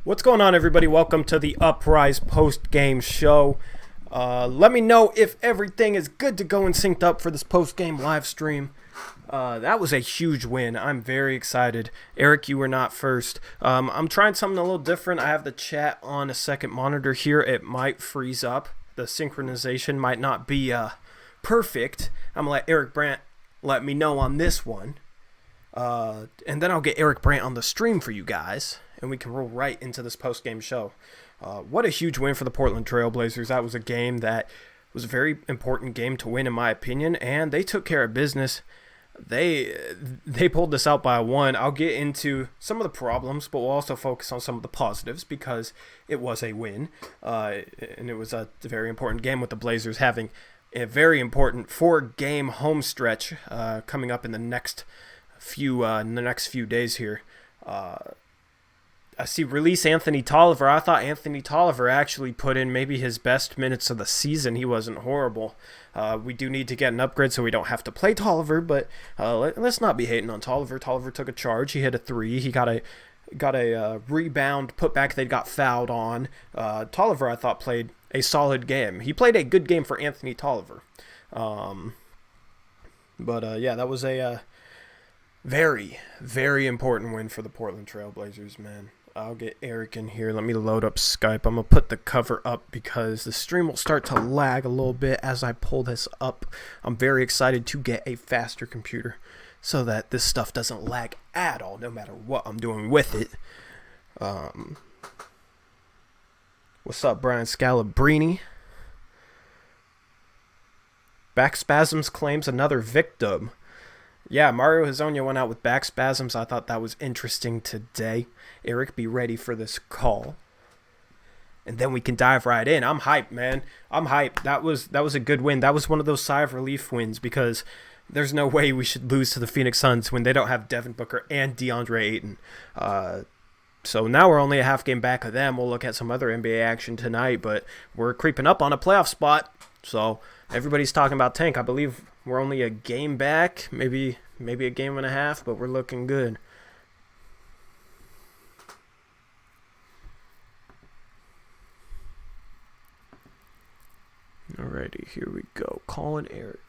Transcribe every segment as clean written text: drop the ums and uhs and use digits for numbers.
What's going on, everybody? Welcome to the Uprise post-game show. Let me know if everything is good to go and synced up for this post-game live stream. That was a huge win. I'm very excited. Eric, you were not first. I'm trying something a little different. I have the chat on a second monitor here. It might freeze up. The synchronization might not be perfect. I'm going to let Eric Brandt let me know on this one. And then I'll get Eric Brandt on the stream for you guys, and we can roll right into this post-game show. What a huge win for the Portland Trailblazers. That was a game that was a very important game to win, in my opinion, and they took care of business. They pulled this out by a one. I'll get into some of the problems, but we'll also focus on some of the positives because it was a win, and it was a very important game with the Blazers having a very important 4-game home stretch coming up in the next few days here. I see release Anthony Tolliver. I thought Anthony Tolliver actually put in maybe his best minutes of the season. He wasn't horrible. We do need to get an upgrade so we don't have to play Tolliver, but let's not be hating on Tolliver. Tolliver took a charge. He hit a three. He got a rebound putback they got fouled on. Tolliver, I thought, played a solid game. He played a good game for Anthony Tolliver. Yeah, that was a very, very important win for the Portland Trailblazers, man. I'll get Eric in here. Let me load up Skype. I'm going to put the cover up because the stream will start to lag a little bit as I pull this up. I'm very excited to get a faster computer so that this stuff doesn't lag at all, no matter what I'm doing with it. What's up, Brian Scalabrini? Back spasms claims another victim. Yeah, Mario Hezonja went out with back spasms. I thought that was interesting today. Eric, be ready for this call. And then we can dive right in. I'm hyped, man. I'm hyped. That was a good win. That was one of those sigh of relief wins because there's no way we should lose to the Phoenix Suns when they don't have Devin Booker and DeAndre Ayton. So now we're only a half game back of them. We'll look at some other NBA action tonight, but we're creeping up on a playoff spot. So everybody's talking about tank. I believe we're only a game back, maybe a game and a half, but we're looking good. Alrighty, here we go. Calling Eric.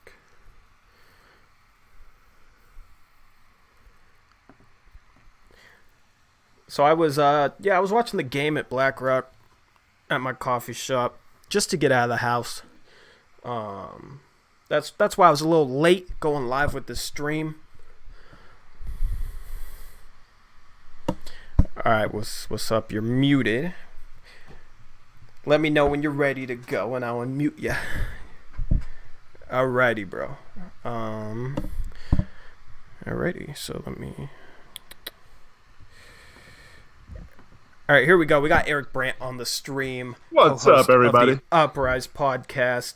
So I was watching the game at Black Rock at my coffee shop just to get out of the house. That's why I was a little late going live with the stream. Alright, what's up? You're muted. Let me know when you're ready to go and I'll unmute you. Alrighty, bro. Alrighty, so let me... Alright, here we go. We got Eric Brandt on the stream. What's up, everybody? Of the Uprise podcast.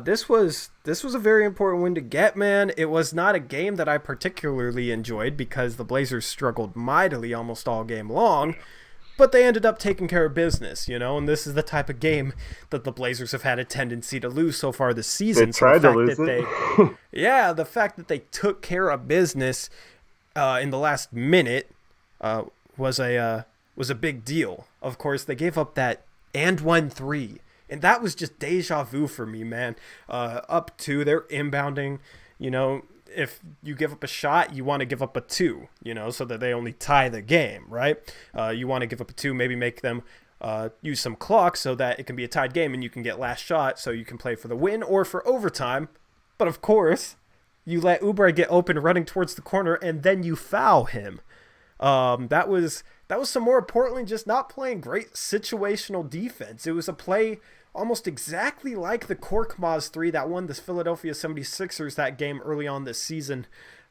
This was a very important win to get, man. It was not a game that I particularly enjoyed because the Blazers struggled mightily almost all game long, but they ended up taking care of business, and this is the type of game that the Blazers have had a tendency to lose so far this season. They tried to lose it. Yeah, the fact that they took care of business in the last minute was a big deal. Of course, they gave up that and 1-3. And that was just deja vu for me, man. Up 2, they're inbounding. If you give up a shot, you want to give up a 2, so that they only tie the game, right? You want to give up a 2, maybe make them use some clock so that it can be a tied game and you can get last shot so you can play for the win or for overtime. But of course, you let Uprise get open running towards the corner and then you foul him. That was some more Portland just not playing great situational defense. It was a play almost exactly like the Korkmaz 3 that won the Philadelphia 76ers that game early on this season.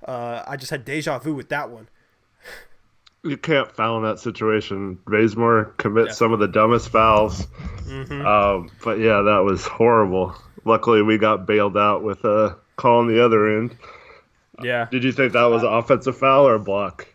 I just had deja vu with that one. You can't foul in that situation. Bazemore commits some of the dumbest fouls. Mm-hmm. But yeah, that was horrible. Luckily, we got bailed out with a call on the other end. Yeah. Did you think that was an offensive foul or a block?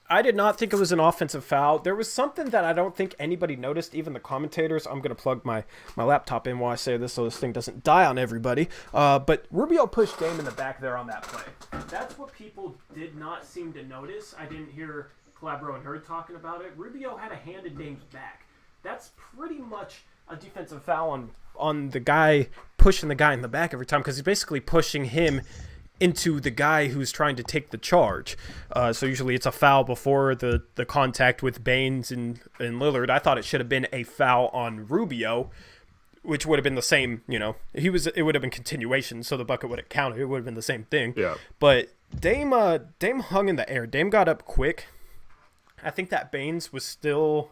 I did not think it was an offensive foul. There was something that I don't think anybody noticed, even the commentators. I'm going to plug my laptop in while I say this so this thing doesn't die on everybody. But Rubio pushed Dame in the back there on that play. That's what people did not seem to notice. I didn't hear Calabro and Hurd talking about it. Rubio had a hand in Dame's back. That's pretty much a defensive foul on the guy pushing the guy in the back every time, because he's basically pushing him into the guy who's trying to take the charge. So usually it's a foul before the contact with Baines and Lillard. I thought it should have been a foul on Rubio, which would have been the same, it would have been continuation, so the bucket would have counted. It would have been the same thing. Yeah. But Dame hung in the air. Dame got up quick. I think that Baines was still...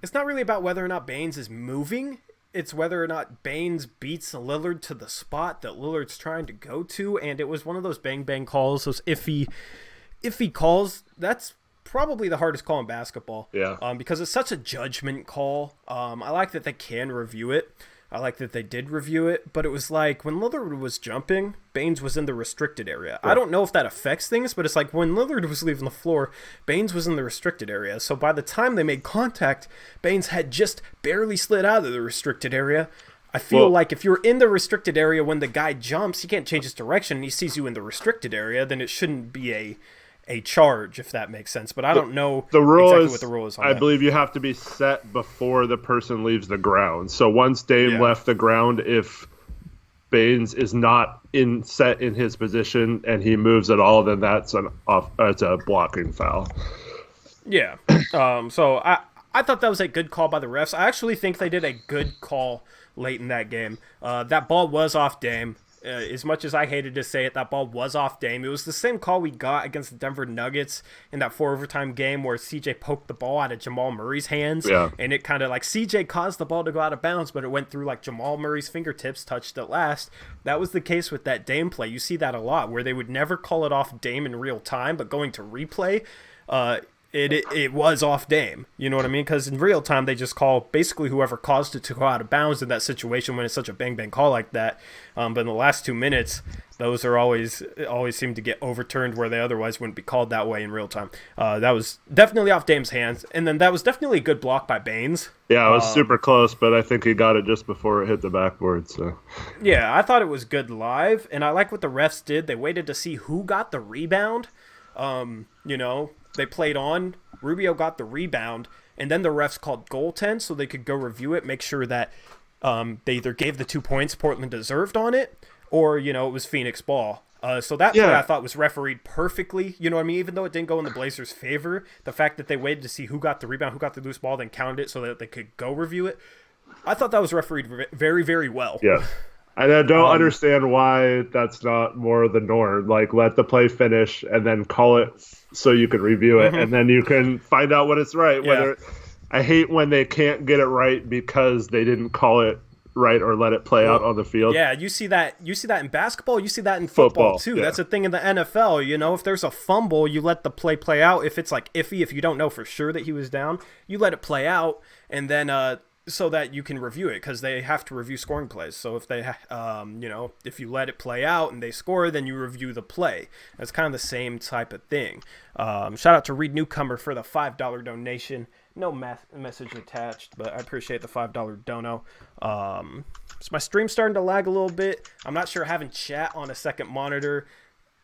It's not really about whether or not Baines is moving. It's whether or not Baines beats Lillard to the spot that Lillard's trying to go to, and it was one of those bang-bang calls, those iffy calls. That's probably the hardest call in basketball. Yeah. Because it's such a judgment call. I like that they can review it. I like that they did review it, but it was like when Lillard was jumping, Baines was in the restricted area. Yeah. I don't know if that affects things, but it's like when Lillard was leaving the floor, Baines was in the restricted area. So by the time they made contact, Baines had just barely slid out of the restricted area. I feel like if you're in the restricted area when the guy jumps, he can't change his direction, and he sees you in the restricted area, then it shouldn't be a charge, if that makes sense. But I don't know exactly what the rule is on that. I believe you have to be set before the person leaves the ground. So once Dame left the ground, if Baines is not set in his position and he moves at all, then that's a blocking foul. Yeah. So I thought that was a good call by the refs. I actually think they did a good call late in that game. That ball was off Dame. As much as I hated to say it, that ball was off Dame. It was the same call we got against the Denver Nuggets in that 4 overtime game where CJ poked the ball out of Jamal Murray's hands. Yeah. And it kind of like CJ caused the ball to go out of bounds, but it went through like Jamal Murray's fingertips, touched it last. That was the case with that Dame play. You see that a lot where they would never call it off Dame in real time, but going to replay, it was off Dame. You know what I mean? Because in real time, they just call basically whoever caused it to go out of bounds in that situation when it's such a bang-bang call like that. But in the last 2 minutes, those are always seem to get overturned where they otherwise wouldn't be called that way in real time. That was definitely off Dame's hands. And then that was definitely a good block by Baines. Yeah, it was super close, but I think he got it just before it hit the backboard. So yeah, I thought it was good live. And I like what the refs did. They waited to see who got the rebound. They played on. Rubio got the rebound, and then the refs called goaltend so they could go review it, make sure that they either gave the 2 points Portland deserved on it, or, it was Phoenix ball. So that play I thought was refereed perfectly. You know what I mean? Even though it didn't go in the Blazers' favor, the fact that they waited to see who got the rebound, who got the loose ball, then counted it so that they could go review it, I thought that was refereed very, very well. Yeah. And I don't understand why that's not more the norm. Like, let the play finish and then call it so you can review it, and then you can find out what it's right. Whether I hate when they can't get it right because they didn't call it right or let it play out on the field. Yeah, you see that in basketball, you see that in football too. Yeah. That's a thing in the NFL. If there's a fumble, you let the play out. If it's like iffy, if you don't know for sure that he was down, you let it play out, and then so that you can review it, because they have to review scoring plays. So if they, if you let it play out and they score, then you review the play. That's kind of the same type of thing. Shout out to Reed Newcomer for the $5 donation. No message attached, but I appreciate the $5 dono. So my stream's starting to lag a little bit. I'm not sure having chat on a second monitor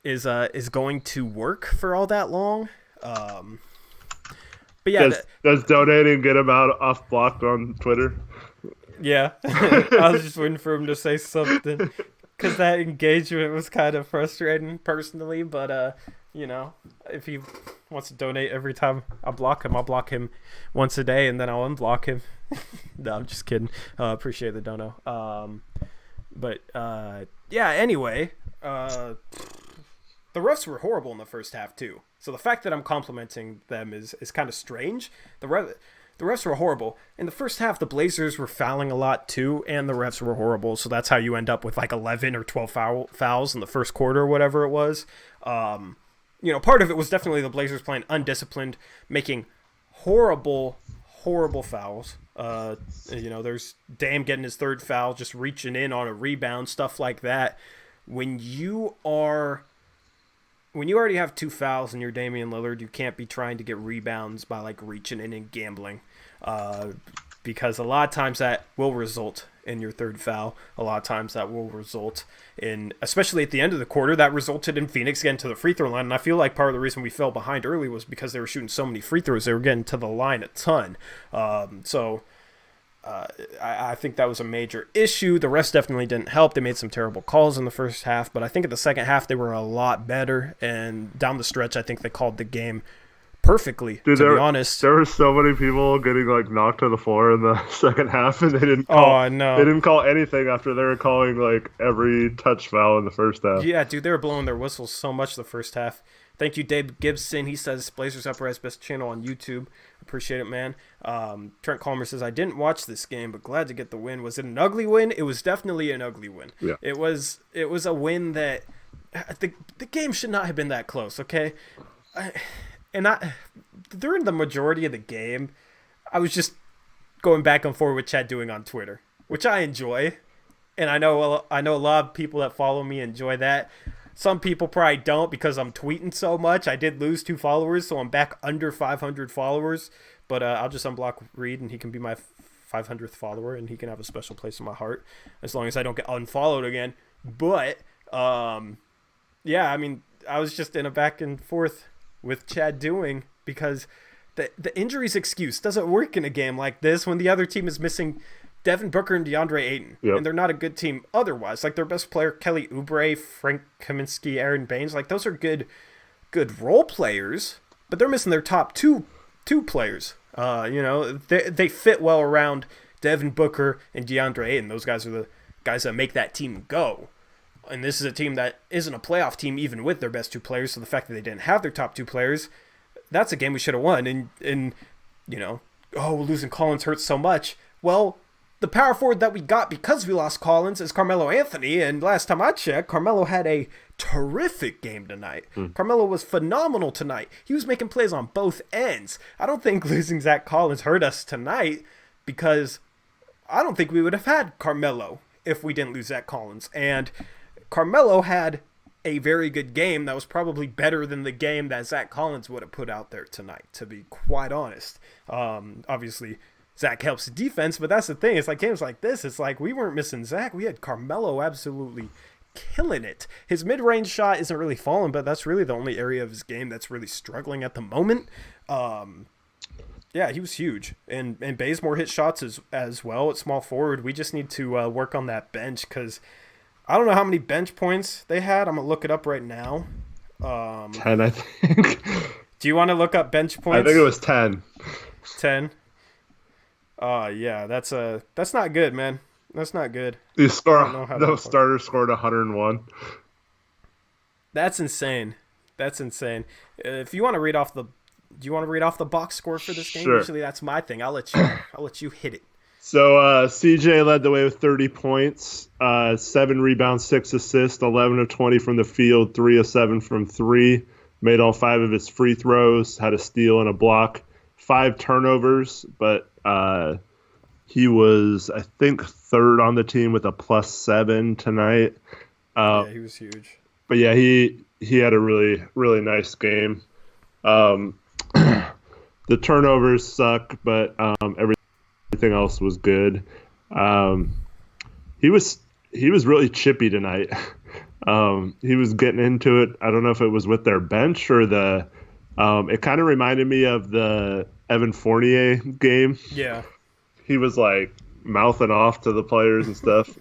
is going to work for all that long. But yeah, does donating get him off blocked on Twitter? Yeah, I was just waiting for him to say something, because that engagement was kind of frustrating personally. But if he wants to donate every time I block him, I'll block him once a day and then I'll unblock him. No, I'm just kidding. Appreciate the dono. Anyway, the refs were horrible in the first half too. So the fact that I'm complimenting them is kind of strange. The refs were horrible. In the first half, the Blazers were fouling a lot too, and the refs were horrible. So that's how you end up with like 11 or 12 fouls in the first quarter or whatever it was. Part of it was definitely the Blazers playing undisciplined, making horrible fouls. There's Dame getting his third foul, just reaching in on a rebound, stuff like that. When you already have 2 fouls and you're Damian Lillard, you can't be trying to get rebounds by like reaching in and gambling. because a lot of times that will result in your third foul. A lot of times that will result in, especially at the end of the quarter, that resulted in Phoenix getting to the free throw line. And I feel like part of the reason we fell behind early was because they were shooting so many free throws. They were getting to the line a ton. I think that was a major issue. The refs definitely didn't help. They made some terrible calls in the first half, but I think in the second half they were a lot better. And down the stretch, I think they called the game perfectly. Dude, to be honest, there were so many people getting like knocked to the floor in the second half, and they didn't call. Oh no, they didn't call anything after they were calling like every touch foul in the first half. Yeah, dude, they were blowing their whistles so much the first half. Thank you, Dave Gibson. He says Blazers Uprise best channel on YouTube. Appreciate it, man. Trent Calmer says, I didn't watch this game, but glad to get the win. Was it an ugly win? It was definitely an ugly win. Yeah. It was a win that the game should not have been that close, okay? During the majority of the game, I was just going back and forth with Chad doing on Twitter, which I enjoy. And I know a lot of people that follow me enjoy that. Some people probably don't because I'm tweeting so much. I did lose 2 followers, so I'm back under 500 followers. But I'll just unblock Reed, and he can be my 500th follower, and he can have a special place in my heart as long as I don't get unfollowed again. But, yeah, I mean, I was just in a back and forth with Chad doing because the injuries excuse doesn't work in a game like this when the other team is missing Devin Booker and DeAndre Ayton, and they're not a good team otherwise. Like, their best player, Kelly Oubre, Frank Kaminsky, Aaron Baines, like, those are good role players, but they're missing their top two players. They fit well around Devin Booker and DeAndre Ayton. Those guys are the guys that make that team go. And this is a team that isn't a playoff team even with their best 2 players, so the fact that they didn't have their top 2 players, that's a game we should have won. And losing Collins hurts so much. Well, the power forward that we got because we lost Collins is Carmelo Anthony, and last time I checked, Carmelo had a terrific game tonight. Carmelo was phenomenal tonight. He was making plays on both ends. I don't think losing Zach Collins hurt us tonight because I don't think we would have had Carmelo if we didn't lose Zach Collins. And Carmelo had a very good game that was probably better than the game that Zach Collins would have put out there tonight, to be quite honest. Obviously, Zach helps the defense, but that's the thing. It's like games like this, it's like we weren't missing Zach. We had Carmelo absolutely killing it. His mid-range shot isn't really falling, but that's really the only area of his game that's really struggling at the moment. Yeah, he was huge. And Bazemore hit shots as well at small forward. We just need to work on that bench because I don't know how many bench points they had. I'm going to look it up right now. 10, I think. Do you want to look up bench points? I think it was 10. 10? Yeah, that's not good, man. That's not good. The starter scored 101. That's insane. If you want to read off do you want to read off the box score for this game? Sure. Usually that's my thing. I'll let you hit it. So CJ led the way with 30 points, 7 rebounds, 6 assists, 11 of 20 from the field, 3 of 7 from 3, made all 5 of his free throws, had a steal and a block, 5 turnovers, but he was, I think, 3rd on the team with a +7 tonight. Yeah, he was huge. But yeah, he had a really, really nice game. The turnovers suck, but everything else was good. He was really chippy tonight. He was getting into it. I don't know if it was with their bench or the. It kind of reminded me of the Evan Fournier game. Yeah, he was like mouthing off to the players and stuff.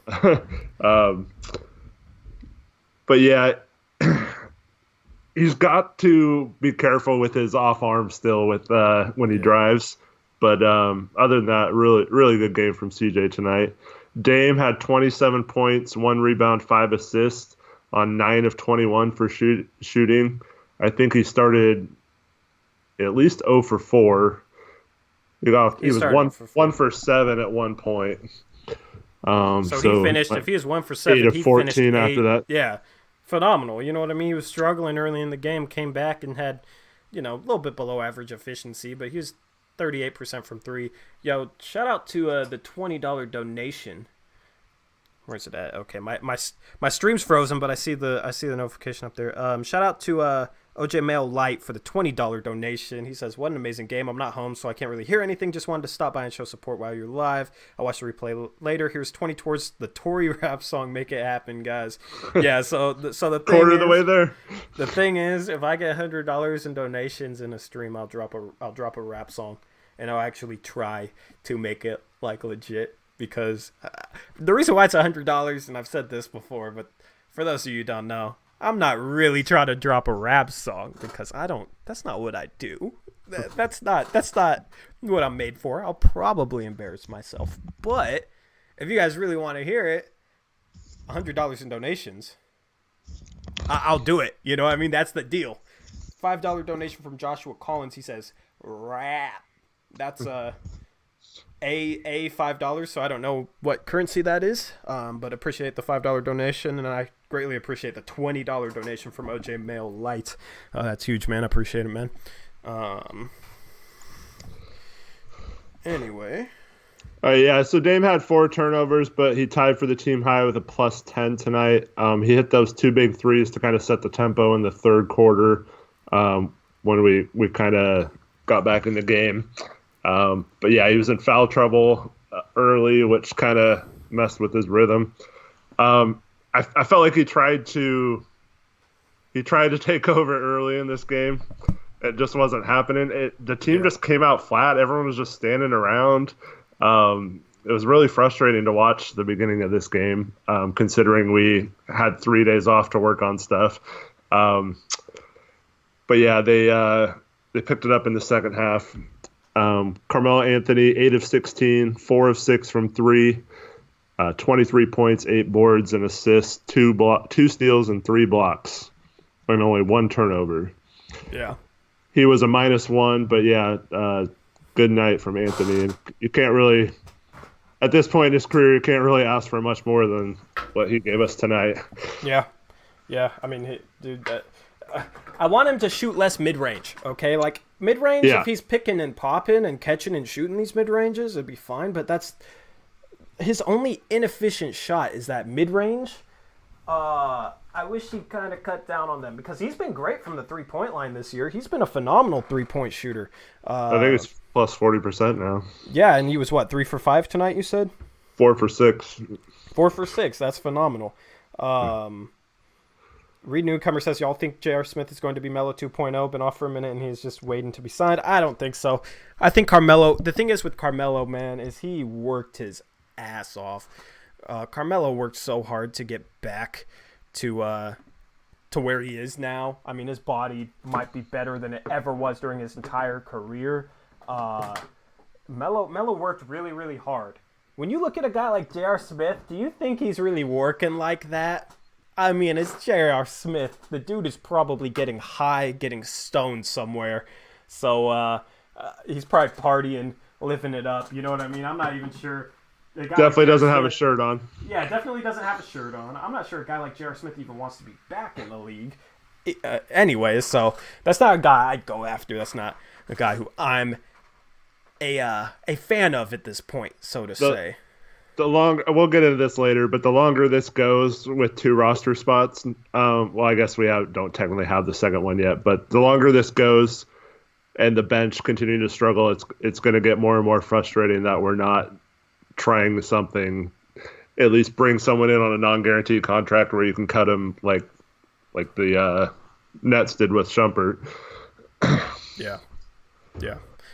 But yeah, he's got to be careful with his off arm still with when he drives. But other than that, really, really good game from CJ tonight. Dame had 27 points, 1 rebound, 5 assists on 9 of 21 for shooting. I think he started at least 0 for 4. He was 1 for 7 at one point. So he finished. If he was 1 for 7, 8 of 14 finished 8, after that. Yeah, phenomenal. You know what I mean? He was struggling early in the game, came back and had, a little bit below average efficiency, but he was 38% from 3. Yo, shout out to the $20 donation. Where's it at? Okay, my stream's frozen, but I see the notification up there. Shout out to OJ Mail Light for the $20 donation. He says, what an amazing game. I'm not home, so I can't really hear anything. Just wanted to stop by and show support while you're live. I'll watch the replay later. Here's 20 towards the Tory rap song. Make it happen, guys. Yeah, so the thing quarter is, of the way there. The thing is, if I get $100 in donations in a stream, I'll drop a rap song, and I'll actually try to make it like legit. Because the reason why it's $100, and I've said this before, but for those of you who don't know, I'm not really trying to drop a rap song because that's not what I do. That's not what I'm made for. I'll probably embarrass myself. But if you guys really want to hear it, $100 in donations, I'll do it. You know what I mean? That's the deal. $5 donation from Joshua Collins. He says, rap. That's $5, so I don't know what currency that is, but appreciate the $5 donation, and I greatly appreciate the $20 donation from OJ Mail Light. That's huge, man. I appreciate it, man. Anyway. Yeah, so Dame had 4 turnovers, but he tied for the team high with a plus 10 tonight. He hit those 2 big threes to kind of set the tempo in the third quarter when we kind of got back in the game. But yeah, he was in foul trouble early, which kind of messed with his rhythm. I felt like he tried to take over early in this game. It just wasn't happening. The team just came out flat. Everyone was just standing around. It was really frustrating to watch the beginning of this game, considering we had 3 days off to work on stuff. But yeah, they picked it up in the second half. Carmelo Anthony, 8 of 16, 4 of 6 from 3, 23 points, 8 boards and assists, 2 steals and 3 blocks, and only 1 turnover. Yeah. He was a -1, but yeah, good night from Anthony. And you can't really, at this point in his career, you can't really ask for much more than what he gave us tonight. Yeah. Yeah. I mean, dude, I want him to shoot less mid-range, okay? Like, mid-range, if he's picking and popping and catching and shooting these mid-ranges, it'd be fine, but that's his only inefficient shot is that mid-range. I wish he'd kind of cut down on them because he's been great from the three-point line this year. He's been a phenomenal three-point shooter. I think it's plus 40% now. Yeah, and he was, 3 for 5 tonight, you said? 4 for 6. 4 for 6, that's phenomenal. Reed Newcomer says, y'all think J.R. Smith is going to be Melo 2.0? Been off for a minute and he's just waiting to be signed. I don't think so. I think Carmelo, the thing is with Carmelo, man, is he worked his ass off. Carmelo worked so hard to get back to where he is now. I mean, his body might be better than it ever was during his entire career. Melo worked really, really hard. When you look at a guy like J.R. Smith, do you think he's really working like that? I mean, it's J.R. Smith. The dude is probably getting high, getting stoned somewhere. So he's probably partying, living it up. You know what I mean? I'm not even sure. Definitely doesn't have a shirt on. Yeah, definitely doesn't have a shirt on. I'm not sure a guy like J.R. Smith even wants to be back in the league. Anyways, so that's not a guy I'd go after. That's not a guy who I'm a fan of at this point, so to say. The longer we'll get into this later, but the longer this goes with 2 roster spots, well, I guess we don't technically have the second one yet, but the longer this goes and the bench continue to struggle, it's going to get more and more frustrating that we're not trying something. At least bring someone in on a non-guaranteed contract where you can cut him like the Nets did with Shumpert. Yeah.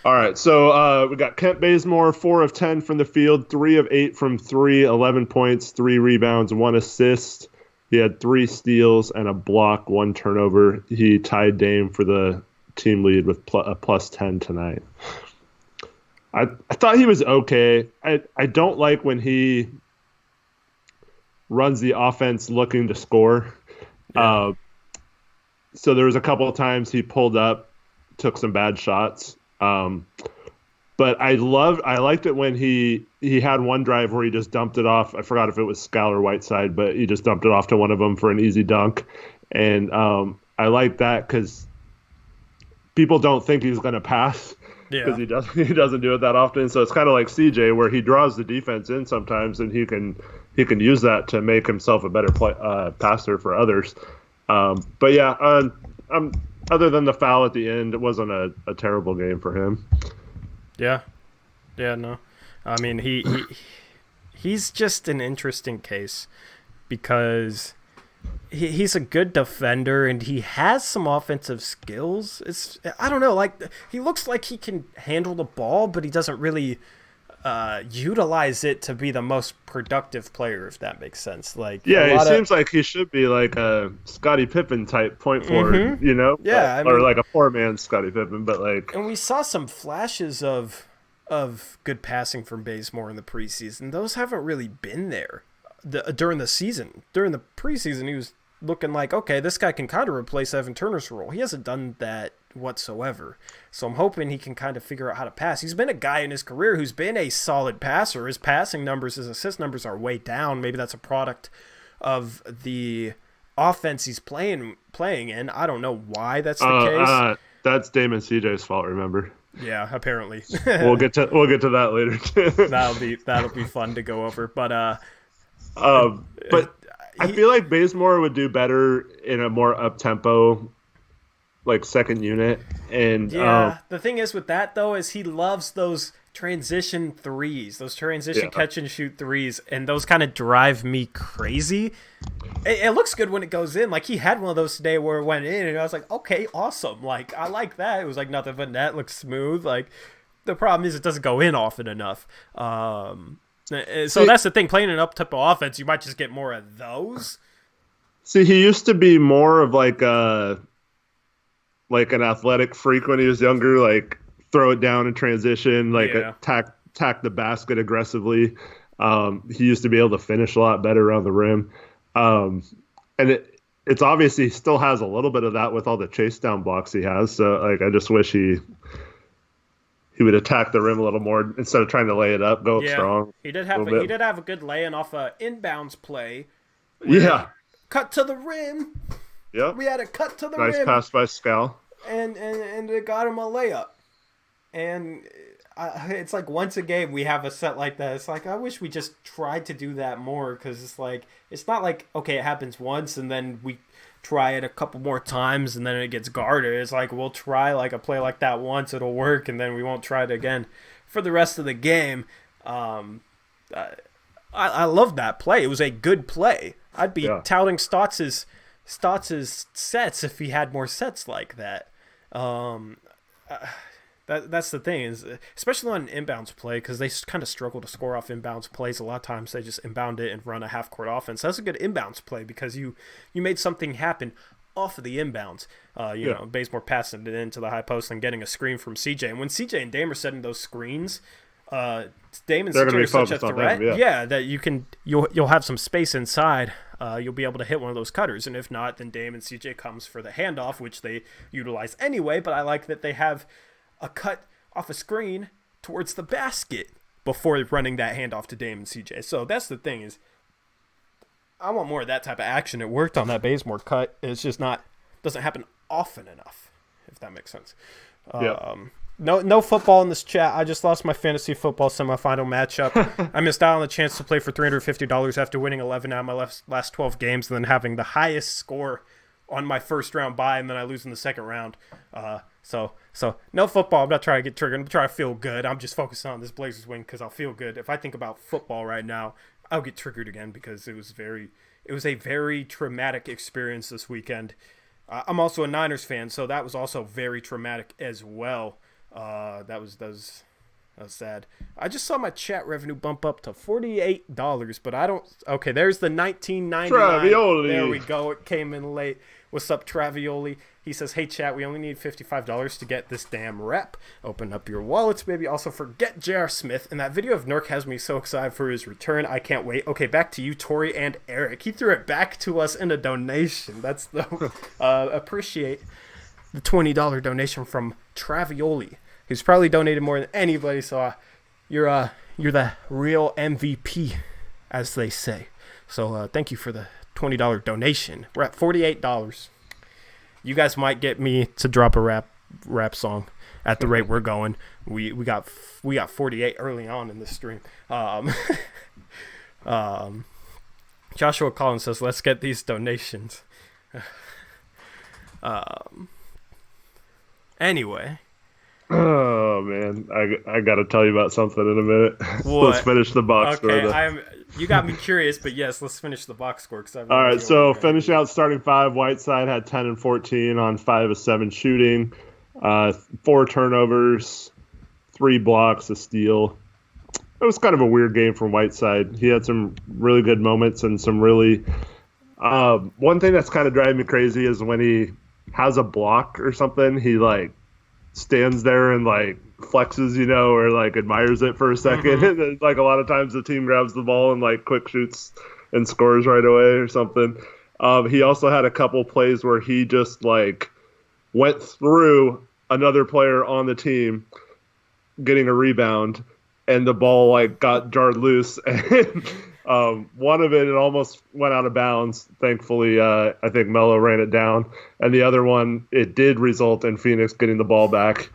All right, so we got Kent Bazemore, 4 of 10 from the field, 3 of 8 from 3, 11 points, 3 rebounds, 1 assist. He had 3 steals and a block, 1 turnover. He tied Dame for the team lead with a plus 10 tonight. I thought he was okay. I don't like when he runs the offense looking to score. Yeah. So there was a couple of times he pulled up, took some bad shots. But I liked it when he had one drive where he just dumped it off. I forgot if it was Scal or Whiteside, but he just dumped it off to one of them for an easy dunk. And I like that because people don't think he's going to pass because he doesn't do it that often. So it's kind of like CJ where he draws the defense in sometimes, and he can use that to make himself a better passer for others. But yeah, I'm other than the foul at the end, it wasn't a terrible game for him. Yeah. Yeah, no. I mean, he's just an interesting case because he's a good defender and he has some offensive skills. I don't know, like he looks like he can handle the ball, but he doesn't really utilize it to be the most productive player, if that makes sense. Like, yeah, he seems like he should be like a Scottie Pippen type point forward, you know? Yeah, or like a poor man's Scottie Pippen, but like. And we saw some flashes of good passing from Bazemore in the preseason. Those haven't really been there during the season. During the preseason, he was looking like, okay, this guy can kind of replace Evan Turner's role. He hasn't done that whatsoever. So I'm hoping he can kind of figure out how to pass. He's been a guy in his career who's been a solid passer. His passing numbers, his assist numbers are way down. Maybe that's a product of the offense he's playing in. I don't know why that's the case. That's Damon CJ's fault, remember? Yeah, apparently. we'll get to that later. that'll be fun to go over. But I feel like Bazemore would do better in a more up tempo, like second unit. And the thing is with that though is he loves those transition threes, those transition catch and shoot threes, and those kind of drive me crazy. It looks good when it goes in. Like he had one of those today where it went in, and I was like, okay, awesome. Like I like that. It was like nothing but net, looks smooth. Like the problem is it doesn't go in often enough. So that's the thing. Playing an up-tempo offense, you might just get more of those. See, he used to be more of like an athletic freak when he was younger. Like throw it down in transition, like attack the basket aggressively. He used to be able to finish a lot better around the rim. And it's obvious he still has a little bit of that with all the chase down blocks he has. So like I just wish he would attack the rim a little more instead of trying to lay it up, go up strong. He did have a good lay-in off a inbounds play. Yeah. Cut to the rim. Yeah. We had a cut to the rim. Nice pass by Scal. And it got him a layup. And it's like once a game we have a set like that. It's like I wish we just tried to do that more because it's like it's not like, okay, it happens once and then we try it a couple more times and then it gets guarded. It's like we'll try like a play like that once, it'll work, and then we won't try it again for the rest of the game. I love that play. It was a good play. I'd be touting Stotts' sets if he had more sets like that. That's the thing, is especially on an inbounds play, because they kind of struggle to score off inbounds plays. A lot of times they just inbound it and run a half-court offense. That's a good inbounds play because you made something happen off of the inbounds. You know, Bazemore passing it into the high post and getting a screen from CJ. And when CJ and Dame are setting those screens, Dame and CJ are such a threat. That you'll have some space inside. You'll be able to hit one of those cutters. And if not, then Dame and CJ comes for the handoff, which they utilize anyway. But I like that they have a cut off a screen towards the basket before running that handoff to Dame and CJ. So that's the thing, is I want more of that type of action. It worked on that Bazemore cut. It's just doesn't happen often enough, if that makes sense. No football in this chat. I just lost my fantasy football semifinal matchup. I missed out on the chance to play for $350 after winning 11 out of my last 12 games and then having the highest score on my first round bye, and then I lose in the second round. So no football. I'm not trying to get triggered. I'm trying to feel good. I'm just focusing on this Blazers win because I'll feel good. If I think about football right now, I'll get triggered again because it was a very traumatic experience this weekend. I'm also a Niners fan, so that was also very traumatic as well. That was sad. I just saw my chat revenue bump up to $48, but I don't. Okay, there's the $19.99. Travioli. There we go. It came in late. What's up, Travioli? He says, "Hey chat, we only need $55 to get this damn rep. Open up your wallets, baby. Also, forget J.R. Smith. And that video of Nurk has me so excited for his return. I can't wait. Okay, back to you, Tori and Eric. He threw it back to us in a donation. That's the appreciate the $20 donation from Travioli. He's probably donated more than anybody. So you're the real MVP, as they say. So thank you for the $20 donation. We're at $48. You guys might get me to drop a rap song at the rate we're going. We got 48 early on in the stream. Joshua Collins says, "Let's get these donations." Anyway, Oh man, I got to tell you about something in a minute. Let's what? finish the box score Okay, though. You got me curious, but yes, let's finish the box score because I have no All right, idea what you so got finishing here. out starting five, Whiteside had 10 and 14 on 5 of 7 shooting, 4 turnovers, 3 blocks, a steal. It was kind of a weird game from Whiteside. He had some really good moments and some really. One thing that's kind of driving me crazy is when he has a block or something, he like stands there and like flexes, or like admires it for a second. And then, like a lot of times the team grabs the ball and like quick shoots and scores right away or something. He also had a couple plays where he just like went through another player on the team getting a rebound and the ball like got jarred loose and one of it almost went out of bounds. Thankfully, I think Melo ran it down, and the other one it did result in Phoenix getting the ball back.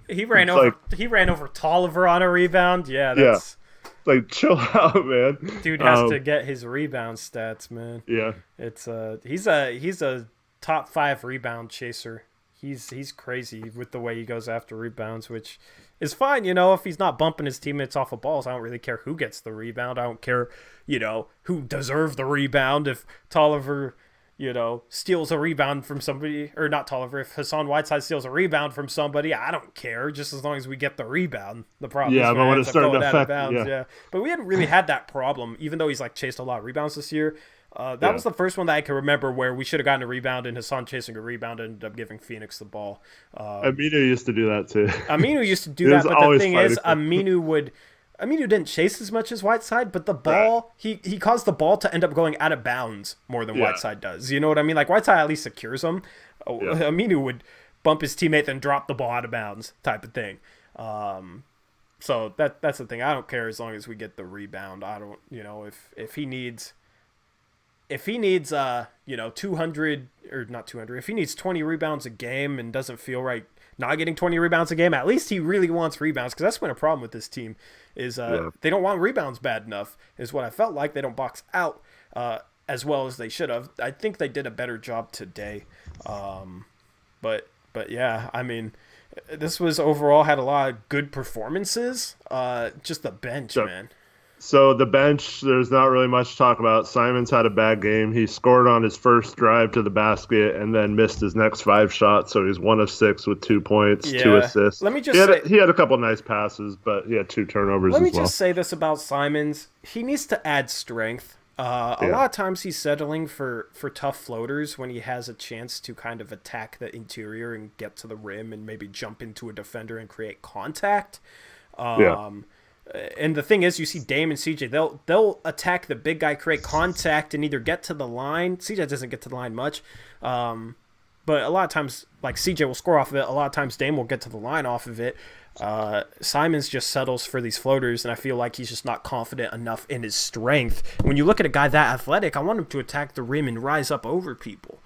He ran over. Like, He ran over Tolliver on a rebound. Yeah, yeah, that's like chill out, man. dude has to get his rebound stats, man. Yeah, It's he's a top 5 rebound chaser. He's crazy with the way he goes after rebounds, which is fine, if he's not bumping his teammates off of balls. I don't really care who gets the rebound. I don't care, who deserved the rebound. If Tolliver, steals a rebound from somebody, or not Tolliver, if Hassan Whiteside steals a rebound from somebody, I don't care, just as long as we get the rebound. The problem is yeah, when but it when ends it's up starting going to out of affect, bounds, yeah. But we hadn't really had that problem, even though he's like chased a lot of rebounds this year. That was the first one that I can remember where we should have gotten a rebound and Hassan chasing a rebound ended up giving Phoenix the ball. Aminu used to do that too. Aminu used to do He that, was but the always thing is, fighting Aminu didn't chase as much as Whiteside, but the ball, he caused the ball to end up going out of bounds more than Whiteside does. You know what I mean? Like, Whiteside at least secures him. Aminu would bump his teammate and drop the ball out of bounds type of thing. So that's the thing. I don't care as long as we get the rebound. I don't, if he needs 200 or not 200, if he needs 20 rebounds a game and doesn't feel right not getting 20 rebounds a game, at least he really wants rebounds, because that's been a problem with this team is they don't want rebounds bad enough is what I felt like. They don't box out as well as they should have. I think they did a better job today. But yeah, I mean, this was overall had a lot of good performances. Just the bench, man. So the bench, there's not really much to talk about. Simons had a bad game. He scored on his first drive to the basket and then missed his next 5 shots. So he's 1 of 6 with 2 points, 2 assists. Let me just he had a couple nice passes, but he had 2 turnovers as well. Let me just say this about Simons. He needs to add strength. A lot of times he's settling for tough floaters when he has a chance to kind of attack the interior and get to the rim and maybe jump into a defender and create contact. And the thing is, you see Dame and CJ, they'll attack the big guy, create contact, and either get to the line. CJ doesn't get to the line much, but a lot of times, like CJ will score off of it. A lot of times Dame will get to the line off of it. Simons just settles for these floaters, and I feel like he's just not confident enough in his strength. When you look at a guy that athletic, I want him to attack the rim and rise up over people,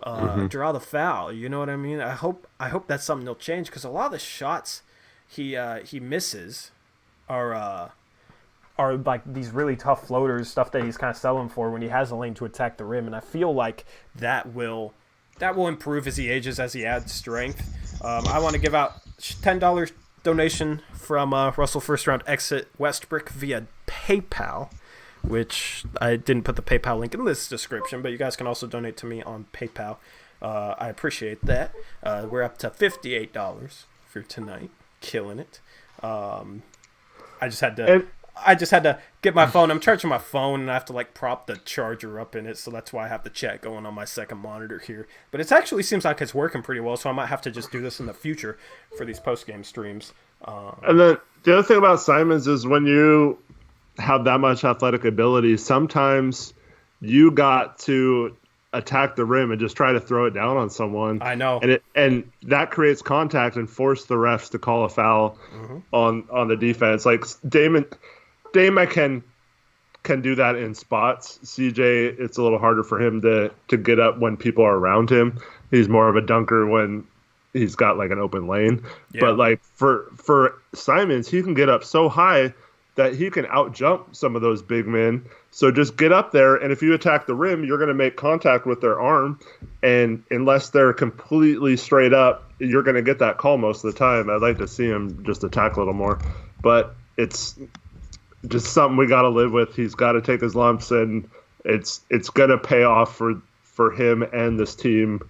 draw the foul. You know what I mean? I hope that's something they'll change, because a lot of the shots he misses are like these really tough floaters, stuff that he's kind of selling for when he has a lane to attack the rim, and I feel like that will improve as he ages, as he adds strength. I want to give out $10 donation from Russell First Round Exit Westbrook via PayPal, which I didn't put the PayPal link in this description, but you guys can also donate to me on PayPal. I appreciate that. We're up to $58 for tonight, killing it. I just had to get my phone. I'm charging my phone, and I have to like prop the charger up in it, so that's why I have the chat going on my second monitor here. But it actually seems like it's working pretty well, so I might have to just do this in the future for these post-game streams. And then the other thing about Simons is when you have that much athletic ability, sometimes you got to attack the rim and just try to throw it down on someone. I know. And that creates contact and force the refs to call a foul on the defense. Like Dame I can do that in spots. CJ, it's a little harder for him to get up when people are around him. He's more of a dunker when he's got like an open lane. Yeah. But like for Simons, he can get up so high that he can out-jump some of those big men. So just get up there, and if you attack the rim, you're going to make contact with their arm, and unless they're completely straight up you're going to get that call most of the time. I'd like to see him just attack a little more, but it's just something we got to live with. He's got to take his lumps, and it's going to pay off for him and this team.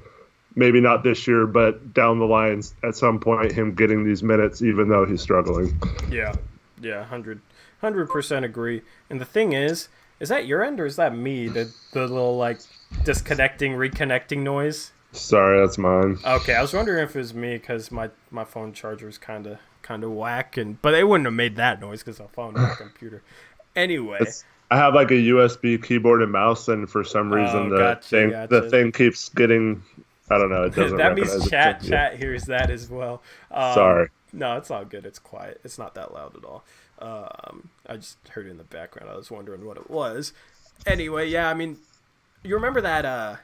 Maybe not this year, but down the line at some point, him getting these minutes, even though he's struggling. Yeah, 100% agree. And the thing is that your end or is that me? The little like disconnecting, reconnecting noise. Sorry, that's mine. Okay, I was wondering if it was me because my phone charger is kind of whack, but it wouldn't have made that noise because the phone and the computer. Anyway. I have like a USB keyboard and mouse, and for some reason the thing keeps getting. I don't know. It doesn't. That means chat hears that as well. Sorry. No, it's all good. It's quiet. It's not that loud at all. I just heard it in the background. I was wondering what it was. Anyway, yeah. I mean, you remember that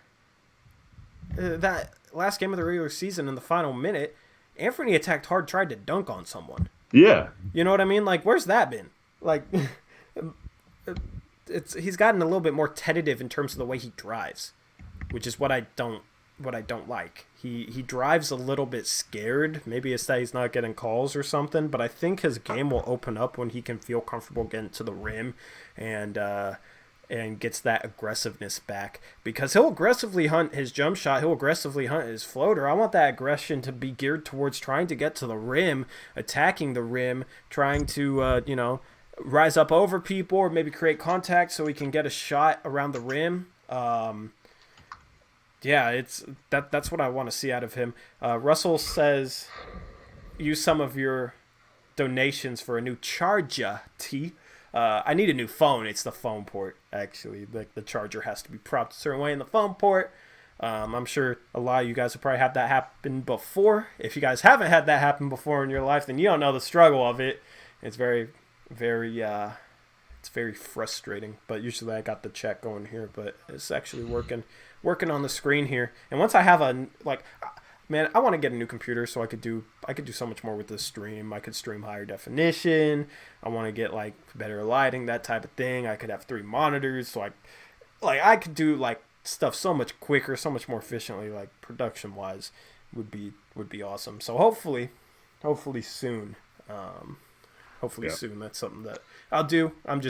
that last game of the regular season in the final minute, Anthony attacked hard, tried to dunk on someone. Yeah. You know what I mean? Like, where's that been? Like, he's gotten a little bit more tentative in terms of the way he drives, which is what I don't like. He drives a little bit scared. Maybe it's that he's not getting calls or something, but I think his game will open up when he can feel comfortable getting to the rim and gets that aggressiveness back, because he'll aggressively hunt his jump shot, he'll aggressively hunt his floater. I want that aggression to be geared towards trying to get to the rim, attacking the rim, trying to rise up over people or maybe create contact so he can get a shot around the rim. Yeah, that's what I want to see out of him. Russell says, use some of your donations for a new charger, T. I need a new phone. It's the phone port, actually. Like, the charger has to be propped a certain way in the phone port. I'm sure a lot of you guys have probably had that happen before. If you guys haven't had that happen before in your life, then you don't know the struggle of it. It's very, very, it's very frustrating. But usually I got the chat going here, but it's actually working on the screen here. And once I have man, I want to get a new computer so I could do so much more with this stream. I could stream higher definition. I want to get like better lighting, that type of thing. I could have 3 monitors, so I could do like stuff so much quicker, so much more efficiently, like production wise would be awesome. So hopefully soon. Soon. That's something that I'll do. I'm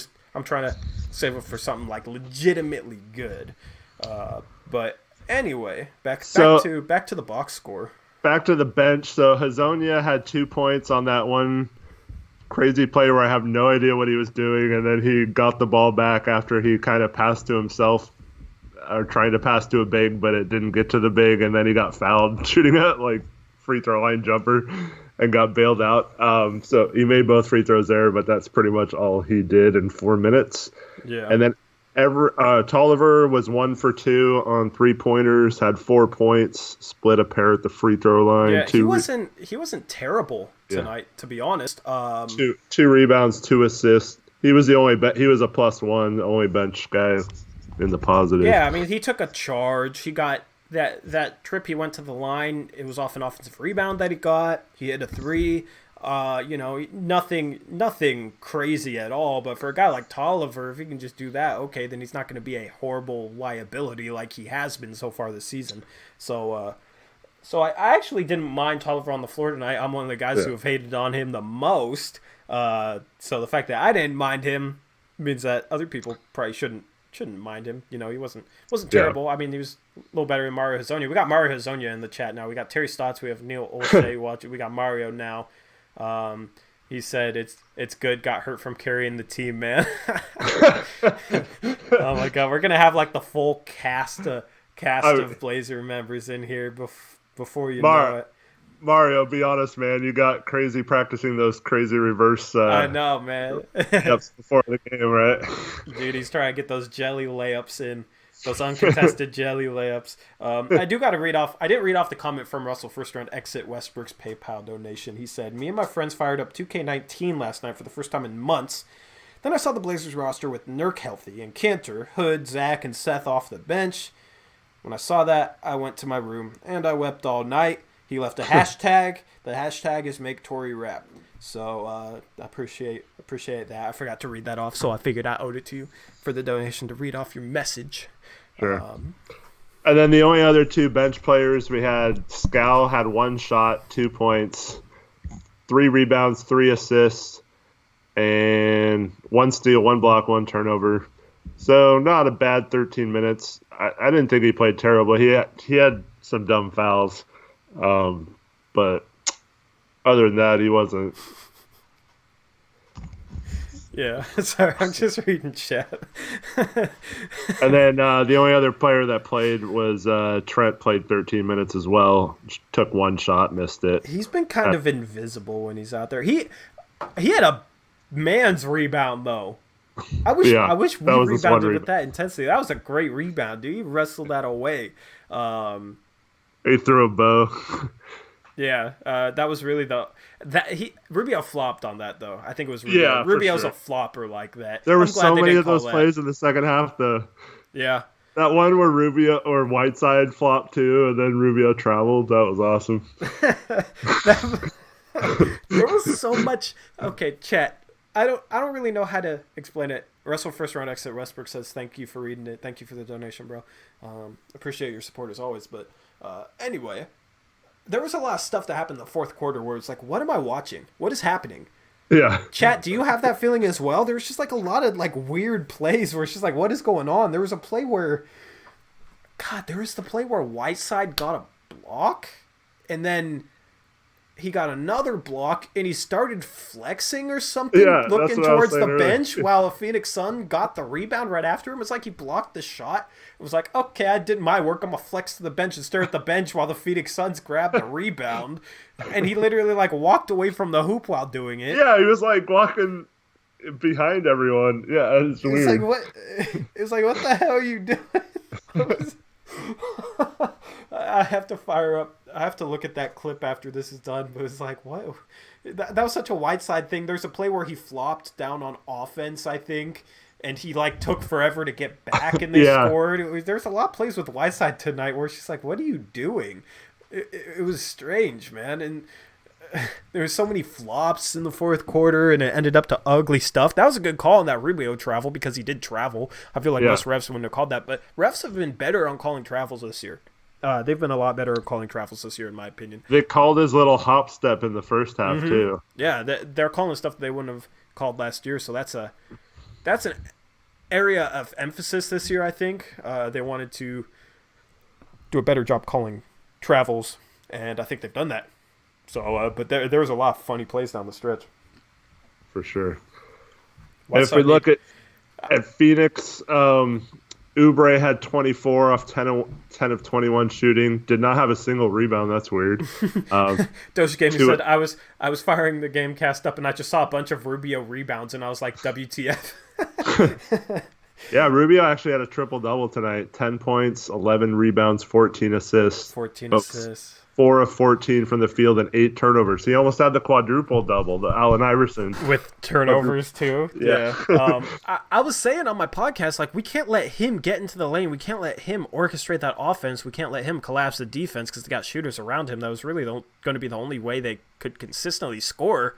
trying to save it for something like legitimately good. But anyway, back to the box score. Back to the bench. So Hazonia had 2 points on that one crazy play where I have no idea what he was doing, and then he got the ball back after he kind of passed to himself, or trying to pass to a big, but it didn't get to the big, and then he got fouled shooting at like free throw line jumper and got bailed out. So he made both free throws there, but that's pretty much all he did in 4 minutes. Yeah. And then Tolliver was 1 for 2 on 3-pointers, had 4 points, split a pair at the free throw line. Yeah, he wasn't terrible tonight, to be honest. 2 rebounds, 2 assists. He was he was a +1, the only bench guy in the positive. Yeah, I mean, he took a charge. He got that trip. He went to the line. It was off an offensive rebound that he got. He hit a 3. Nothing crazy at all, but for a guy like Tolliver, if he can just do that, okay, then he's not going to be a horrible liability like he has been so far this season. So I actually didn't mind Tolliver on the floor tonight. I'm one of the guys who have hated on him the most. So the fact that I didn't mind him means that other people probably shouldn't mind him. He wasn't terrible. I mean, he was a little better than Mario Hazonia. We got Mario Hazonia in the chat now. We got Terry Stotts. We have Neil Olshey watching. We got Mario now. He said it's good, got hurt from carrying the team, man. Oh my god, we're gonna have like the full cast of Blazer members in here before you know it. Mario, be honest, man, you got crazy practicing those crazy reverse I know, man. layups before the game, right? Dude, he's trying to get those jelly layups in. Those uncontested jelly layups. I do got to read off. I didn't read off the comment from Russell first round exit Westbrook's PayPal donation. He said, "Me and my friends fired up 2K19 last night for the first time in months. Then I saw the Blazers roster with Nurk healthy and Cantor, Hood, Zach, and Seth off the bench. When I saw that, I went to my room and I wept all night. He left a hashtag. The hashtag is MakeToryRap. So I appreciate that. I forgot to read that off, so I figured I owed it to you for the donation to read off your message." Sure. And then the only other two bench players we had, Scal had 1 shot, 2 points, 3 rebounds, 3 assists, and 1 steal, 1 block, 1 turnover. So not a bad 13 minutes. I didn't think he played terrible. He had some dumb fouls, but other than that, he wasn't. Yeah, sorry, I'm just reading chat. And then the only other player that played was Trent. Played 13 minutes as well. Took 1 shot, missed it. He's been kind of invisible when he's out there. He had a man's rebound though. I wish we rebounded with that intensity. That was a great rebound, dude. He wrestled that away. He threw a bow. Yeah, that was really Rubio flopped on that though. I think it was Rubio. Yeah, Rubio's sure. a flopper like that. There were so many of those plays in the second half though. Yeah. That one where Rubio or Whiteside flopped too, and then Rubio traveled. That was awesome. There was so much. Okay, chat. I don't really know how to explain it. Russell First Round Exit Westbrook says thank you for reading it. Thank you for the donation, bro. Appreciate your support as always. But anyway, there was a lot of stuff that happened in the fourth quarter where it's like, what am I watching? What is happening? Yeah. Chat, do you have that feeling as well? There was just like a lot of like weird plays where it's just like, what is going on? There was a play where, Whiteside got a block, and then he got another block, and he started flexing or something, looking towards the bench while a Phoenix Sun got the rebound right after him. It's like he blocked the shot. It was like, okay, I did my work. I'm going to flex to the bench and stare at the bench while the Phoenix Suns grabbed the rebound. And he literally like walked away from the hoop while doing it. Yeah, he was like walking behind everyone. Yeah, it's weird. It was like, what the hell are you doing? I have to fire up. I have to look at that clip after this is done. But it's like, what? That was such a Whiteside thing. There's a play where he flopped down on offense, I think, and he like took forever to get back, and they scored. There's a lot of plays with Whiteside tonight where she's like, "What are you doing?" It was strange, man, and there was so many flops in the fourth quarter, and it ended up to ugly stuff. That was a good call on that Rubio travel because he did travel. I feel like most refs wouldn't have called that, but refs have been better on calling travels this year. They've been a lot better at calling travels this year, in my opinion. They called his little hop step in the first half too. Yeah, they're calling stuff that they wouldn't have called last year, so that's an area of emphasis this year. I think they wanted to do a better job calling travels, and I think they've done that. So, but there was a lot of funny plays down the stretch. For sure. If we look at Phoenix, Oubre had 24 off 10 of 21 shooting. Did not have a single rebound. That's weird. Doja Gaming said, I was firing the game cast up, and I just saw a bunch of Rubio rebounds, and I was like, WTF. Yeah, Rubio actually had a triple-double tonight. 10 points, 11 rebounds, 14 assists. 14 assists. 4 of 14 from the field and 8 turnovers. He almost had the quadruple-double, the Allen Iverson. With turnovers, too. Yeah. I was saying on my podcast, like, we can't let him get into the lane. We can't let him orchestrate that offense. We can't let him collapse the defense because they got shooters around him. That was really going to be the only way they could consistently score.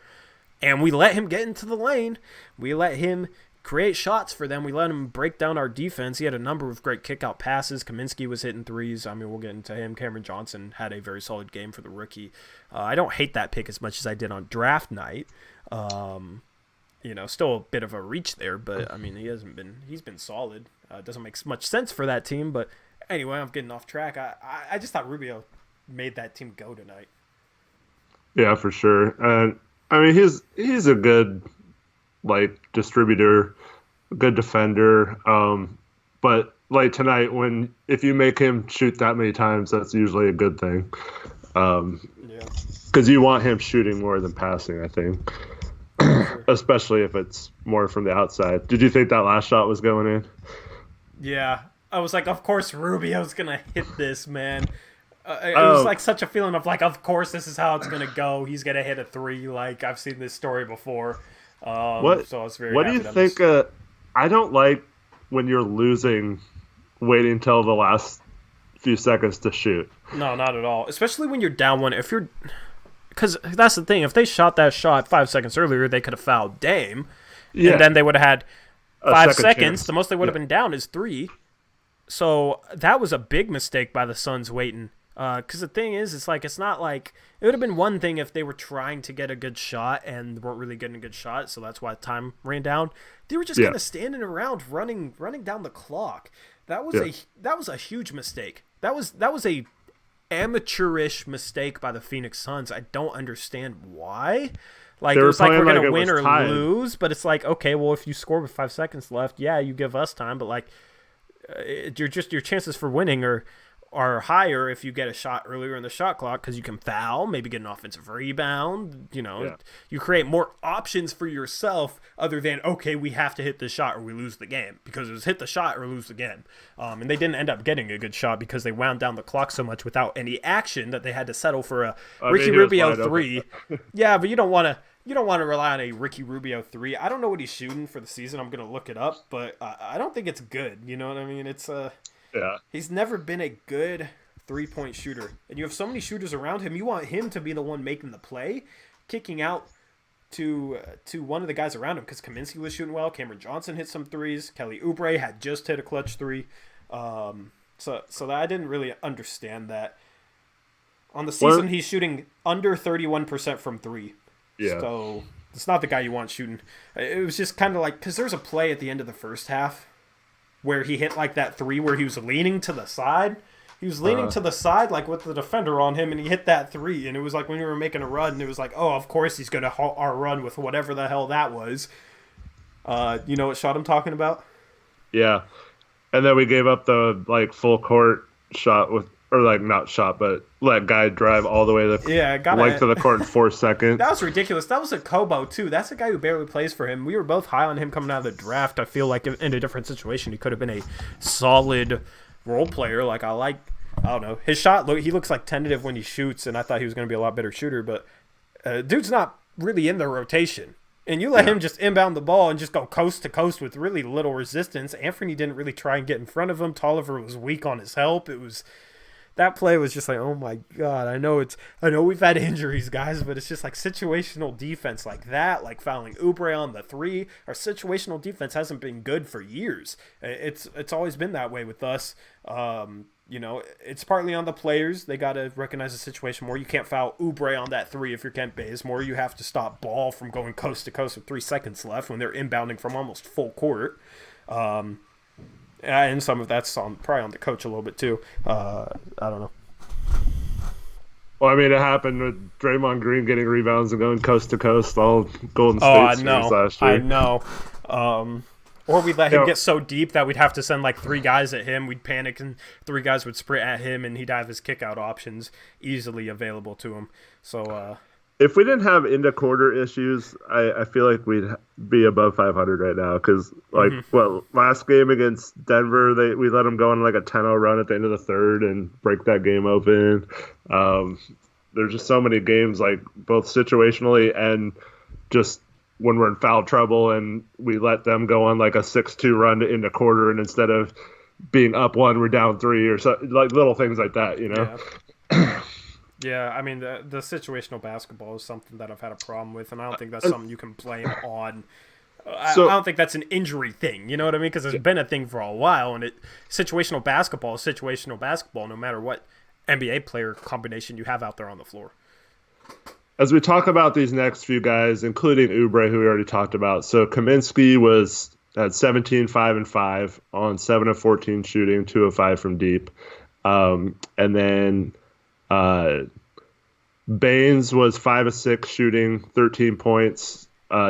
And we let him get into the lane. We let him create shots for them. We let him break down our defense. He had a number of great kick-out passes. Kaminsky was hitting threes. I mean, we'll get into him. Cameron Johnson had a very solid game for the rookie. I don't hate that pick as much as I did on draft night. Still a bit of a reach there, but I mean, he's been solid. It doesn't make much sense for that team, but anyway, I'm getting off track. I just thought Rubio made that team go tonight. Yeah, for sure. And I mean, he's a good distributor, good defender. But like tonight, if you make him shoot that many times, that's usually a good thing. Because you want him shooting more than passing, I think. Sure. Especially if it's more from the outside. Did you think that last shot was going in? Yeah. I was like, of course Rubio's going to hit this, man. It was like such a feeling of like, of course this is how it's going to go. He's going to hit a three. Like, I've seen this story before. So I was very what do you think? I don't like when you're losing, waiting till the last few seconds to shoot. No, not at all. Especially when you're down one. Because that's the thing. If they shot that shot 5 seconds earlier, they could have fouled Dame, and then they would have had 5 seconds. Chance. The most they would have been down is 3. So that was a big mistake by the Suns waiting. Because the thing is, it's not like it would have been one thing if they were trying to get a good shot and weren't really getting a good shot, so that's why time ran down. They were just kind of standing around, running down the clock. That was a huge mistake. That was a amateurish mistake by the Phoenix Suns. I don't understand why. Like, it was like we're gonna win or lose, but it's like, okay, well, if you score with 5 seconds left, yeah, you give us time, but like, your chances for winning are higher if you get a shot earlier in the shot clock because you can foul, maybe get an offensive rebound. You create more options for yourself other than, okay, we have to hit this shot or we lose the game, because it was hit the shot or lose the game. And they didn't end up getting a good shot because they wound down the clock so much without any action that they had to settle for a Ricky Rubio 3. Yeah, but you don't want to rely on a Ricky Rubio 3. I don't know what he's shooting for the season. I'm going to look it up, but I don't think it's good. You know what I mean? He's never been a good three-point shooter. And you have so many shooters around him. You want him to be the one making the play, kicking out to one of the guys around him, because Kaminsky was shooting well. Cameron Johnson hit some threes. Kelly Oubre had just hit a clutch 3. So that I didn't really understand that. On the season, he's shooting under 31% from 3. Yeah. So it's not the guy you want shooting. It was just kind of like, because there's a play at the end of the first half where he hit like that 3 where he was leaning to the side. He was leaning to the side like with the defender on him, and he hit that 3. And it was like when we were making a run, and it was like, oh, of course he's going to halt our run with whatever the hell that was. You know what shot I'm talking about? Yeah. And then we gave up the full court shot not shot, but let guy drive all the way to the length of the court in 4 seconds. That was ridiculous. That was a Kobo, too. That's a guy who barely plays for him. We were both high on him coming out of the draft. I feel like in a different situation, he could have been a solid role player. I don't know. His shot, he looks like tentative when he shoots, and I thought he was going to be a lot better shooter, but dude's not really in the rotation. And you let him just inbound the ball and just go coast to coast with really little resistance. Anthony didn't really try and get in front of him. Tolliver was weak on his help. That play was just like, oh my God, I know we've had injuries, guys, but it's just like situational defense like that, like fouling Oubre on the 3. Our situational defense hasn't been good for years. It's always been that way with us. It's partly on the players. They got to recognize the situation more. You can't foul Oubre on that 3 if you're Kent Bazemore. You have to stop ball from going coast to coast with 3 seconds left when they're inbounding from almost full court. And some of that's probably on the coach a little bit too. I don't know. Well, I mean, it happened with Draymond Green getting rebounds and going coast to coast all Golden State series last year. I know. Or we'd let him get so deep that we'd have to send 3 guys at him. We'd panic and 3 guys would sprint at him, and he'd have his kick-out options easily available to him. So if we didn't have end-of-quarter issues, I feel like we'd be above 500 right now. Because, last game against Denver, we let them go on a 10-0 run at the end of the third and break that game open. There's just so many games, both situationally and just when we're in foul trouble, and we let them go on a 6-2 run to end a quarter, and instead of being up 1, we're down 3, or so, little things like that, you know? Yeah. Yeah, I mean, the situational basketball is something that I've had a problem with, and I don't think that's something you can blame on. I don't think that's an injury thing, you know what I mean? Because it's been a thing for a while, and situational basketball is situational basketball no matter what NBA player combination you have out there on the floor. As we talk about these next few guys, including Oubre, who we already talked about, so Kaminsky was at 17, 5, and 5 on 7 of 14 shooting, 2 of 5 from deep. And then Baines was 5 of 6 shooting, 13 points,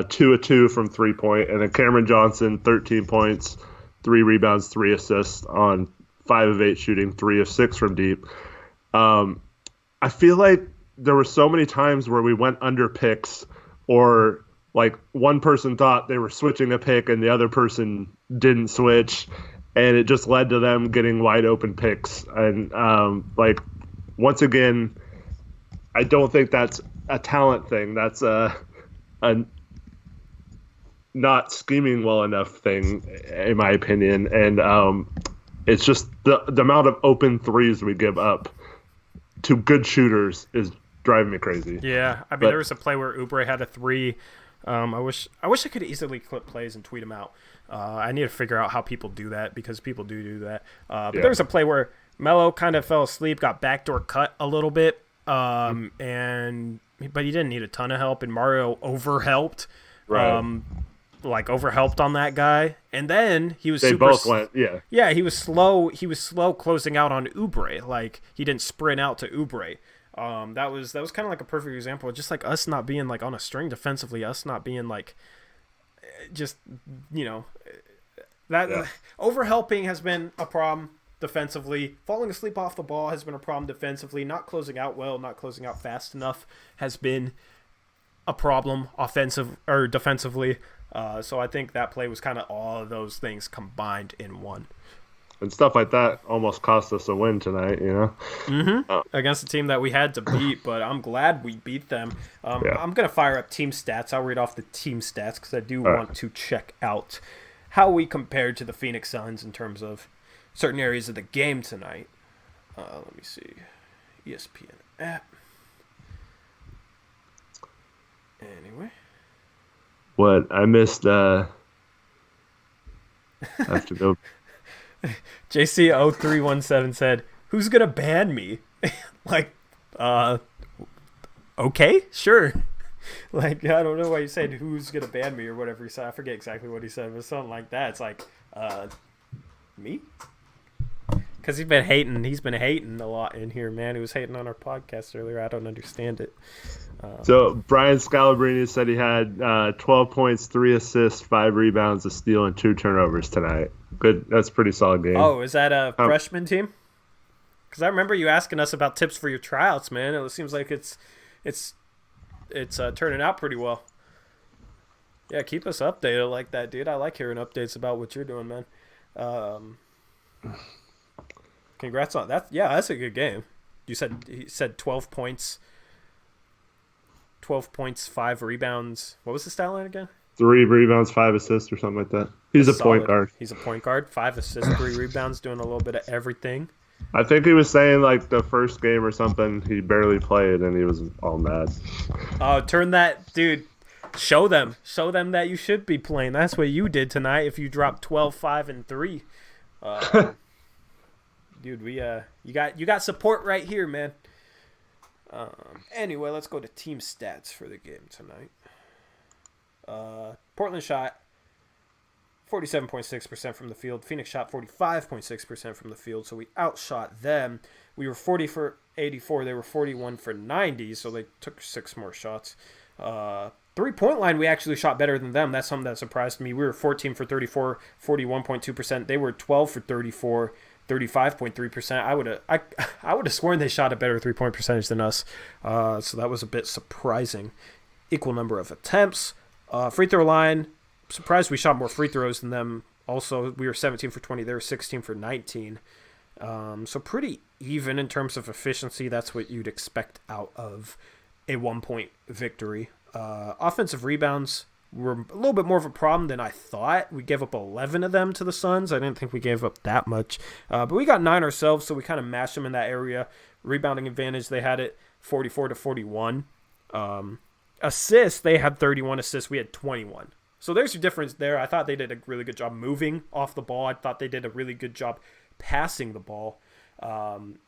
2 of 2 from 3-point. And then Cameron Johnson, 13 points, 3 rebounds, 3 assists on 5 of 8 shooting, 3 of 6 from deep. I feel like there were so many times where we went under picks, or one person thought they were switching a pick and the other person didn't switch, and it just led to them getting wide open picks. And once again, I don't think that's a talent thing. That's a not scheming well enough thing, in my opinion. And it's just the amount of open threes we give up to good shooters is driving me crazy. Yeah, I mean, there was a play where Oubre had a 3 I wish I could easily clip plays and tweet them out. I need to figure out how people do that because people do that. But there was a play where Melo kind of fell asleep, got backdoor cut a little bit, but he didn't need a ton of help, and Mario overhelped. Right. Overhelped on that guy, and then he was. They both went, yeah. Yeah, he was slow. He was slow closing out on Oubre. Like he didn't sprint out to Oubre. That was kind of like a perfect example of just like us not being like on a string defensively. Us not being like, just overhelping has been a problem defensively. Falling asleep off the ball has been a problem defensively. Not closing out well, not closing out fast enough has been a problem defensively. So I think that play was kind of all of those things combined in one. And stuff like that almost cost us a win tonight, Against a team that we had to beat, but I'm glad we beat them. I'm going to fire up team stats. I'll read off the team stats because I do want to check out how we compared to the Phoenix Suns in terms of certain areas of the game tonight. Let me see. ESPN app. Anyway. What? I missed, I have to go. JC0317 said, "Who's gonna ban me?" Okay, sure. I don't know why you said who's gonna ban me or whatever he said. I forget exactly what he said, but something like that. It's like, me? Because he's been hating a lot in here, man. He was hating on our podcast earlier. I don't understand it. So Brian Scalabrini said he had 12 points, 3 assists, 5 rebounds, a steal, and 2 turnovers tonight. Good. That's a pretty solid game. Oh, is that a freshman team? Because I remember you asking us about tips for your tryouts, man. It seems like it's turning out pretty well. Yeah, keep us updated like that, dude. I like hearing updates about what you're doing, man. Congrats on that. Yeah, that's a good game. He said 12 points. 12 points, 5 rebounds. What was the stat line again? 3 rebounds, 5 assists, or something like that. He's a point guard. He's a point guard. 5 assists, 3 rebounds, doing a little bit of everything. I think he was saying like the first game or something, he barely played and he was all mad. Oh, turn that, dude. Show them that you should be playing. That's what you did tonight. If you dropped 12, 5, and 3, dude, you got support right here, man. Anyway, let's go to team stats for the game tonight. Portland shot 47.6% from the field. Phoenix shot 45.6% from the field, so we outshot them. We were 40 for 84. They were 41 for 90, so they took 6 more shots. 3-point line, we actually shot better than them. That's something that surprised me. We were 14 for 34, 41.2%. They were 12 for 34, 35.3%. I would have sworn they shot a better 3-point percentage than us. So that was a bit surprising. Equal number of attempts. Free throw line, surprised we shot more free throws than them. Also, we were 17 for 20. They were 16 for 19. So pretty even in terms of efficiency. That's what you'd expect out of a 1-point victory. Offensive rebounds were a little bit more of a problem than I thought. We gave up 11 of them to the Suns. I didn't think we gave up that much. But we got 9 ourselves, so we kind of mashed them in that area. Rebounding advantage, they had it 44 to 41. Assists, they had 31 assists. We had 21. So there's a difference there. I thought they did a really good job moving off the ball. I thought they did a really good job passing the ball. And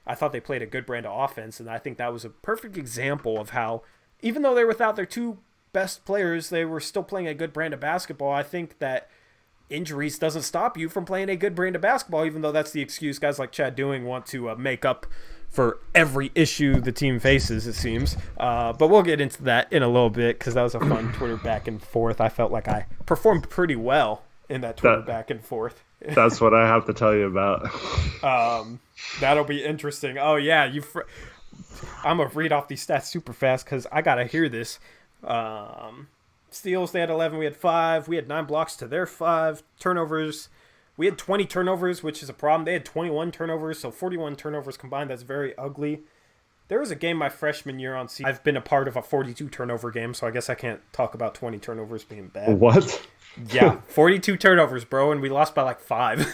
I thought they played a good brand of offense, and I think that was a perfect example of how, even though they're without their 2 best players, they were still playing a good brand of basketball. I think that injuries doesn't stop you from playing a good brand of basketball, even though that's the excuse guys like Chad Doing want to make up for every issue the team faces, it seems. But we'll get into that in a little bit because that was a fun Twitter back and forth. I felt like I performed pretty well in that Twitter back and forth. That's what I have to tell you about. That'll be interesting. Oh, yeah. I'm going to read off these stats super fast because I got to hear this. Steals, they had 11. We had 5. We had 9 blocks to their 5. Turnovers, we had 20 turnovers, which is a problem. They had 21 turnovers, so 41 turnovers combined. That's very ugly. There was a game my freshman year on season. I've been a part of a 42 turnover game, so I guess I can't talk about 20 turnovers being bad. What? Yeah, 42 turnovers, bro, and we lost by like 5.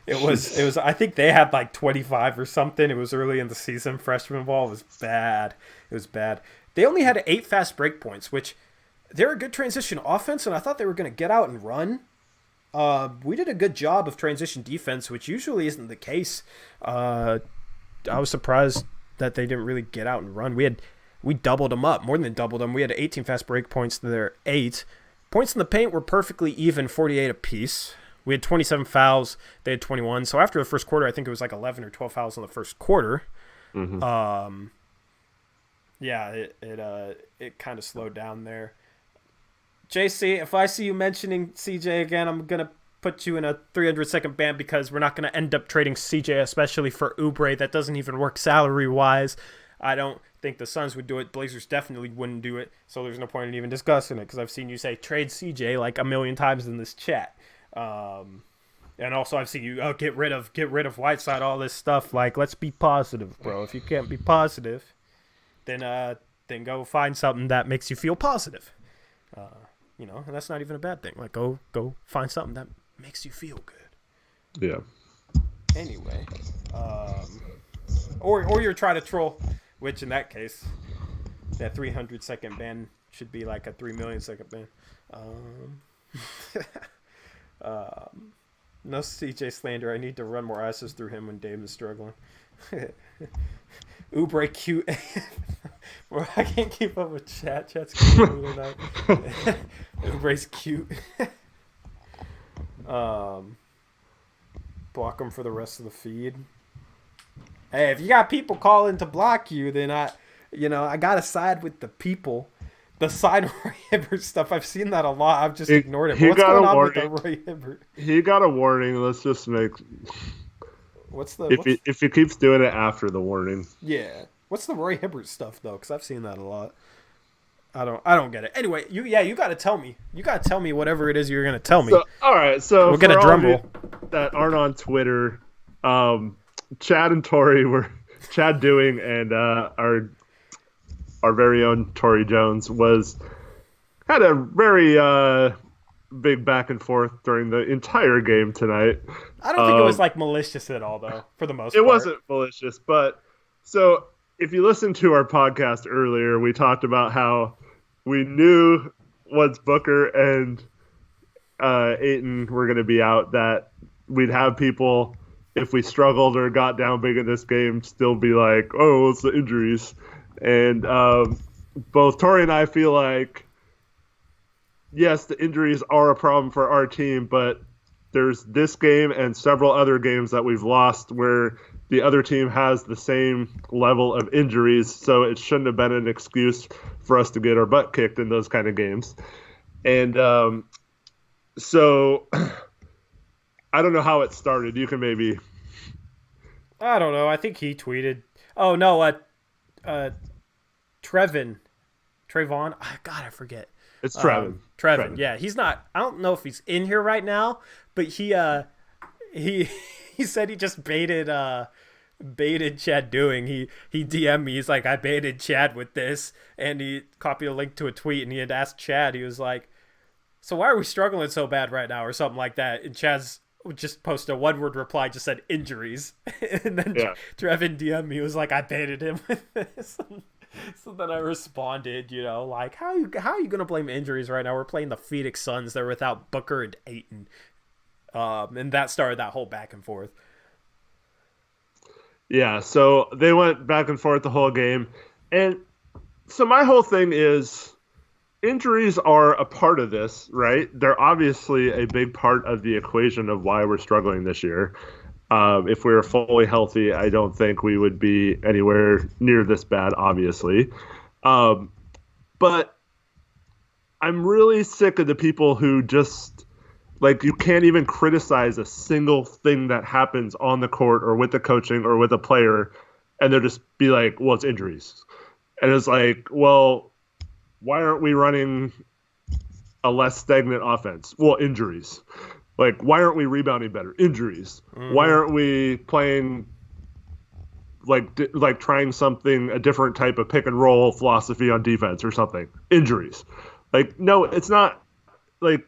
It was. I think they had like 25 or something. It was early in the season. Freshman ball. It was bad. It was bad. They only had 8 fast break points, which they're a good transition offense, and I thought they were going to get out and run. We did a good job of transition defense, which usually isn't the case. I was surprised that they didn't really get out and run. We doubled them up, more than doubled them. We had 18 fast break points to their 8. Points in the paint were perfectly even, 48 apiece. We had 27 fouls. They had 21. So after the first quarter, I think it was like 11 or 12 fouls in the first quarter. Mm-hmm. Yeah, it kind of slowed down there. JC, if I see you mentioning CJ again, I'm going to put you in a 300-second ban because we're not going to end up trading CJ, especially for Oubre. That doesn't even work salary-wise. I don't think the Suns would do it. Blazers definitely wouldn't do it, so there's no point in even discussing it because I've seen you say trade CJ like a million times in this chat. And also I've seen you get rid of Whiteside, all this stuff. Like, let's be positive, bro. If you can't be positive, then go find something that makes you feel positive. And that's not even a bad thing. Like, go find something that makes you feel good. Yeah. Anyway, or you're trying to troll, which in that case, that 300-second ban should be like a 3 million second ban. No CJ slander. I need to run more asses through him when Dame is struggling. Oubre cute. Bro, I can't keep up with chat. Chat's cute tonight. Oubre's cute. Block him for the rest of the feed. Hey, if you got people calling to block you, then I gotta side with the people. The side Roy Hibbert stuff, I've seen that a lot. I've just ignored it. What's going on with the Roy Hibbert? He got a warning. Let's just make. If he keeps doing it after the warning. Yeah. What's the Roy Hibbert stuff though? Because I've seen that a lot. I don't get it. Anyway, you got to tell me. You got to tell me whatever it is you're gonna tell me. So, all right. So we'll get a drum roll. That aren't on Twitter. Chad and Tori were Chad Doing and our very own Tori Jones had a very big back and forth during the entire game tonight. I don't think it was like malicious at all, though. For the most part, it wasn't malicious. But so if you listened to our podcast earlier, we talked about how we knew once Booker and Ayton were going to be out that we'd have people, if we struggled or got down big in this game, still be like, "Oh, it's the injuries." And both Tori and I feel like, yes, the injuries are a problem for our team, but there's this game and several other games that we've lost where the other team has the same level of injuries, so it shouldn't have been an excuse for us to get our butt kicked in those kind of games. And so I don't know how it started. You can maybe... I don't know. I think he tweeted... Oh, no, Trayvon. God, I forget. It's Trevin. Trevin. Yeah, he's not. I don't know if he's in here right now, but he said he just baited Chad Doing. He DM'd me. He's like, I baited Chad with this, and he copied a link to a tweet, and he had asked Chad. He was like, so why are we struggling so bad right now, or something like that? And Chad's just posted a one-word reply, just said injuries, and then Trevin DM'd me. He was like, I baited him with this. So then I responded, like, how are you going to blame injuries right now? We're playing the Phoenix Suns. They're without Booker and Ayton. And that started that whole back and forth. Yeah, so they went back and forth the whole game. And so my whole thing is injuries are a part of this, right? They're obviously a big part of the equation of why we're struggling this year. If we were fully healthy, I don't think we would be anywhere near this bad, obviously. But I'm really sick of the people who just, like, you can't even criticize a single thing that happens on the court or with the coaching or with a player, and they'll just be like, well, it's injuries. And it's like, well, why aren't we running a less stagnant offense? Well, injuries. Like, why aren't we rebounding better? Injuries. Mm-hmm. Why aren't we playing, like trying something, a different type of pick and roll philosophy on defense or something? Injuries. Like, no, it's not. Like,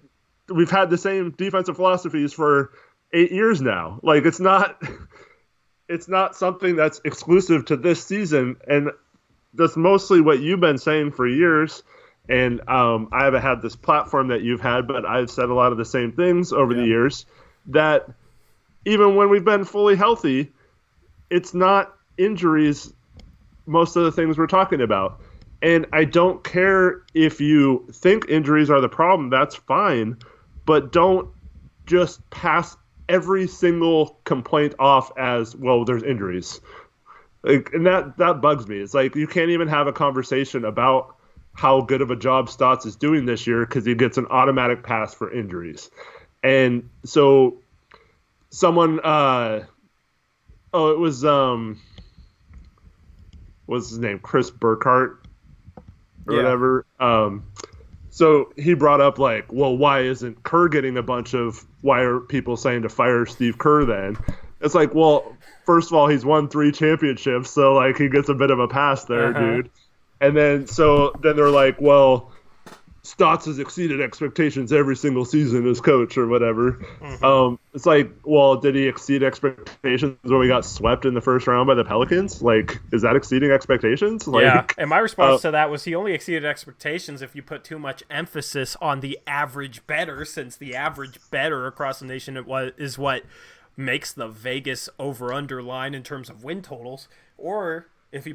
we've had the same defensive philosophies for 8 years now. Like it's not something that's exclusive to this season, and that's mostly what you've been saying for years. And I haven't had this platform that you've had, but I've said a lot of the same things over the years, that even when we've been fully healthy, it's not injuries, most of the things we're talking about. And I don't care if you think injuries are the problem, that's fine, but don't just pass every single complaint off as, well, there's injuries. Like, and that bugs me. It's like you can't even have a conversation about how good of a job Stotts is doing this year because he gets an automatic pass for injuries. And so someone, it was, what's his name? Chris Burkhart or whatever. So he brought up like, well, why isn't Kerr getting why are people saying to fire Steve Kerr then? It's like, well, first of all, he's won 3 championships, so like he gets a bit of a pass there, dude. And then they're like, well, Stotts has exceeded expectations every single season as coach or whatever. It's like, well, did he exceed expectations when we got swept in the first round by the Pelicans? Like, is that exceeding expectations? Like, yeah, and my response to that was he only exceeded expectations if you put too much emphasis on the average bettor, since the average bettor across the nation is what makes the Vegas over-under line in terms of win totals. Or if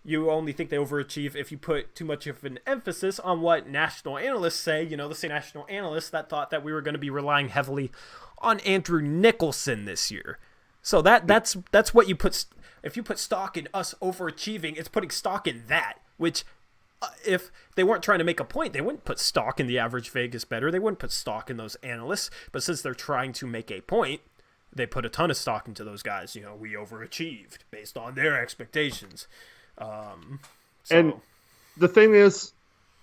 you only think they overachieve if you put too much of an emphasis on what national analysts say. The same national analysts that thought that we were going to be relying heavily on Andrew Nicholson this year. So that's what you put. If you put stock in us overachieving, it's putting stock in that, which if they weren't trying to make a point, they wouldn't put stock in the average Vegas bettor. They wouldn't put stock in those analysts. But since they're trying to make a point, they put a ton of stock into those guys. We overachieved based on their expectations. And the thing is,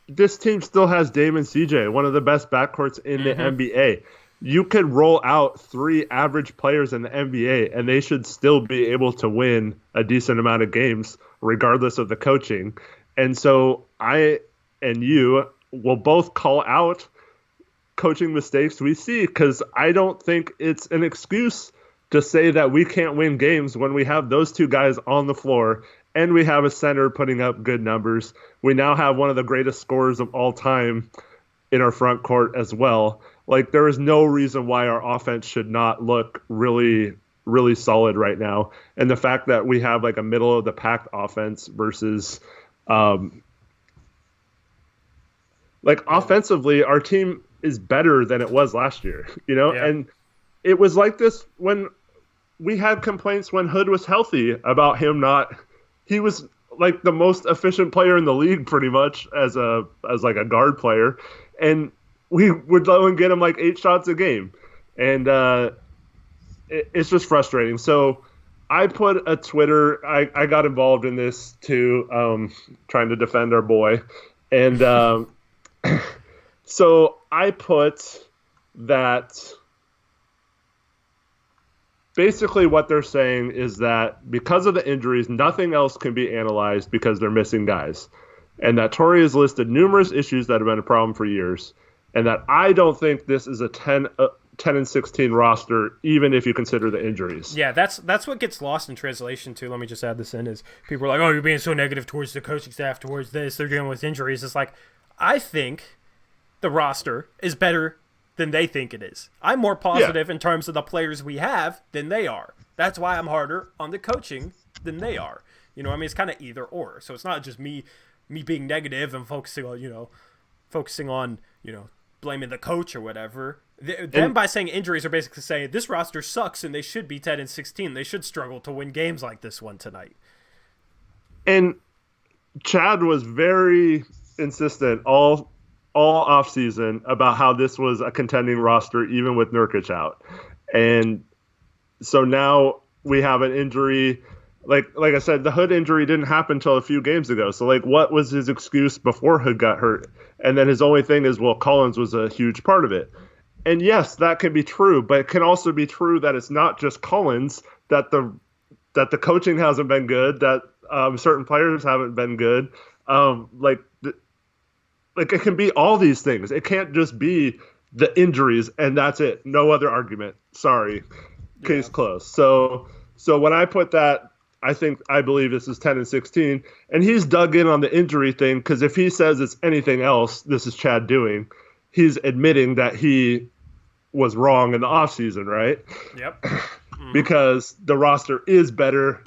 this team still has Dame and CJ, one of the best backcourts in the NBA. You could roll out 3 average players in the NBA, and they should still be able to win a decent amount of games, regardless of the coaching. And so I and you will both call out coaching mistakes we see, because I don't think it's an excuse to say that we can't win games when we have those 2 guys on the floor and we have a center putting up good numbers. We now have one of the greatest scorers of all time in our front court as well. Like, there is no reason why our offense should not look really, really solid right now. And the fact that we have like a middle of the pack offense versus offensively, our team is better than it was last year, and it was like this when we had complaints when Hood was healthy about him he was like the most efficient player in the league pretty much as like a guard player, and we would go and get him like 8 shots a game, and it's just frustrating. So I put a Twitter, I got involved in this too, trying to defend our boy, and so I put that basically what they're saying is that because of the injuries, nothing else can be analyzed because they're missing guys. And that Torrey has listed numerous issues that have been a problem for years. And that I don't think this is a 10-16 roster, even if you consider the injuries. Yeah, that's what gets lost in translation, too. Let me just add this in, is people are like, oh, you're being so negative towards the coaching staff, towards this, they're dealing with injuries. It's like, I think the roster is better than they think it is. I'm more positive in terms of the players we have than they are. That's why I'm harder on the coaching than they are. It's kind of either or. So it's not just me being negative and focusing on blaming the coach or whatever. Them by saying injuries are basically saying this roster sucks and they should be 10-16. They should struggle to win games like this one tonight. And Chad was very insistent all offseason about how this was a contending roster, even with Nurkic out. And so now we have an injury. Like I said, the Hood injury didn't happen until a few games ago. So, like, what was his excuse before Hood got hurt? And then his only thing is, well, Collins was a huge part of it. And yes, that can be true, but it can also be true that it's not just Collins, that the coaching hasn't been good, that certain players haven't been good. Like it can be all these things. It can't just be the injuries, and that's it. No other argument. Sorry. Case closed. So when I put that, I believe this is 10 and 16, and he's dug in on the injury thing, because if he says it's anything else, this is Chad doing. He's admitting that he was wrong in the offseason, right? Yep. Because the roster is better.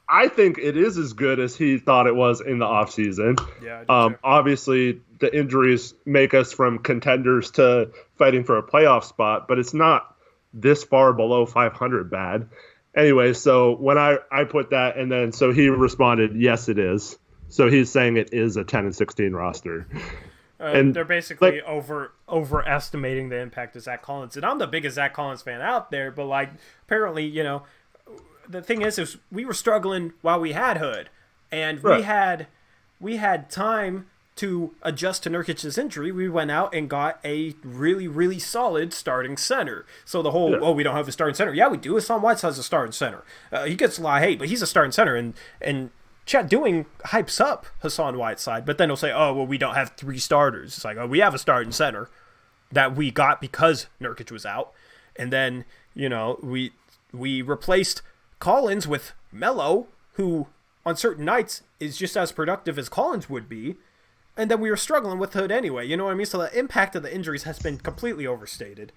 I think it is as good as he thought it was in the offseason. Yeah. Obviously, the injuries make us from contenders to fighting for a playoff spot, but it's not this far below 500 bad. Anyway, so when I put that, and then so he responded, yes, it is. So he's saying it is a 10 and 16 roster. And they're basically overestimating the impact of Zach Collins. And I'm the biggest Zach Collins fan out there, but like apparently, you know, the thing is we were struggling while we had Hood, and we had time to adjust to Nurkic's injury. We went out and got a really, really solid starting center. So the whole, we don't have a starting center. Yeah, we do. Hassan Whiteside's a starting center. He gets a lot of hate, but he's a starting center. And Chad Doing hypes up Hassan Whiteside, but then he'll say, oh, well, we don't have 3 starters. It's like, oh, we have a starting center that we got because Nurkic was out. And then, you know, we replaced Collins with Melo, who on certain nights is just as productive as Collins would be. And then we were struggling with Hood anyway. You know what I mean? So the impact of the injuries has been completely overstated.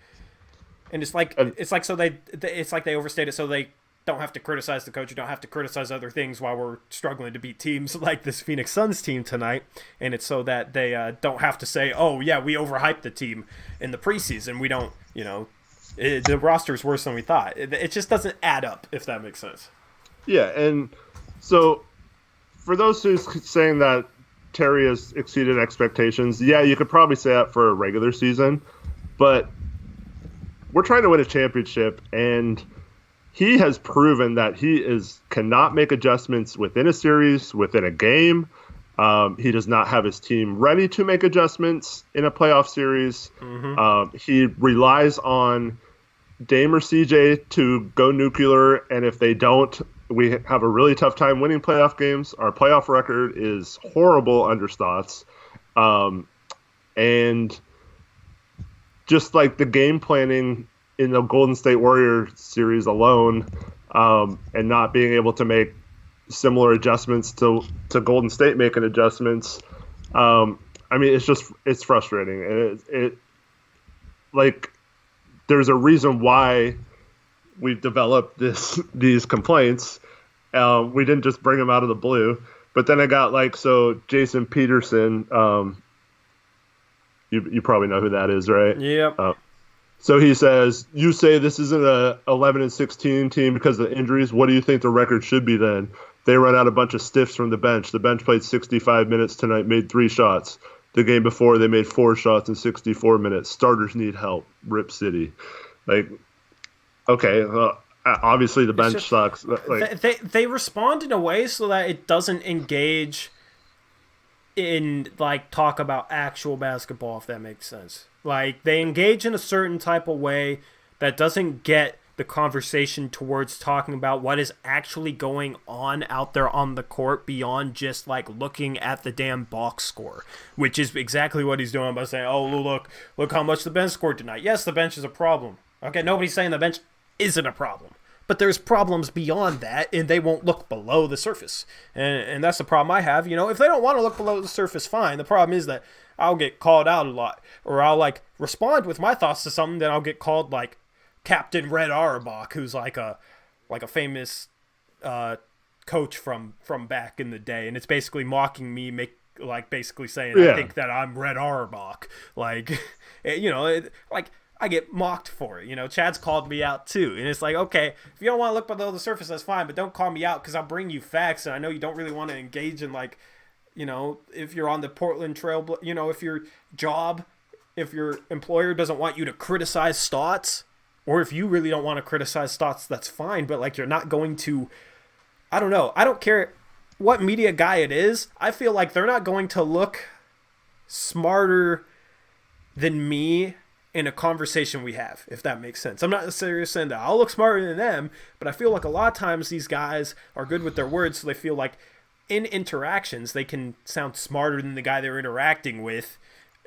And it's like they overstate it so they don't have to criticize the coach. You don't have to criticize other things while we're struggling to beat teams like this Phoenix Suns team tonight. And it's so that they don't have to say, oh, yeah, we overhyped the team in the preseason. We don't, you know, the roster's worse than we thought. It just doesn't add up, if that makes sense. Yeah, and so for those who's saying that Terry has exceeded expectations, yeah, you could probably say that for a regular season, but we're trying to win a championship, and he has proven that he cannot make adjustments within a series, within a game. He does not have his team ready to make adjustments in a playoff series. Mm-hmm. He relies on Dame or CJ to go nuclear, and if they don't, we have a really tough time winning playoff games. Our playoff record is horrible under Stotts. And just like the game planning in the Golden State Warrior series alone, and not being able to make similar adjustments to Golden State making adjustments. I mean, it's frustrating. And it like, there's a reason why we've developed these complaints. We didn't just bring them out of the blue. But then I got Jason Peterson. You probably know who that is, right? Yep. So he says, you say this isn't a 11 and 16 team because of the injuries. What do you think the record should be then? They run out a bunch of stiffs from the bench. The bench played 65 minutes tonight, made 3 shots. The game before, they made 4 shots in 64 minutes. Starters need help. Rip City. Like, okay, obviously the bench sucks. Like, they respond in a way so that it doesn't engage in, like, talk about actual basketball, if that makes sense. Like, they engage in a certain type of way that doesn't get the conversation towards talking about what is actually going on out there on the court beyond just, like, looking at the damn box score, which is exactly what he's doing by saying, oh, look how much the bench scored tonight. Yes, the bench is a problem. Okay, nobody's saying the bench isn't a problem. But there's problems beyond that, and they won't look below the surface. And that's the problem I have. You know, if they don't want to look below the surface, fine. The problem is that I'll get called out a lot. Or I'll, like, respond with my thoughts to something, then I'll get called, like, Captain Red Auerbach, who's like a famous coach from back in the day. And it's basically mocking me, basically saying, I think that I'm Red Auerbach. Like, you know, I get mocked for it. You know, Chad's called me out too. And it's like, okay, if you don't want to look below the surface, that's fine, but don't call me out because I'll bring you facts. And I know you don't really want to engage in, like, you know, if you're on the Portland Trail, you know, if your employer doesn't want you to criticize Stotts, or if you really don't want to criticize Stotts, that's fine. But, like, you're not going to, I don't know. I don't care what media guy it is. I feel like they're not going to look smarter than me in a conversation we have, if that makes sense. I'm not necessarily saying that I'll look smarter than them, but I feel like a lot of times these guys are good with their words, so they feel like in interactions they can sound smarter than the guy they're interacting with,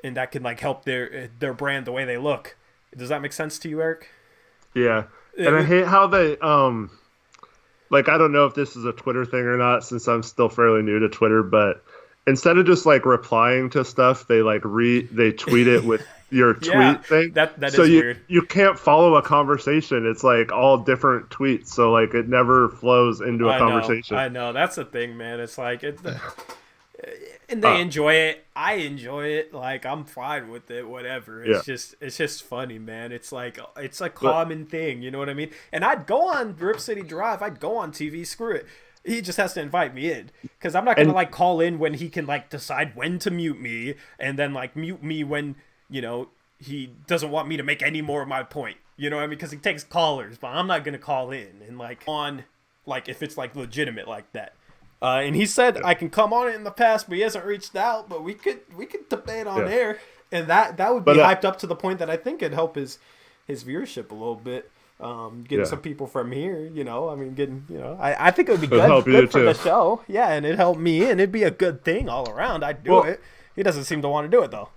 and that can like help their brand the way they look. Does that make sense to you, Eric? Yeah. And I hate how they like, I don't know if this is a Twitter thing or not, since I'm still fairly new to Twitter, but instead of just like replying to stuff, they like they tweet it with your tweet thing. That so is you, weird. You can't follow a conversation. It's like all different tweets. So like it never flows into a conversation. I know. That's the thing, man. It's like and they enjoy it. I enjoy it. Like, I'm fine with it. Whatever. It's just funny, man. It's like it's a common thing. You know what I mean? And I'd go on Rip City Drive. I'd go on TV. Screw it. He just has to invite me in, because I'm not gonna like call in when he can like decide when to mute me, and then like mute me when he doesn't want me to make any more of my point. You know what I mean? Because he takes callers, but I'm not gonna call in and like on like if it's like legitimate like that. And he said I can come on it in the past, but he hasn't reached out. But we could debate on air, and that would be hyped up to the point that I think it'd help his viewership a little bit. Getting some people from here, I mean, I think it would be good for the show. Yeah, and it'd help me, and it'd be a good thing all around. I'd do it. He doesn't seem to want to do it though.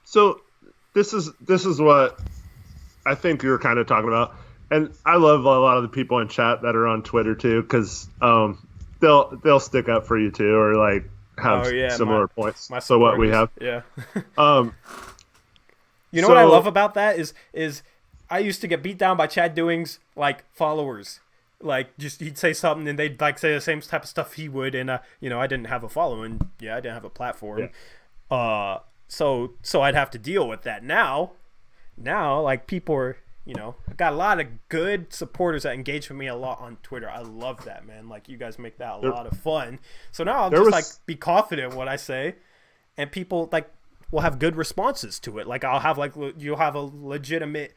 So this is what I think you're kind of talking about, and I love a lot of the people in chat that are on Twitter too, because they'll stick up for you too, or like have similar points. So what we have, yeah. What I love about that is I used to get beat down by Chad Doing's like followers. Like, just he'd say something and they'd like say the same type of stuff he would, and I didn't have a following. Yeah, I didn't have a platform. Yeah. So I'd have to deal with that. Now like people are, I got a lot of good supporters that engage with me a lot on Twitter. I love that, man. Like, you guys make that a lot of fun. So now I'll just like be confident in what I say, and people like will have good responses to it. Like, I'll have like you'll have a legitimate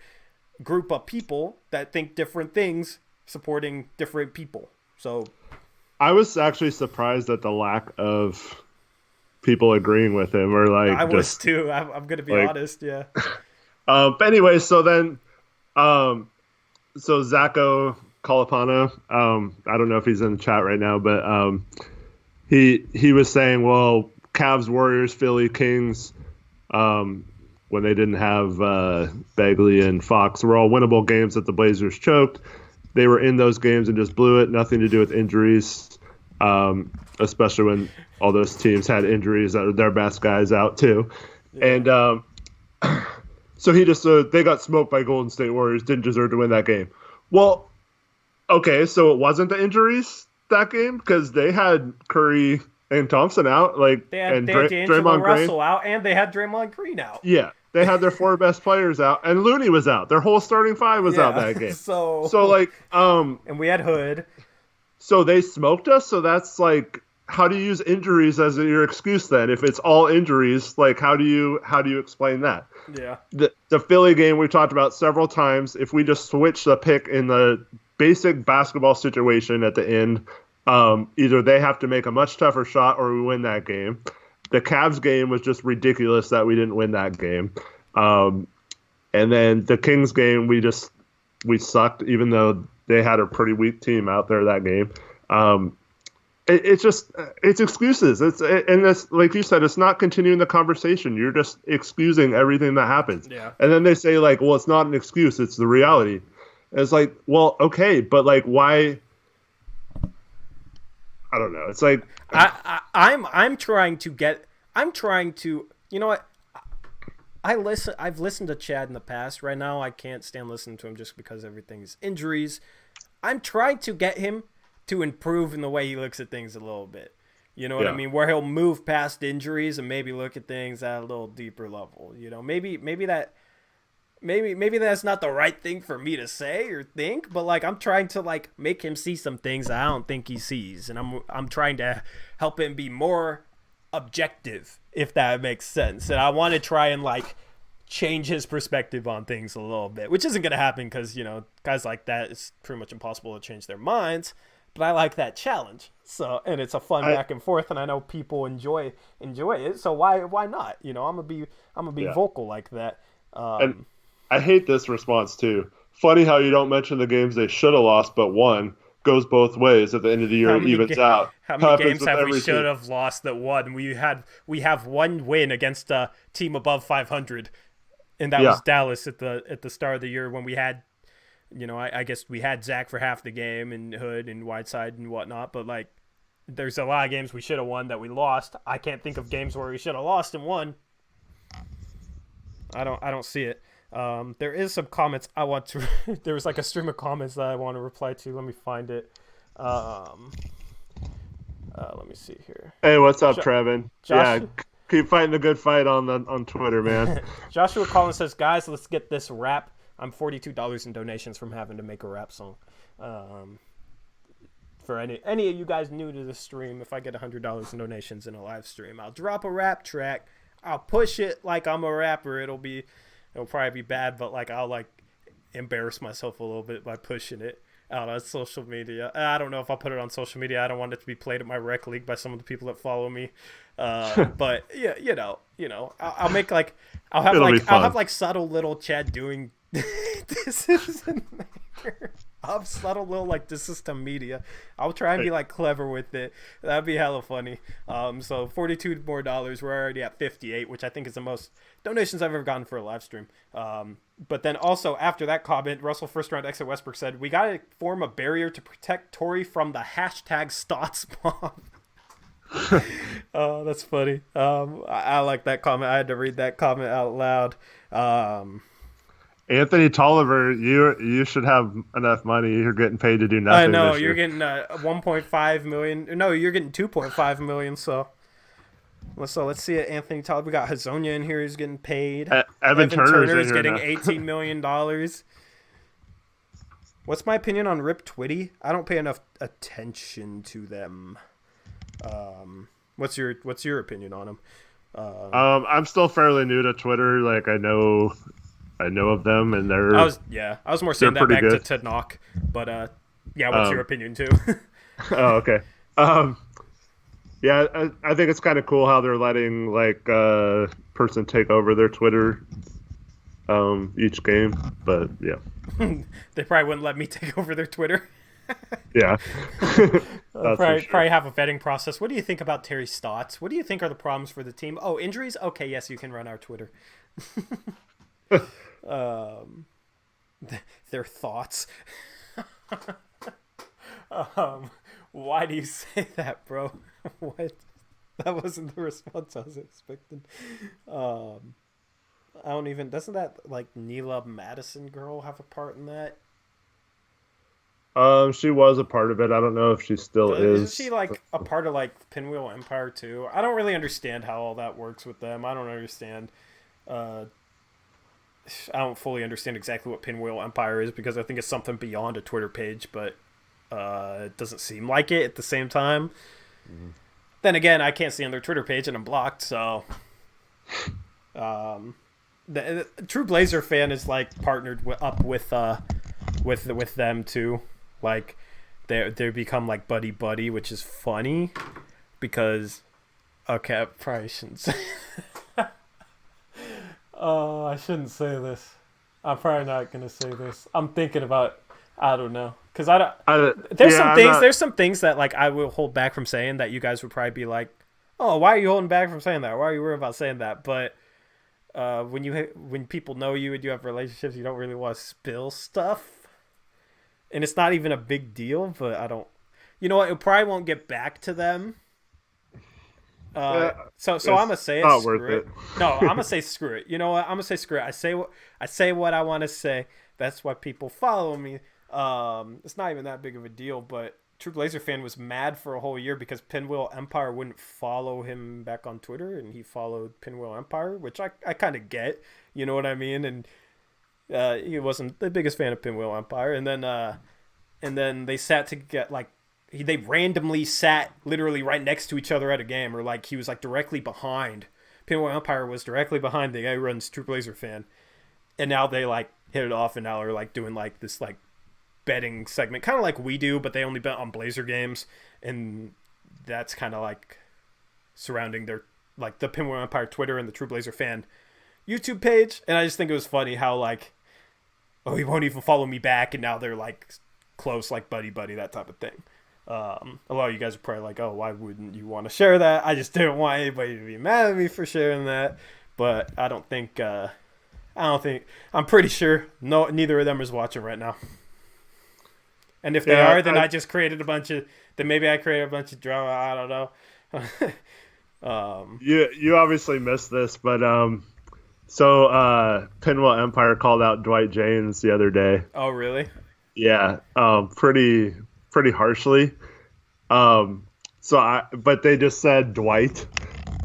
group of people that think different things supporting different people. So I was actually surprised at the lack of people agreeing with him, or like I was too. I'm gonna be honest. Yeah. But anyway, so then so Zacho Kalapana, I don't know if he's in the chat right now, but he was saying, well, Cavs, Warriors, Philly, Kings, when they didn't have Bagley and Fox, were all winnable games that the Blazers choked. They were in those games and just blew it. Nothing to do with injuries, especially when all those teams had injuries that were their best guys out too. Yeah. And so he just they got smoked by Golden State Warriors, didn't deserve to win that game. Well, okay, so it wasn't the injuries that game, because they had Curry and Thompson out, like, they had Draymond Russell out, and they had Draymond Green out. Yeah, they had their four best players out, and Looney was out. Their whole starting five was out that game. So like, and we had Hood. So they smoked us. So that's like, how do you use injuries as your excuse then? If it's all injuries, like, how do you explain that? Yeah. The Philly game we talked about several times. If we just switch the pick in the basic basketball situation at the end, either they have to make a much tougher shot or we win that game. The Cavs game was just ridiculous that we didn't win that game. And then the Kings game, we sucked, even though they had a pretty weak team out there that game. It's excuses. And that's, like you said, it's not continuing the conversation. You're just excusing everything that happens. Yeah. And then they say, like, well, it's not an excuse, it's the reality. And it's like, well, okay, but like, why? I don't know. It's like, I'm trying to, you know what? I've listened to Chad in the past. Right now, I can't stand listening to him just because everything's injuries. I'm trying to get him to improve in the way he looks at things a little bit. You know what I mean? Where he'll move past injuries and maybe look at things at a little deeper level. Maybe that's not the right thing for me to say or think, but like, I'm trying to like make him see some things I don't think he sees, and I'm trying to help him be more objective, if that makes sense. And I want to try and like change his perspective on things a little bit, which isn't going to happen because, guys like that, it's pretty much impossible to change their minds. But I like that challenge. So, and it's a fun back and forth, and I know people enjoy it. So why not? I'm gonna be vocal like that. And I hate this response too. Funny how you don't mention the games they should have lost but won. goes both ways. At the end of the year, it evens out. How many Happens games with have we every should team. have lost that won? We have one win against a team above 500, and that Yeah, was Dallas at the start of the year when we had, I guess we had Zach for half the game and Hood and Whiteside and whatnot. But like, there's a lot of games we should have won that we lost. I can't think of games where we should have lost and won. I don't see it. There is some comments I want to. There was like a stream of comments that I want to reply to. Let me find it. Let me see here. Hey, what's up, Trevin? Josh, yeah, keep fighting the good fight on Twitter, man. Joshua Collins says, "Guys, let's get this rap." I'm $42 in donations from having to make a rap song. For any of you guys new to the stream, if I get $100 in donations in a live stream, I'll drop a rap track. I'll push it like I'm a rapper. It'll probably be bad, but like I'll like embarrass myself a little bit by pushing it out on social media. I don't know if I'll put it on social media. I don't want it to be played at my rec league by some of the people that follow me. But yeah, I'll make like I'll have like subtle little Chad doing this isn't there. I'll have subtle little like this is to media. I'll try and be like clever with it. That'd be hella funny. So $42 more. We're already at 58, which I think is the most donations I've ever gotten for a live stream. But then also after that comment, Russell first round exit Westbrook said, "We gotta form a barrier to protect Tory from the hashtag Stotts bomb." Oh, that's funny. I like that comment. I had to read that comment out loud. Anthony Tolliver, you should have enough money. You're getting paid to do nothing. I know you're getting 1.5 million. No, you're getting 2.5 million. So let's see it. Anthony Tolliver. We got Hazonia in here. Who's getting paid. Evan Turner's getting $18 million. What's my opinion on Rip Twitty? I don't pay enough attention to them. What's your opinion on him? I'm still fairly new to Twitter. Like I know of them, and I was more saying that back good. to knock, but yeah. What's your opinion too? Oh, okay. Yeah, I think it's kind of cool how they're letting like person take over their Twitter each game, but yeah. They probably wouldn't let me take over their Twitter. Yeah. Probably have a vetting process. What do you think about Terry Stotts? What do you think are the problems for the team? Oh, injuries? Okay, yes, you can run our Twitter. Their thoughts. Why do you say that, bro? What? That wasn't the response I was expecting. I don't even. Doesn't that like Neela Madison girl have a part in that? She was a part of it. I don't know if she still is. Isn't she like a part of like Pinwheel Empire too? I don't really understand how all that works with them. I don't understand. I don't fully understand exactly what Pinwheel Empire is because I think it's something beyond a Twitter page, but it doesn't seem like it at the same time. Mm-hmm. Then again, I can't see on their Twitter page and I'm blocked, so the True Blazer fan is like partnered up with them too. Like they become like buddy, which is funny because okay, I probably shouldn't say. Oh, I shouldn't say this. I'm probably not gonna say this. I'm thinking about. I don't know, because There's some things that like I will hold back from saying that you guys would probably be like, "Oh, why are you holding back from saying that? Why are you worried about saying that?" But when people know you and you have relationships, you don't really want to spill stuff, and it's not even a big deal. But I don't. You know what? It probably won't get back to them. So I'm gonna say it. Screw it. No, I'm gonna say screw it. You know what? I'm gonna say screw it. I say what I want to say. That's why people follow me. It's not even that big of a deal. But True Blazer fan was mad for a whole year because Pinwheel Empire wouldn't follow him back on Twitter, and he followed Pinwheel Empire, which I kind of get. You know what I mean? And he wasn't the biggest fan of Pinwheel Empire, and then they sat to get like. They randomly sat literally right next to each other at a game, or like he was like directly behind. Pinwheel Empire was directly behind the guy who runs True Blazer fan, and now they like hit it off, and now they're like doing like this like betting segment, kind of like we do, but they only bet on Blazer games, and that's kind of like surrounding their like the Pinwheel Empire Twitter and the True Blazer fan YouTube page, and I just think it was funny how like, oh, he won't even follow me back, and now they're like close, like buddy, that type of thing. A lot of you guys are probably like, oh, why wouldn't you want to share that? I just didn't want anybody to be mad at me for sharing that. But I don't think, I'm pretty sure neither of them is watching right now. And if they are, then I just created maybe I created a bunch of drama. I don't know. You obviously missed this, but so Pinwheel Empire called out Dwight James the other day. Oh, really? Yeah, pretty harshly. But they just said Dwight,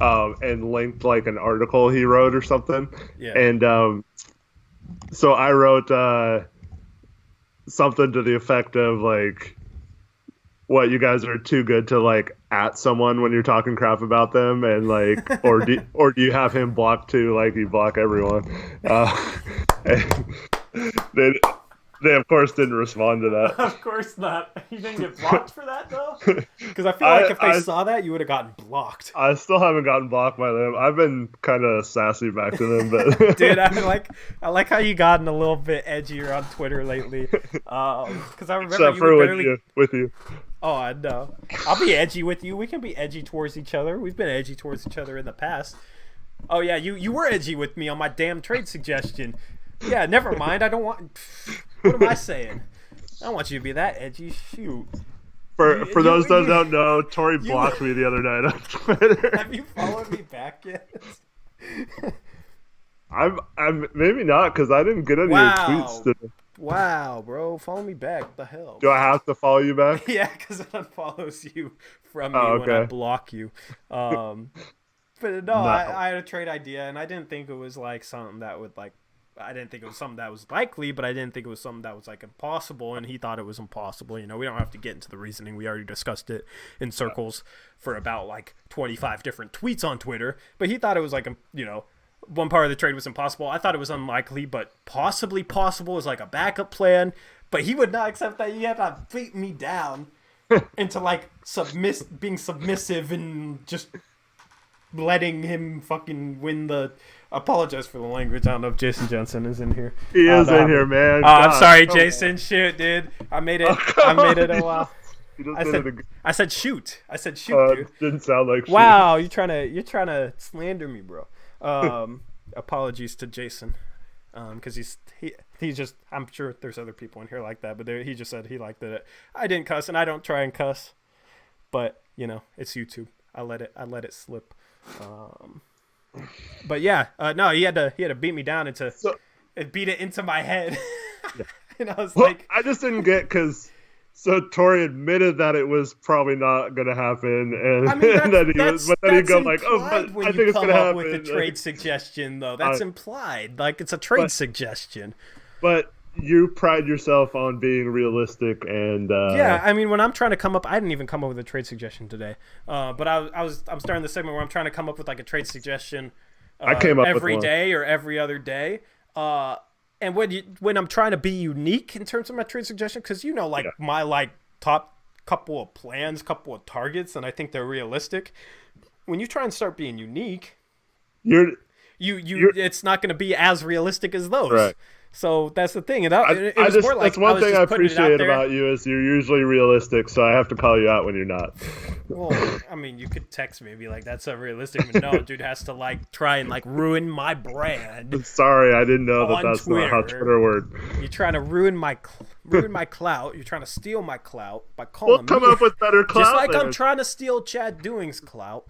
and linked like an article he wrote or something. Yeah. And so I wrote something to the effect of like, what, you guys are too good to like at someone when you're talking crap about them, and like, or do you have him blocked too, like you block everyone? And they of course didn't respond to that. Of course not. You didn't get blocked for that though? Because I feel like if they saw that, you would have gotten blocked. I still haven't gotten blocked by them. I've been kind of sassy back to them, but dude, I like how you gotten a little bit edgier on Twitter lately. Because I remember except you for were barely... with you. Oh, I know. I'll be edgy with you. We can be edgy towards each other. We've been edgy towards each other in the past. Oh yeah, you were edgy with me on my damn trade suggestion. Yeah, never mind. I don't want. What am I saying? I don't want you to be that edgy. Shoot. For those that don't know, Tori blocked me the other night on Twitter. Have you followed me back yet? I'm maybe not, because I didn't get any of your tweets today. Wow, bro, follow me back. What the hell? Do I have to follow you back? Yeah, because it unfollows you from me when I block you. But no, I had a trade idea, and I didn't think it was like something that would like. I didn't think it was something that was likely, but I didn't think it was something that was like impossible, and he thought it was impossible. You know, we don't have to get into the reasoning. We already discussed it in circles for about like 25 different tweets on Twitter, but he thought it was like, one part of the trade was impossible. I thought it was unlikely, but possibly possible is like a backup plan, but he would not accept that. You have to beat me down into like being submissive and just letting him fucking win the... Apologize for the language. I don't know if Jason Jensen is in here. He is in here, man. I'm sorry, Jason. Shoot, dude. I made it. I made it a while. I said shoot. I said shoot, dude. Didn't sound like shoot. Wow, you're trying to slander me, bro. Apologies to Jason, because he's just. I'm sure there's other people in here like that, but he just said he liked it. I didn't cuss, and I don't try and cuss, but it's YouTube. I let it slip. But yeah, no, he had to beat me down beat it into my head. Yeah. And I was I just didn't get, because Tori admitted that it was probably not going to happen, and then he'd go like, "Oh, but I think it's going to happen." With the trade suggestion, though, that's implied. Like it's a trade suggestion. But you pride yourself on being realistic, and yeah, I mean, when I'm trying to come up, I didn't even come up with a trade suggestion today. But I'm starting the segment where I'm trying to come up with like a trade suggestion. I came up every with day or every other day. And when I'm trying to be unique in terms of my trade suggestion, because my like top couple of plans, couple of targets, and I think they're realistic. When you try and start being unique, it's not going to be as realistic as those. Right. So that's the thing. And that's one thing I appreciate about you is you're usually realistic, so I have to call you out when you're not. Well, I mean, you could text me and be like, that's unrealistic. But no, dude has to like try and like ruin my brand. Sorry, I didn't know that's Twitter. Not how Twitter works. You're trying to ruin my clout. You're trying to steal my clout by calling me. We'll come up with better clout. Just like I'm trying to steal Chad Doing's clout.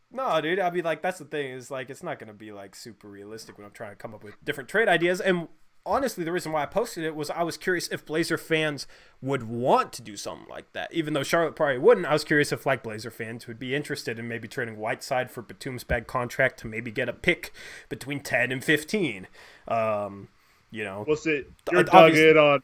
No, dude. I mean, like, that's the thing is, like, it's not going to be, like, super realistic when I'm trying to come up with different trade ideas. And honestly, the reason why I posted it was I was curious if Blazer fans would want to do something like that. Even though Charlotte probably wouldn't, I was curious if, like, Blazer fans would be interested in maybe trading Whiteside for Batum's bad contract to maybe get a pick between 10 and 15. We'll see. You're dug in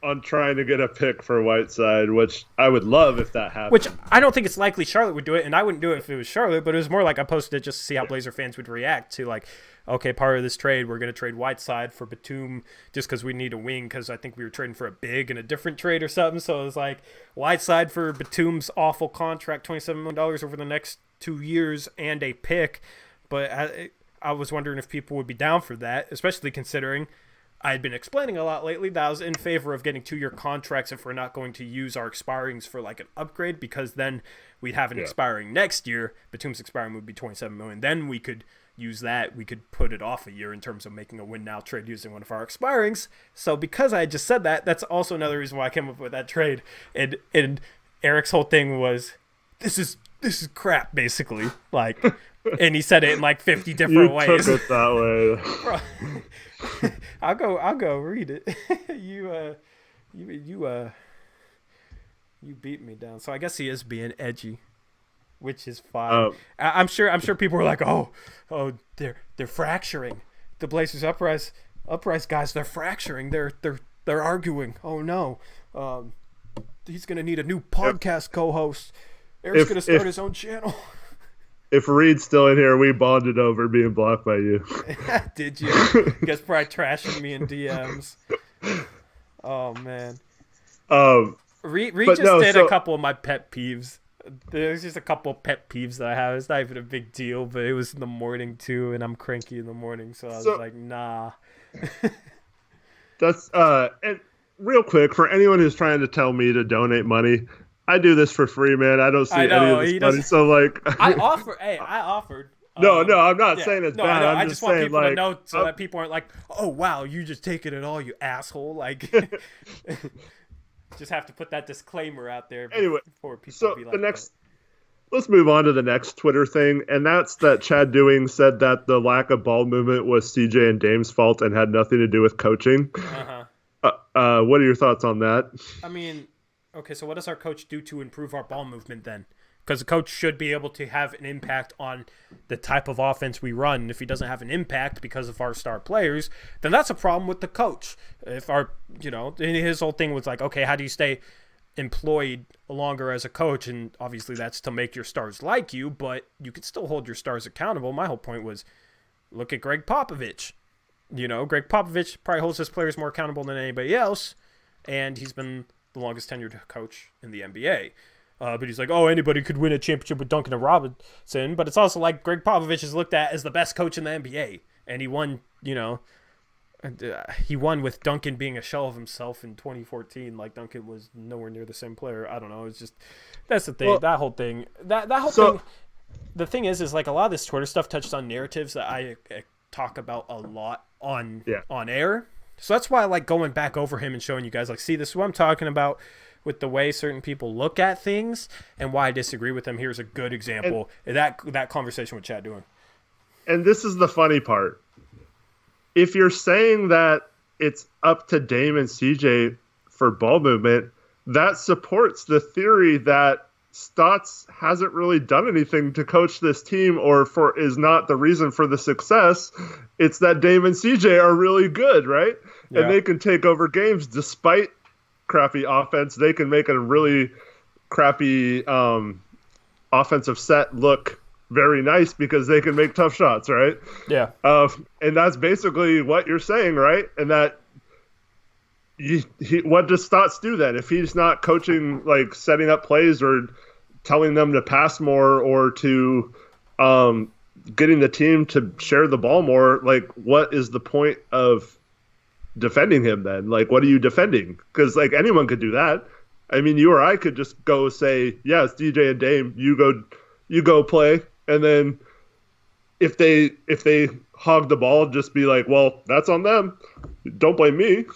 on trying to get a pick for Whiteside, which I would love if that happened. Which I don't think it's likely Charlotte would do it, and I wouldn't do it if it was Charlotte, but it was more like I posted it just to see how Blazer fans would react to, like, okay, part of this trade, we're going to trade Whiteside for Batum just because we need a wing, because I think we were trading for a big in a different trade or something. So it was like Whiteside for Batum's awful contract, $27 million over the next 2 years, and a pick. But I was wondering if people would be down for that, especially considering I had been explaining a lot lately that I was in favor of getting 2-year contracts if we're not going to use our expirings for like an upgrade, because then we'd have an expiring next year. Batum's expiring would be $27 million. Then we could use that. We could put it off a year in terms of making a win now trade using one of our expirings. So because I just said that, that's also another reason why I came up with that trade. And Eric's whole thing was, this is crap, basically. Like, and he said it in like 50 different ways. You took it that way. I'll go read it. You beat me down. So I guess he is being edgy, which is fine. I'm sure people were like, oh, they're fracturing. The Blazers Uprise guys, they're fracturing. They're arguing. Oh no. He's gonna need a new podcast co-host. Eric's gonna start his own channel. If Reed's still in here, we bonded over being blocked by you. Did you? You guys probably trashing me in DMs. Oh man. Reed just did a couple of my pet peeves. There's just a couple of pet peeves that I have. It's not even a big deal, but it was in the morning too, and I'm cranky in the morning, so I was like, nah. That's and real quick, for anyone who's trying to tell me to donate money, I do this for free, man. I don't see any of this money. So like, I offered. No, I'm not saying it's bad. I just want saying, people like, to know so that people aren't like, oh wow, you just taking it all, you asshole. Like, just have to put that disclaimer out there. Anyway, before people be like, let's move on to the next Twitter thing, and that's that Chad Dewing said that the lack of ball movement was CJ and Dame's fault and had nothing to do with coaching. What are your thoughts on that? I mean, okay, so what does our coach do to improve our ball movement then? Because the coach should be able to have an impact on the type of offense we run. And if he doesn't have an impact because of our star players, then that's a problem with the coach. If our, his whole thing was like, okay, how do you stay employed longer as a coach? And obviously that's to make your stars like you, but you can still hold your stars accountable. My whole point was, look at Greg Popovich. Greg Popovich probably holds his players more accountable than anybody else, and he's been the longest tenured coach in the NBA. But he's like, oh, anybody could win a championship with Duncan and Robinson. But it's also like Greg Popovich is looked at as the best coach in the NBA. And he won, he won with Duncan being a shell of himself in 2014. Like, Duncan was nowhere near the same player. I don't know. It's just, that's the thing. Well, that whole thing. That whole thing. The thing is like a lot of this Twitter stuff touched on narratives that I talk about a lot on air. So that's why I like going back over him and showing you guys, like, see, this is what I'm talking about with the way certain people look at things and why I disagree with them. Here's a good example. And that conversation with Chad Dewing. And this is the funny part. If you're saying that it's up to Dame and CJ for ball movement, that supports the theory that Stotts hasn't really done anything to coach this team is not the reason for the success. It's that Dame and CJ are really good, right? Yeah. And they can take over games despite crappy offense. They can make a really crappy offensive set look very nice because they can make tough shots, right? Yeah. And that's basically what you're saying, right? And that what does Stotts do then? If he's not coaching, like setting up plays or telling them to pass more or to getting the team to share the ball more, like what is the point of defending him then? Like, what are you defending? Because like anyone could do that. I mean, you or I could just go say, yeah, it's DJ and Dame, you go play, and then if they hog the ball, just be like, well, that's on them, don't blame me.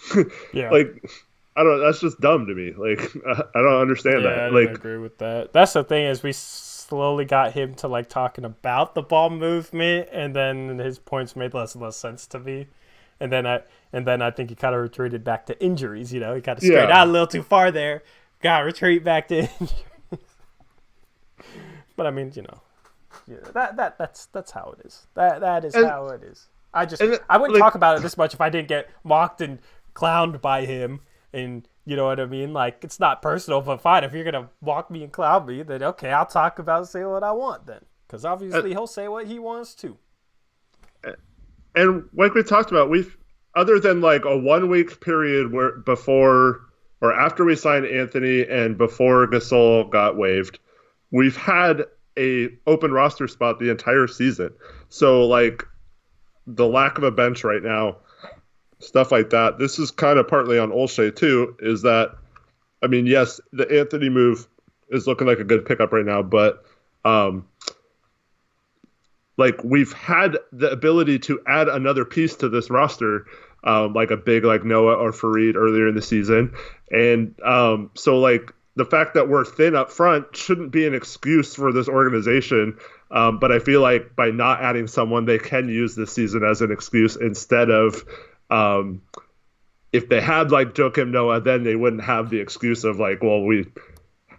Yeah. Like, I don't, that's just dumb to me. Like, I don't understand that. I like, agree with that. That's the thing, is we slowly got him to like talking about the ball movement, and then his points made less and less sense to me. And then I think he kind of retreated back to injuries. He kind of strayed out a little too far there. Got to retreat back to injuries. But I mean, that's how it is. That is how it is. I wouldn't talk about it this much if I didn't get mocked and clowned by him. And you know what I mean? Like, it's not personal, but fine. If you're gonna mock me and clown me, then okay, I'll talk about say what I want then, because obviously he'll say what he wants to. And like we talked about, other than like a 1 week period where before or after we signed Anthony and before Gasol got waived, we've had a open roster spot the entire season. So like the lack of a bench right now, stuff like that. This is kind of partly on Olshey too. Is that, I mean, yes, the Anthony move is looking like a good pickup right now, but like we've had the ability to add another piece to this roster, like a big like Noah or Fareed earlier in the season, and so like the fact that we're thin up front shouldn't be an excuse for this organization. But I feel like by not adding someone, they can use this season as an excuse instead of, if they had like Joakim Noah, then they wouldn't have the excuse of like, well, we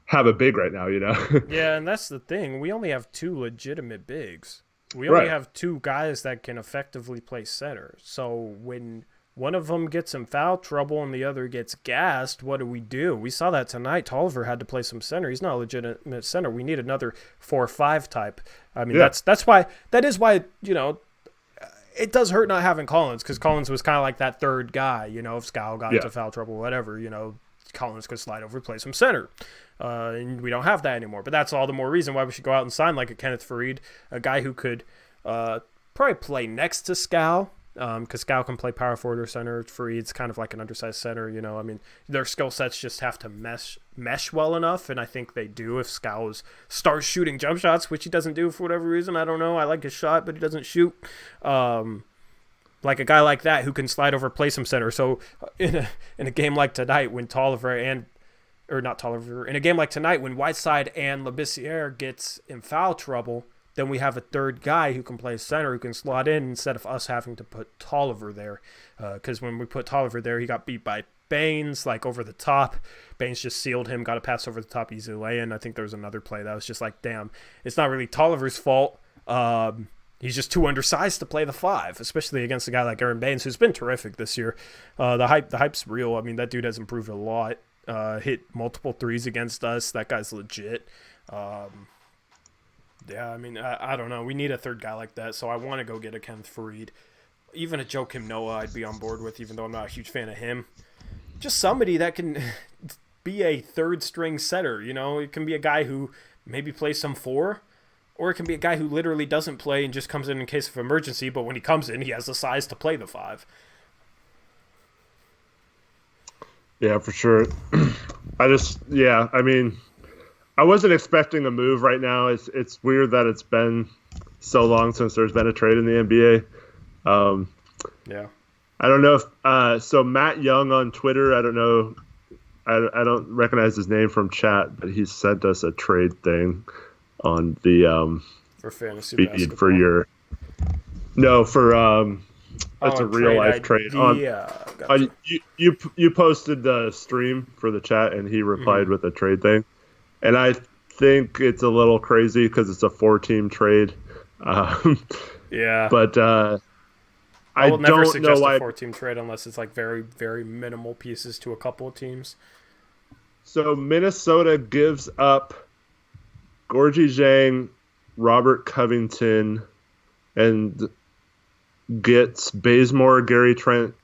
have a big right now, you know? Yeah, and that's the thing. We only have 2 legitimate bigs. We only have 2 guys that can effectively play center. So when one of them gets in foul trouble and the other gets gassed, what do? We saw that tonight. Tolliver had to play some center. He's not a legitimate center. We need another 4 or 5 type. I mean, that is why, you know, it does hurt not having Collins, because Collins was kind of like that third guy, you know, if Scal got into foul trouble, whatever, you know, Collins could slide over, play some center. And we don't have that anymore. But that's all the more reason why we should go out and sign like a Kenneth Fareed, a guy who could probably play next to Scal, because Scal can play power forward or center. Fareed's kind of like an undersized center, you know. I mean, their skill sets just have to mesh well enough, and I think they do if Scal starts shooting jump shots, which he doesn't do for whatever reason. I don't know. I like his shot, but he doesn't shoot. Like a guy like that who can slide over, play some center. So in a game like tonight when in a game like tonight when Whiteside and Labissiere gets in foul trouble, then we have a third guy who can play center, who can slot in instead of us having to put Tolliver there. Because when we put Tolliver there, he got beat by Baines, like over the top. Baines just sealed him, got a pass over the top, easy lay in. I think there was another play that was just like, damn, it's not really Tolliver's fault. He's just too undersized to play the 5, especially against a guy like Aaron Baines, who's been terrific this year. The hype's real. I mean, that dude has improved a lot. Hit multiple threes against us. That guy's legit. Yeah, I mean, I don't know. We need a third guy like that, so I want to go get a Kenneth Fareed. Even a Joakim Noah I'd be on board with, even though I'm not a huge fan of him. Just somebody that can be a third-string setter, you know? It can be a guy who maybe plays some 4, or it can be a guy who literally doesn't play and just comes in case of emergency, but when he comes in, he has the size to play the 5. Yeah, for sure. I mean, I wasn't expecting a move right now. It's weird that it's been so long since there's been a trade in the NBA. Yeah. I don't know if so Matt Young on Twitter, I don't know, I don't recognize his name from chat, but he sent us a trade thing on the for fantasy feed basketball. for your that's a real life trade. Gotcha. You posted the stream for the chat, and he replied with a trade thing, and I think it's a little crazy because it's a 4-team trade. Yeah, but I will never don't suggest know why a 4-team trade unless it's like very, very minimal pieces to a couple of teams. So Minnesota gives up Gorgie Zhang, Robert Covington, and gets Bazemore, Gary Trent,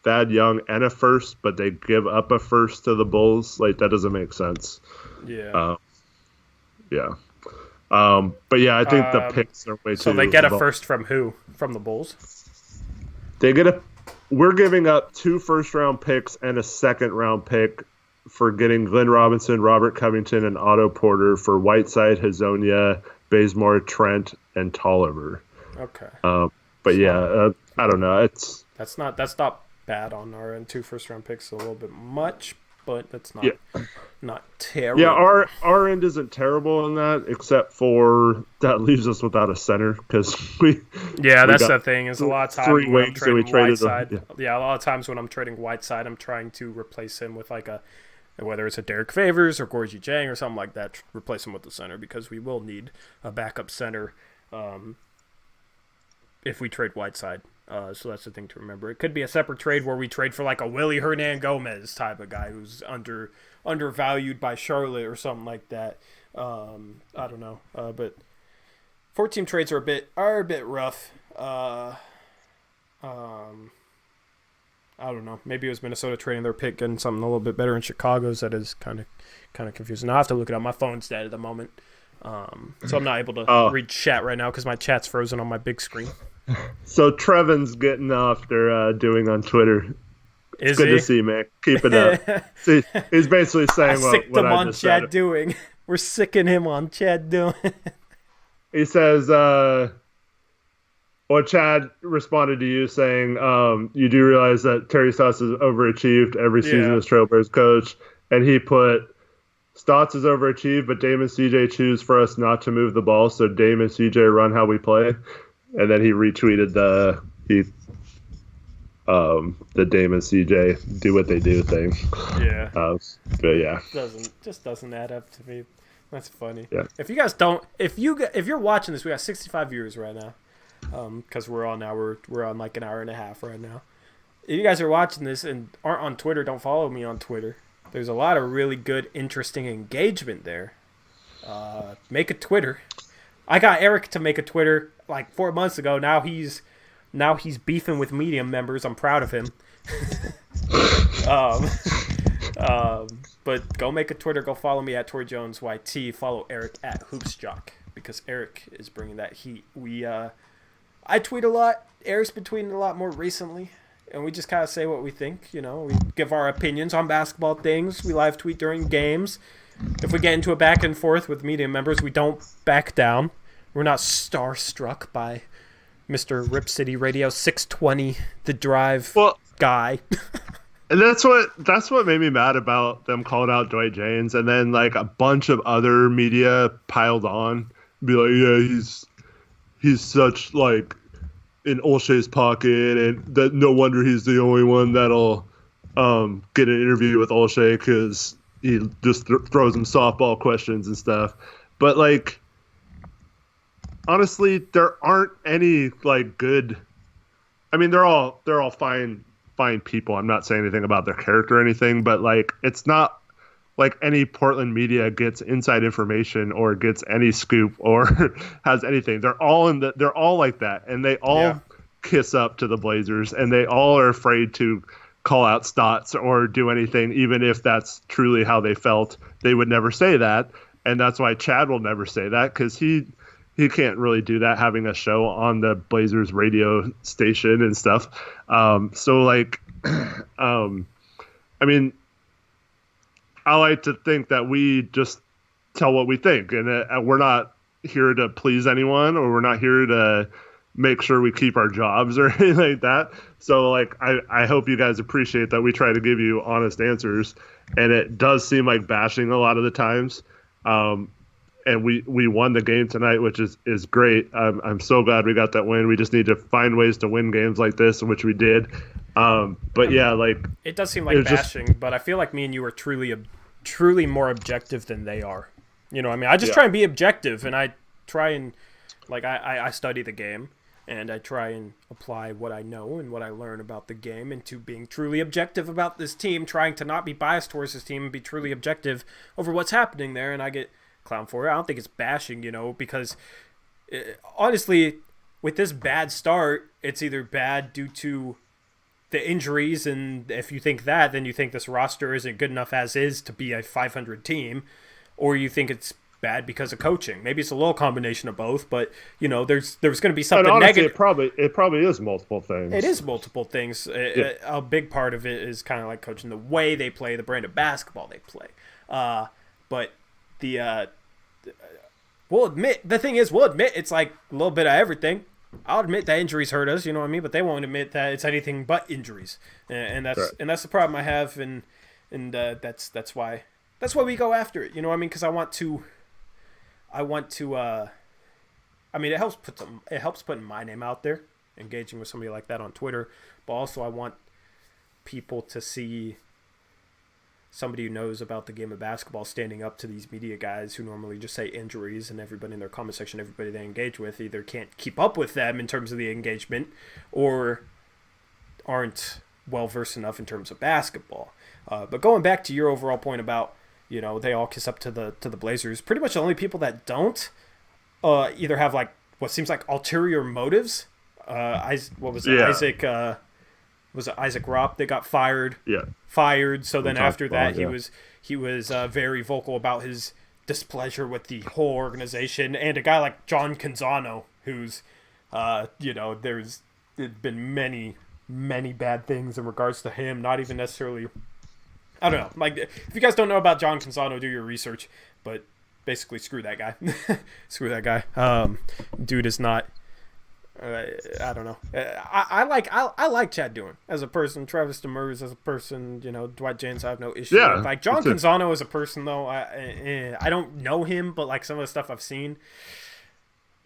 Thad Young, and a first, but they give up a first to the Bulls. Like, that doesn't make sense. Yeah. Yeah. But yeah, I think the picks are way too. So they get a first from who? From the Bulls? We're giving up 2 first-round picks and a second-round pick for getting Glenn Robinson, Robert Covington, and Otto Porter for Whiteside, Hazonia, Bazemore, Trent, and Tolliver. Okay. But yeah, I don't know. That's not bad on our end. 2 first-round picks is a little bit much, but that's not terrible. Yeah, our end isn't terrible in that, except for that leaves us without a center because that's the thing. Is a lot of times 3 wings that we traded Whiteside. A lot of times when I'm trading Whiteside, I'm trying to replace him with like whether it's a Derek Favors or Gorgie Jang or something like that, replace him with the center because we will need a backup center if we trade Whiteside. So that's the thing to remember. It could be a separate trade where we trade for like a Willie Hernan Gomez type of guy who's undervalued by Charlotte or something like that. I don't know. But 4-team trades are a bit rough. I don't know. Maybe it was Minnesota trading their pick, getting something a little bit better in Chicago's. That is kind of confusing. I'll have to look it up. My phone's dead at the moment. So I'm not able to read chat right now because my chat's frozen on my big screen. So Trevin's getting off their doing on Twitter. It's Is good to he? see, man. Keep it up. See, he's basically I saying sicked what him I on just said. Chad doing. We're sicking him on Chad doing. He says, well, Chad responded to you saying, you do realize that Terry Stotts has overachieved every season Yeah. as Trailblazers coach. And he put, Stotts is overachieved, but Dame and CJ choose for us not to move the ball. So Dame and CJ run how we play. And then he retweeted the Dame and CJ do what they do thing. Yeah. But yeah. Doesn't add up to me. That's funny. Yeah. If you guys don't, if you're watching this, we got 65 viewers right now. Because we're on like an hour and a half right now. If you guys are watching this and aren't on Twitter, don't follow me on Twitter. There's a lot of really good, interesting engagement there. Make a Twitter. I got Eric to make a Twitter like 4 months ago. Now he's beefing with Medium members. I'm proud of him. But go make a Twitter. Go follow me at TorJonesYT. Follow Eric at HoopsJock because Eric is bringing that heat. I tweet a lot. Eric's been tweeting a lot more recently. And we just kind of say what we think. You know, we give our opinions on basketball things. We live tweet during games. If we get into a back and forth with media members, we don't back down. We're not starstruck by Mr. Rip City Radio 620, the drive guy. And that's what made me mad about them calling out Dwight Jaynes, and then like a bunch of other media piled on, be like, yeah, he's such like in Olshe's pocket, and that no wonder he's the only one that'll get an interview with Olshe because he just throws him softball questions and stuff. But like, honestly, there aren't any like good. I mean, they're all fine people. I'm not saying anything about their character or anything, but like, it's not like any Portland media gets inside information or gets any scoop or has anything. They're all like that, and they all kiss up to the Blazers, and they all are afraid to call out Stotts or do anything, even if that's truly how they felt. They would never say that, and that's why Chad will never say that, because he can't really do that, having a show on the Blazers radio station and stuff. So like, I mean, I like to think that we just tell what we think, and we're not here to please anyone, or we're not here to make sure we keep our jobs or anything like that. So like, I hope you guys appreciate that we try to give you honest answers, and it does seem like bashing a lot of the times. And we won the game tonight, which is great. I'm so glad we got that win. We just need to find ways to win games like this, which we did. But yeah, like, it does seem like bashing, but I feel like me and you are truly more objective than they are. You know what I mean? I just try and be objective, and I try and like I study the game, and I try and apply what I know and what I learn about the game into being truly objective about this team, trying to not be biased towards this team and be truly objective over what's happening there. And I get clown for it. I don't think it's bashing, you know, because honestly, with this bad start, it's either bad due to the injuries, and if you think that, then you think this roster isn't good enough as is to be a 500 team, or you think it's bad because of coaching. Maybe it's a little combination of both, but you know, there's going to be something honestly, negative. It probably is multiple things. It is multiple things. A big part of it is kind of like coaching, the way they play, the brand of basketball they play. But we'll admit it's like a little bit of everything. I'll admit that injuries hurt us, you know what I mean, but they won't admit that it's anything but injuries, and that's the problem I have, and that's why we go after it, you know what I mean, because I want to. I mean, it helps putting my name out there, engaging with somebody like that on Twitter, but also I want people to see somebody who knows about the game of basketball standing up to these media guys who normally just say injuries, and everybody in their comment section, everybody they engage with, either can't keep up with them in terms of the engagement or aren't well versed enough in terms of basketball. But going back to your overall point about, you know, they all kiss up to the Blazers, pretty much the only people that don't either have like what seems like ulterior motives. Isaac? Was it Isaac Ropp that got fired? Yeah. Fired. So then after that, he was very vocal about his displeasure with the whole organization, and a guy like John Canzano, who's There's been many bad things in regards to him. Not even necessarily. I don't know. Like, if you guys don't know about John Canzano, do your research. But basically, screw that guy. Screw that guy. Dude is not. I don't know. I like Chad Doan as a person. Travis Demers as a person. Dwight James I have no issue with. Like John Canzano as a person though. I don't know him, but like some of the stuff I've seen,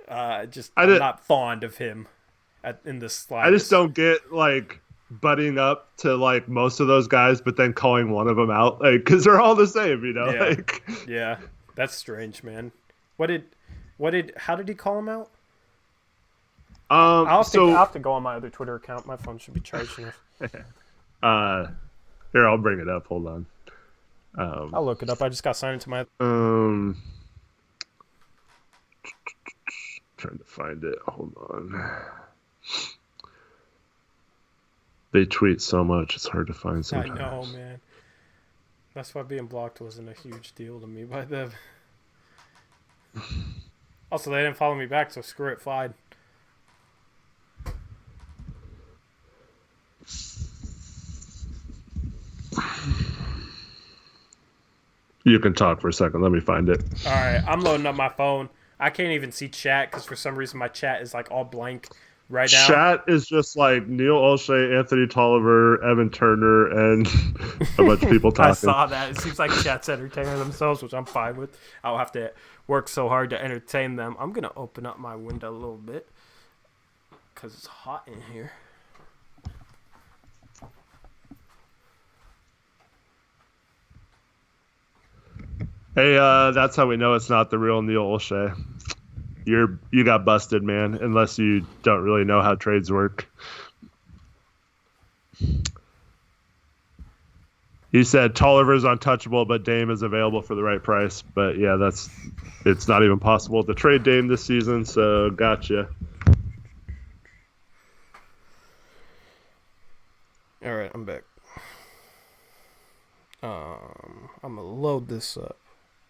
I'm not fond of him in this slide. I just don't get like butting up to like most of those guys, but then calling one of them out, like, because they're all the same, Yeah. Like, yeah, that's strange, man. How did he call him out? I'll have to go on my other Twitter account. My phone should be charging. Here, I'll bring it up. Hold on. I'll look it up. I just got signed into my. Trying to find it. Hold on. They tweet so much, it's hard to find sometimes. I know, man. That's why being blocked wasn't a huge deal to me by them. Also, they didn't follow me back, so screw it, fine. You can talk for a second. Let me find it. All right, I'm loading up my phone. I can't even see chat because for some reason my chat is like all blank right now. Chat is just like Neil Olshey, Anthony Tolliver, Evan Turner, and a bunch of people talking. I saw that. It seems like chat's entertaining themselves, which I'm fine with. I'll have to work so hard to entertain them. I'm going to open up my window a little bit because it's hot in here. Hey, that's how we know it's not the real Neil Olshey. You got busted, man, unless you don't really know how trades work. He said Tolliver's untouchable, but Dame is available for the right price. But yeah, it's not even possible to trade Dame this season, so gotcha. All right, I'm back. I'm going to load this up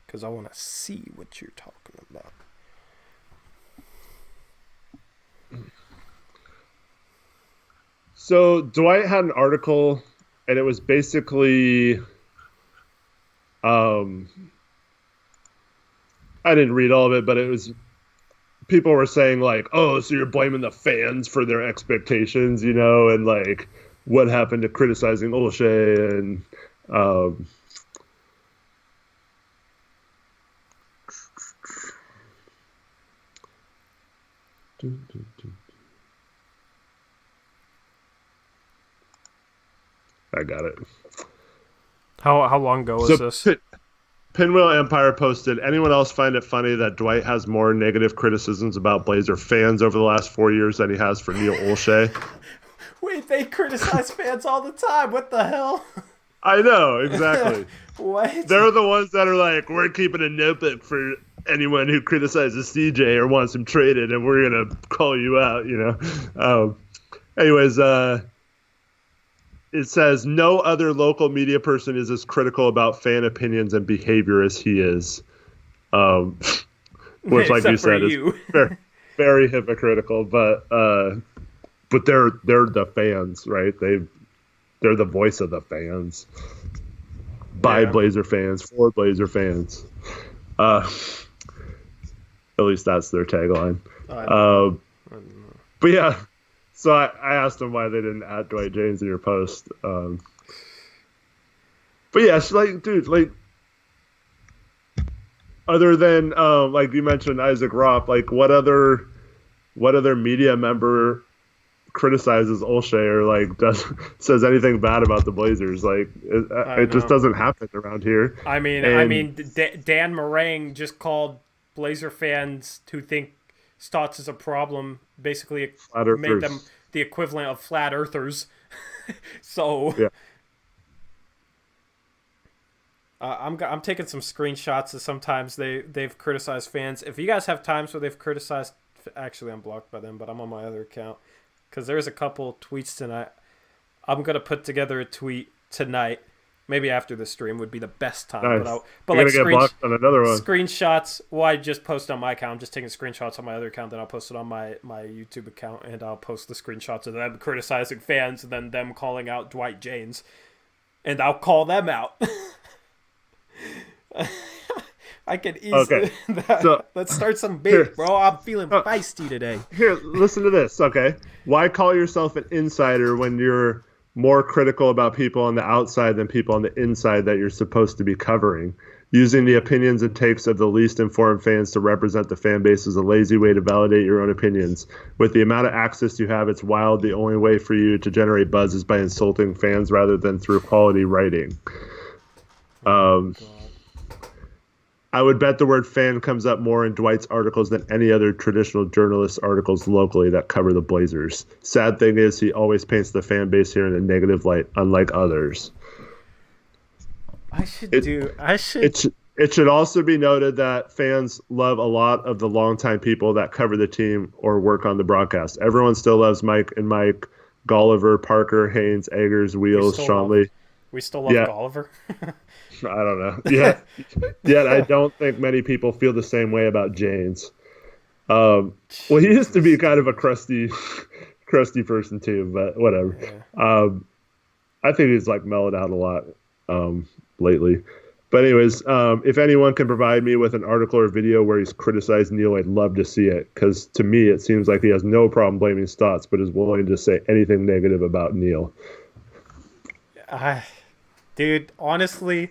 because I want to see what you're talking about. So Dwight had an article, and it was basically, I didn't read all of it, but it was, people were saying like, oh, so you're blaming the fans for their expectations, and like what happened to criticizing Olshey and, I got it. How long ago was this? Pinwheel Empire posted, anyone else find it funny that Dwight has more negative criticisms about Blazer fans over the last 4 years than he has for Neil Olshey? Wait, they criticize fans all the time. What the hell? I know, exactly. What? They're the ones that are like, we're keeping a notebook for anyone who criticizes CJ or wants him traded, and we're going to call you out, Anyways, it says no other local media person is as critical about fan opinions and behavior as he is, which, like you said, is very, very hypocritical. But they're the fans, right? They're the voice of the fans, by Blazer fans, for Blazer fans. At least that's their tagline. But yeah. So I asked them why they didn't add Dwight James in your post. But yeah, it's like, dude, like, other than like you mentioned Isaac Ropp, like what other media member criticizes Olshey or like says anything bad about the Blazers? Like it just doesn't happen around here. I mean, Dan Marang just called Blazer fans who think Stotts is a problem, basically made them the equivalent of flat earthers. So yeah. I'm taking some screenshots of sometimes they've criticized fans. If you guys have times where they've criticized, actually I'm blocked by them, but I'm on my other account because there's a couple tweets tonight. I'm gonna put together a tweet tonight Maybe after the stream would be the best time. Nice. But You're like gonna get blocked on another one. screenshots. Well, I just post on my account. I'm just taking screenshots on my other account. Then I'll post it on my YouTube account, and I'll post the screenshots of them criticizing fans, and then them calling out Dwight James, and I'll call them out. I could easily. Okay. So, let's start some bait, bro. I'm feeling feisty today. Here, listen to this. Okay, why call yourself an insider when you're more critical about people on the outside than people on the inside that you're supposed to be covering? Using the opinions and takes of the least informed fans to represent the fan base is a lazy way to validate your own opinions. With the amount of access you have, it's wild. The only way for you to generate buzz is by insulting fans rather than through quality writing. I would bet the word fan comes up more in Dwight's articles than any other traditional journalist articles locally that cover the Blazers. Sad thing is he always paints the fan base here in a negative light, unlike others. It should also be noted that fans love a lot of the longtime people that cover the team or work on the broadcast. Everyone still loves Mike and Mike, Golliver, Parker, Haynes, Eggers, Wheels, Sean Lee. We still love Golliver. I don't know. Yet I don't think many people feel the same way about James. Well, he used to be kind of a crusty person too, but whatever. Yeah. I think he's like mellowed out a lot lately. But anyways, if anyone can provide me with an article or video where he's criticized Neil, I'd love to see it, because to me it seems like he has no problem blaming Stotts, but is willing to say anything negative about Neil. Dude, honestly,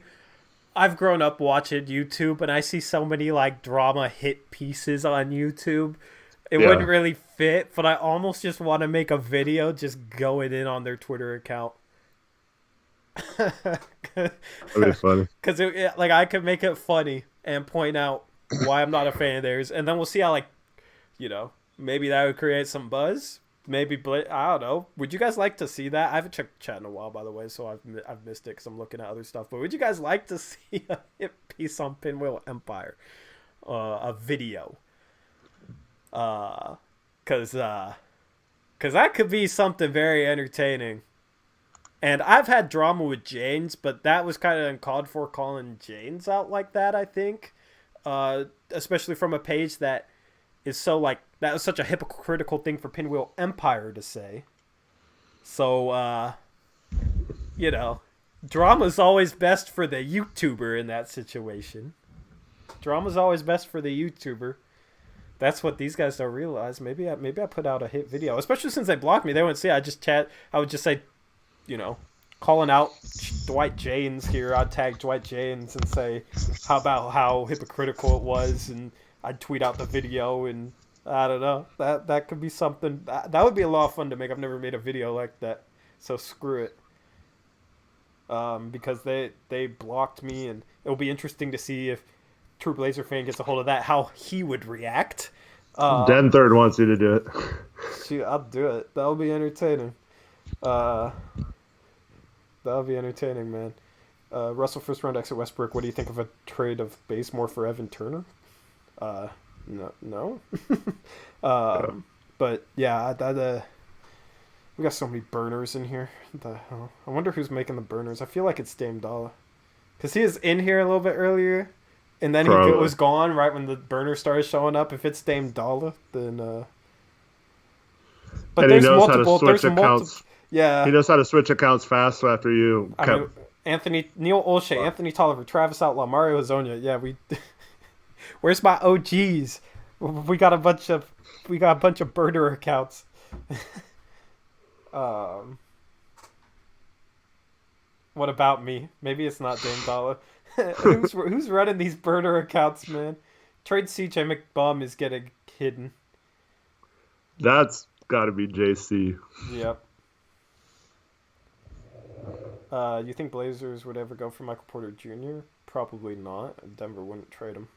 I've grown up watching YouTube, and I see so many like drama hit pieces on YouTube. It wouldn't really fit, but I almost just want to make a video just going in on their Twitter account. That'd be funny. Because like I could make it funny and point out why I'm not a fan of theirs, and then we'll see how, like, maybe that would create some buzz. Maybe, I don't know. Would you guys like to see that? I haven't checked chat in a while, by the way, so I've missed it because I'm looking at other stuff. But would you guys like to see a hit piece on Pinwheel Empire? A video? Because that could be something very entertaining. And I've had drama with Janes, but that was kind of uncalled for, calling Janes out like that, I think. Especially from a page that is so, like, that was such a hypocritical thing for Pinwheel Empire to say. So, drama's always best for the YouTuber in that situation. Drama's always best for the YouTuber. That's what these guys don't realize. Maybe I put out a hit video, especially since they blocked me. They wouldn't see it. I would just say, calling out Dwight James here. I'd tag Dwight James and say how hypocritical it was, and I'd tweet out the video, and I don't know. That could be something. That would be a lot of fun to make. I've never made a video like that, so screw it. Because they blocked me, and it'll be interesting to see if True Blazer fan gets a hold of that, how he would react. Den Third wants you to do it. Shoot, I'll do it. That'll be entertaining. That'll be entertaining, man. Russell first round exit Westbrook. What do you think of a trade of Bazemore for Evan Turner? No. But yeah, we got so many burners in here. What the hell? I wonder who's making the burners. I feel like it's Dame Dollar, because he was in here a little bit earlier, and then he was gone right when the burner started showing up. If it's Dame Dollar, then but and there's he knows multiple. How to switch accounts. Yeah, he knows how to switch accounts fast after you. Neil Olshey, Anthony Tolliver, Travis Outlaw, Mario Hazonia. Yeah, we. Where's my OGs? We got a bunch of burner accounts. What about me? Maybe it's not Dame Dollar. Who's running these burner accounts, man? Trade CJ McBum is getting hidden. That's got to be JC. Yep. You think Blazers would ever go for Michael Porter Jr.? Probably not. Denver wouldn't trade him.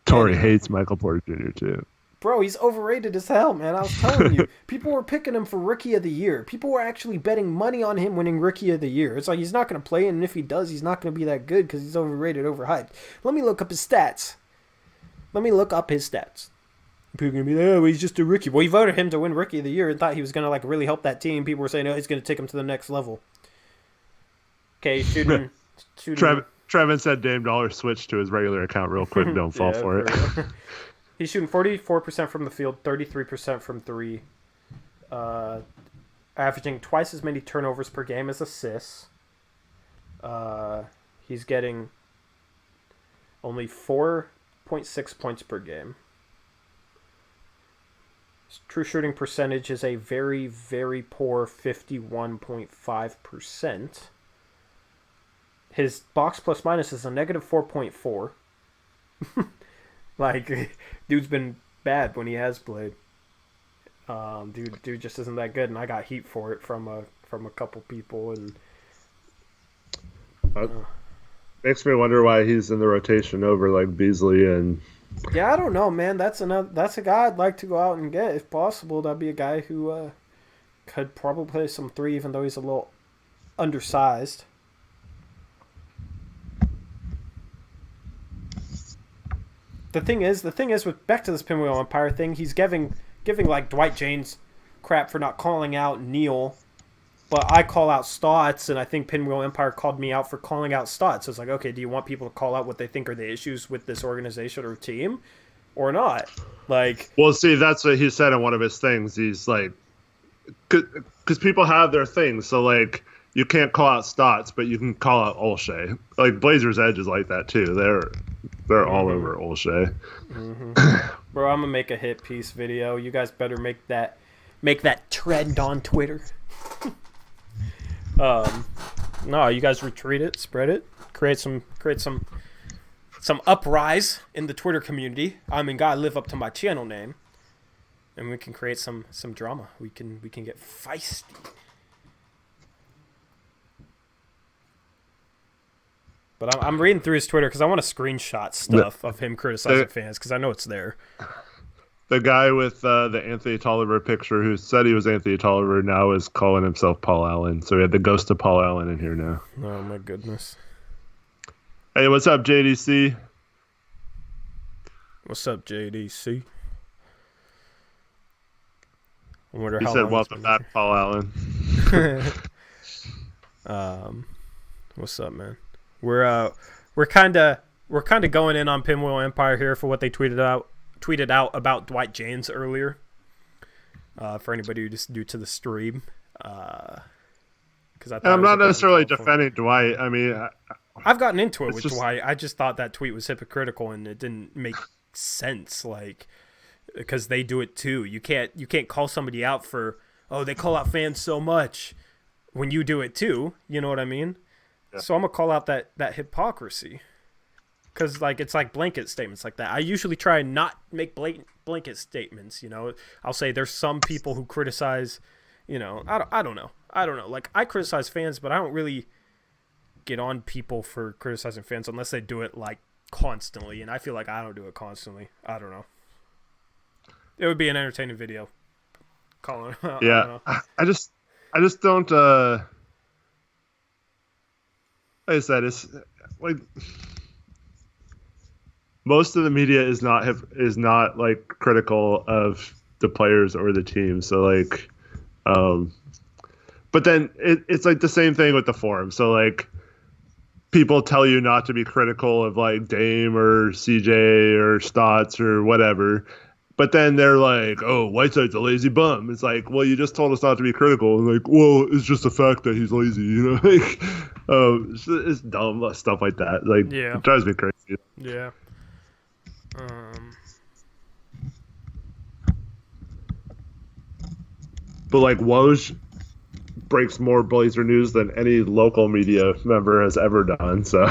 Tori hates Michael Porter Jr. too. Bro, he's overrated as hell, man. I was telling you. People were picking him for Rookie of the Year. People were actually betting money on him winning Rookie of the Year. It's like he's not going to play, and if he does, he's not going to be that good because he's overrated, overhyped. Let me look up his stats. People are gonna be like, oh, he's just a rookie. Well, you voted him to win Rookie of the Year and thought he was gonna like really help that team. People were saying, oh, he's gonna take him to the next level. Okay, shooting. Trevin said Dame Dollar switched to his regular account real quick. Don't fall for it. He's shooting 44% from the field, 33% from three, averaging twice as many turnovers per game as assists. He's getting only 4.6 points per game. His true shooting percentage is a very, very poor 51.5%. His box plus minus is a negative 4.4. Like, dude's been bad when he has played. Dude just isn't that good, and I got heat for it from a couple people. And makes me wonder why he's in the rotation over like Beasley and. Yeah, I don't know, man. That's a guy I'd like to go out and get if possible. That'd be a guy who could probably play some three, even though he's a little undersized. The thing is, with back to this Pinwheel Empire thing, he's giving like Dwight James crap for not calling out Neal, but I call out Stotts, and I think Pinwheel Empire called me out for calling out Stotts. So it's like, okay, do you want people to call out what they think are the issues with this organization or team, or not? Like, well, see, that's what he said in one of his things. He's like, because people have their things, so like. You can't call out Stotts, but you can call out Olshey. Like Blazers Edge is like that too. They're all over Olshey. Mm-hmm. Bro, I'm gonna make a hit piece video. You guys better make that trend on Twitter. No, you guys retweet it, spread it, create some uprise in the Twitter community. I mean, gotta live up to my channel name, and we can create some drama. We can get feisty. But I'm reading through his Twitter because I want to screenshot stuff of him criticizing fans because I know it's there. The guy with the Anthony Tolliver picture who said he was Anthony Tolliver now is calling himself Paul Allen. So we have the ghost of Paul Allen in here now. Oh, my goodness. Hey, what's up, JDC? What's up, JDC? I wonder he how said, welcome back, Paul Allen. What's up, man? We're kind of going in on Pinwheel Empire here for what they tweeted out about Dwight James earlier. For anybody who just new to the stream, because I'm not necessarily defending Dwight. I mean, I've gotten into it with Dwight. I just thought that tweet was hypocritical and it didn't make sense. Like, because they do it too. You can't call somebody out for they call out fans so much when you do it too. You know what I mean? So I'm going to call out that hypocrisy because like it's like blanket statements like that. I usually try and not make blanket statements, you know. I'll say there's some people who criticize, you know, I don't know. Like I criticize fans, but I don't really get on people for criticizing fans unless they do it like constantly, and I feel like I don't do it constantly. I don't know. It would be an entertaining video. Calling out. Yeah. I just don't like I said, it's like most of the media is not like critical of the players or the team. So like, but then it's like the same thing with the forum. So like, people tell you not to be critical of like Dame or CJ or Stotts or whatever. But then they're like, oh, Whiteside's a lazy bum. It's like, well, you just told us not to be critical. And like, well, it's just the fact that he's lazy, you know? Like, it's dumb stuff like that. Like, It drives me crazy. Yeah. But like, Woj breaks more Blazer news than any local media member has ever done. So.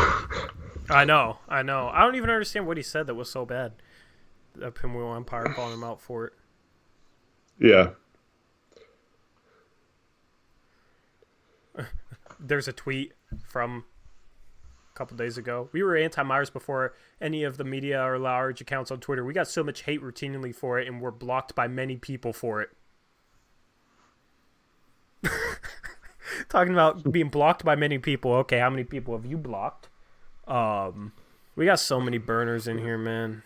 I know. I don't even understand what he said that was so bad. The Pinwheel Empire calling him out for it. Yeah. There's a tweet from a couple days ago. We were anti-Myers before any of the media or large accounts on Twitter. We got so much hate routinely for it, and we're blocked by many people for it. Talking about being blocked by many people. Okay, how many people have you blocked? We got so many burners in here, man.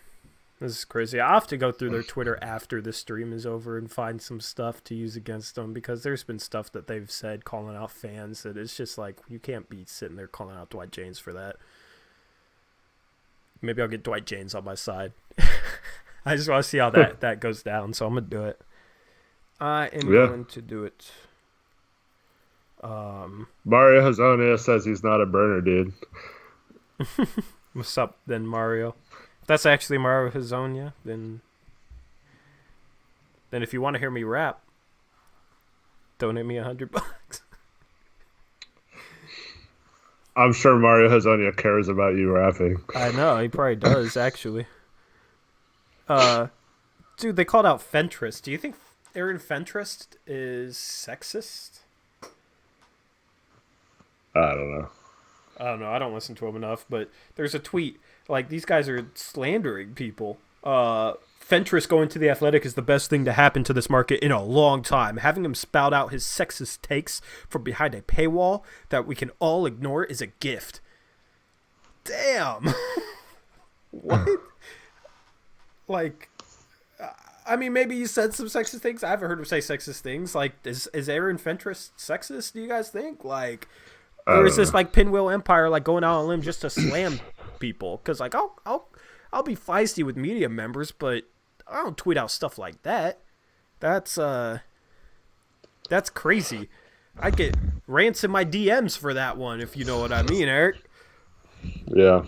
This is crazy. I'll have to go through their Twitter after the stream is over and find some stuff to use against them, because there's been stuff that they've said calling out fans that it's just like, you can't be sitting there calling out Dwight James for that. Maybe I'll get Dwight James on my side. I just want to see how that goes down, so I'm going to do it. I am going to do it. Mario Hazonia says he's not a burner, dude. What's up, then, Mario? If that's actually Mario Hazonia, then if you want to hear me rap, donate me $100. I'm sure Mario Hazonia cares about you rapping. I know, he probably does, actually. Dude, they called out Fentress. Do you think Aaron Fentress is sexist? I don't know. I don't listen to him enough, but there's a tweet. Like, these guys are slandering people. Fentress going to the Athletic is the best thing to happen to this market in a long time. Having him spout out his sexist takes from behind a paywall that we can all ignore is a gift. Damn. What? Like, I mean, maybe he said some sexist things. I haven't heard him say sexist things. Like, is Aaron Fentress sexist, do you guys think? Like, or is this like Pinwheel Empire, like going out on a limb just to slam people? Because like I'll be feisty with media members, but I don't tweet out stuff like that. That's crazy. I get rants in my DMs for that one, if you know what I mean, Eric. Yeah.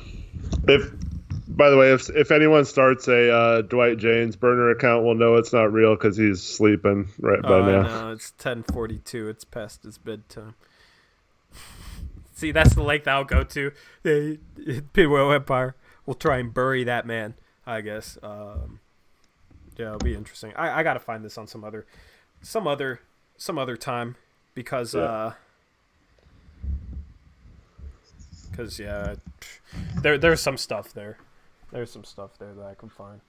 By the way, if anyone starts a Dwight James burner account, we'll know it's not real because he's sleeping by now. No, it's 10:42. It's past his bedtime. See, that's the lake that I'll go to. The Pinwheel Empire. We'll try and bury that man, I guess. Yeah, it'll be interesting. I gotta find this on some other time, because there's some stuff there. There's some stuff there that I can find.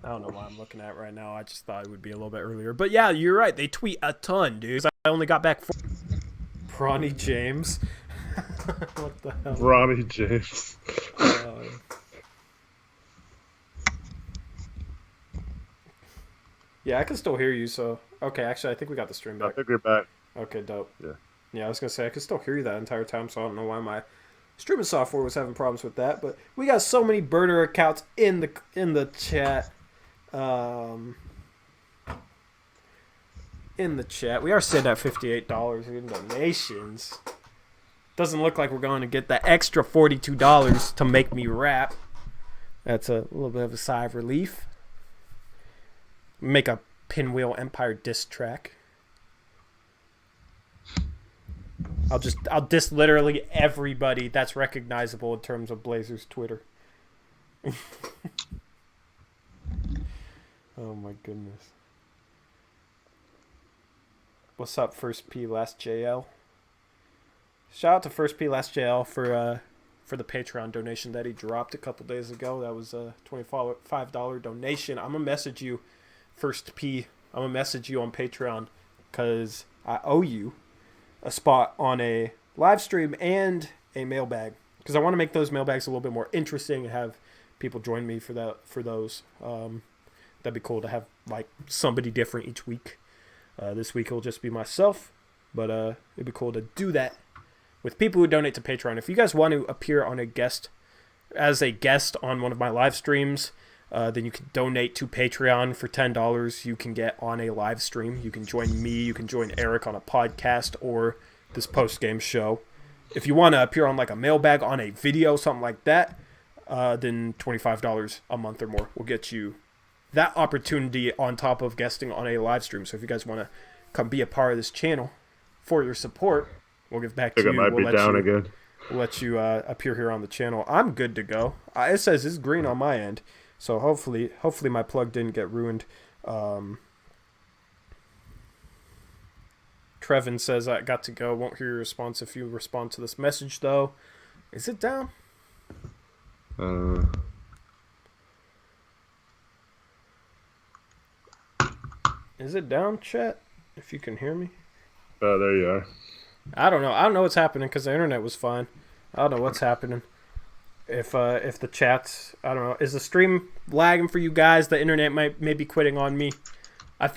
I don't know why I'm looking at right now. I just thought it would be a little bit earlier. But yeah, you're right. They tweet a ton, dude. I only got back 4. Bronny James. What the hell? Bronny James. Yeah, I can still hear you, so... Okay, actually, I think we got the stream back. I think we're back. Okay, dope. Yeah, I was going to say, I could still hear you that entire time, so I don't know why my streaming software was having problems with that, but we got so many burner accounts in the chat. In the chat. We are sitting at $58 in donations. Doesn't look like we're going to get that extra $42 to make me rap. That's a little bit of a sigh of relief. Make a Pinwheel Empire diss track. I'll diss literally everybody that's recognizable in terms of Blazers Twitter. Oh my goodness. What's up, First P Last JL? Shout out to First P Last JL for the Patreon donation that he dropped a couple days ago. That was a $25 donation. I'm gonna message you, First P. I'm gonna message you on Patreon because I owe you a spot on a live stream and a mailbag, because I want to make those mailbags a little bit more interesting and have people join me for those. That'd be cool to have like somebody different each week. This week it'll just be myself, but it'd be cool to do that with people who donate to Patreon. If you guys want to appear on as a guest on one of my live streams, then you can donate to Patreon for $10. You can get on a live stream. You can join me. You can join Eric on a podcast or this post-game show. If you want to appear on like a mailbag on a video, something like that, then $25 a month or more will get you that opportunity on top of guesting on a live stream. So if you guys want to come be a part of this channel for your support, we'll give back to you. We'll let you appear here on the channel. I'm good to go. It says it's green on my end. So hopefully my plug didn't get ruined. Trevin says I got to go. Won't hear your response if you respond to this message, though. Is it down? Is it down, chat? If you can hear me. Oh, there you are. I don't know. I don't know what's happening because the internet was fine. I don't know what's happening. If the chat's, I don't know, is the stream lagging for you guys? The internet may be quitting on me. I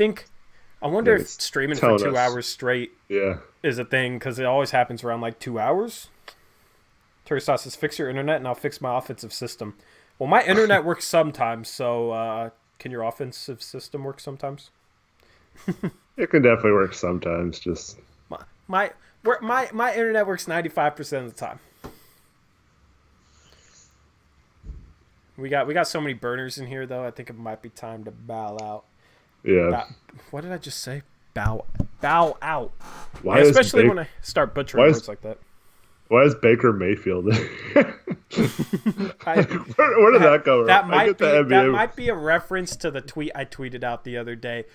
wonder if streaming for 2 hours straight is a thing, because it always happens around like 2 hours. Turistas says, fix your internet and I'll fix my offensive system. Well, my internet works sometimes, so can your offensive system work sometimes? It can definitely work sometimes. Just my internet works 95% of the time. We got so many burners in here, though. I think it might be time to bow out. Yeah. What did I just say? Bow out. Why? Yeah, especially when I start butchering words like that. Why is Baker Mayfield? Where did that go? That might be a reference to the tweet I tweeted out the other day.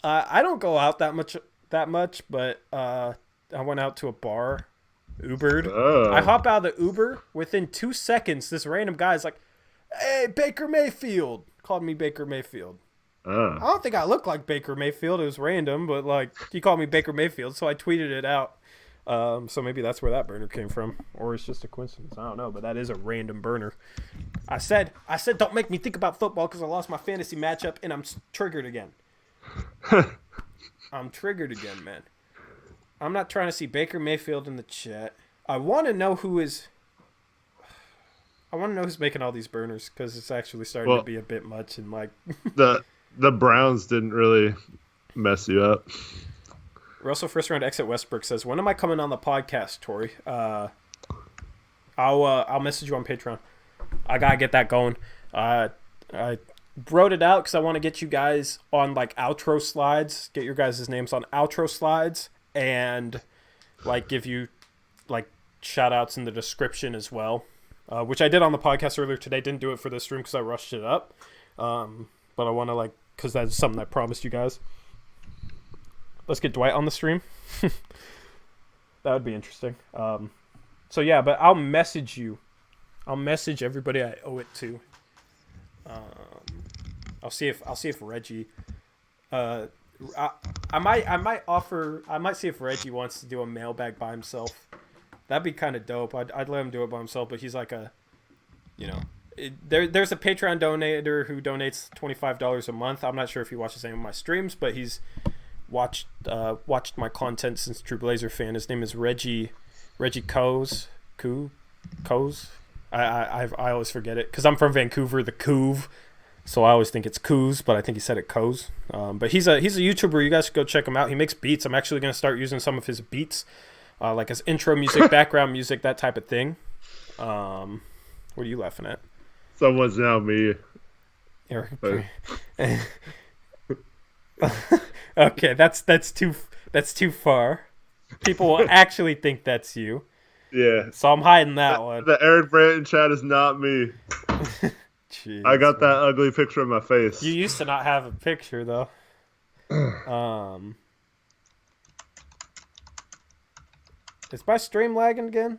I don't go out that much, but I went out to a bar, Ubered. Oh. I hop out of the Uber. Within 2 seconds, this random guy's like, "Hey, Baker Mayfield," called me Baker Mayfield. I don't think I look like Baker Mayfield. It was random, but like he called me Baker Mayfield, so I tweeted it out. So maybe that's where that burner came from, or it's just a coincidence. I don't know, but that is a random burner. I said, don't make me think about football because I lost my fantasy matchup and I'm triggered again. I'm triggered again, man. I'm not trying to see Baker Mayfield in the chat. I want to know who's making all these burners, because it's actually starting to be a bit much, and like the Browns didn't really mess you up. Russell first round exit Westbrook says, "When am I coming on the podcast, Tori?" I'll message you on Patreon. I gotta get that going. I wrote it out because I want to get you guys on like outro slides, get your guys' names on outro slides, and like give you like shout outs in the description as well, which I did on the podcast earlier today. Didn't do it for this stream because I rushed it up, but I want to because that's something I promised you guys. Let's get Dwight on the stream. That would be interesting. So yeah, but I'll message you. I'll message everybody I owe it to. I'll see if Reggie. I might see if Reggie wants to do a mailbag by himself. That'd be kind of dope. I'd let him do it by himself, but he's like there's a Patreon donator who donates $25 a month. I'm not sure if he watches any of my streams, but he's watched my content since True Blazer fan. His name is Reggie Coes. I always forget it because I'm from Vancouver, the Couve, so I always think it's Coos, but I think he said it Coes. But he's a YouTuber. You guys should go check him out. He makes beats. I'm actually going to start using some of his beats, like his intro music, background music, that type of thing. What are you laughing at? Someone's now me. Eric. Okay, that's too far. People will actually think that's you. Yeah. So I'm hiding that one. The Eric Branton chat is not me. Jeez, I got that ugly picture of my face. You used to not have a picture though. Is my stream lagging again?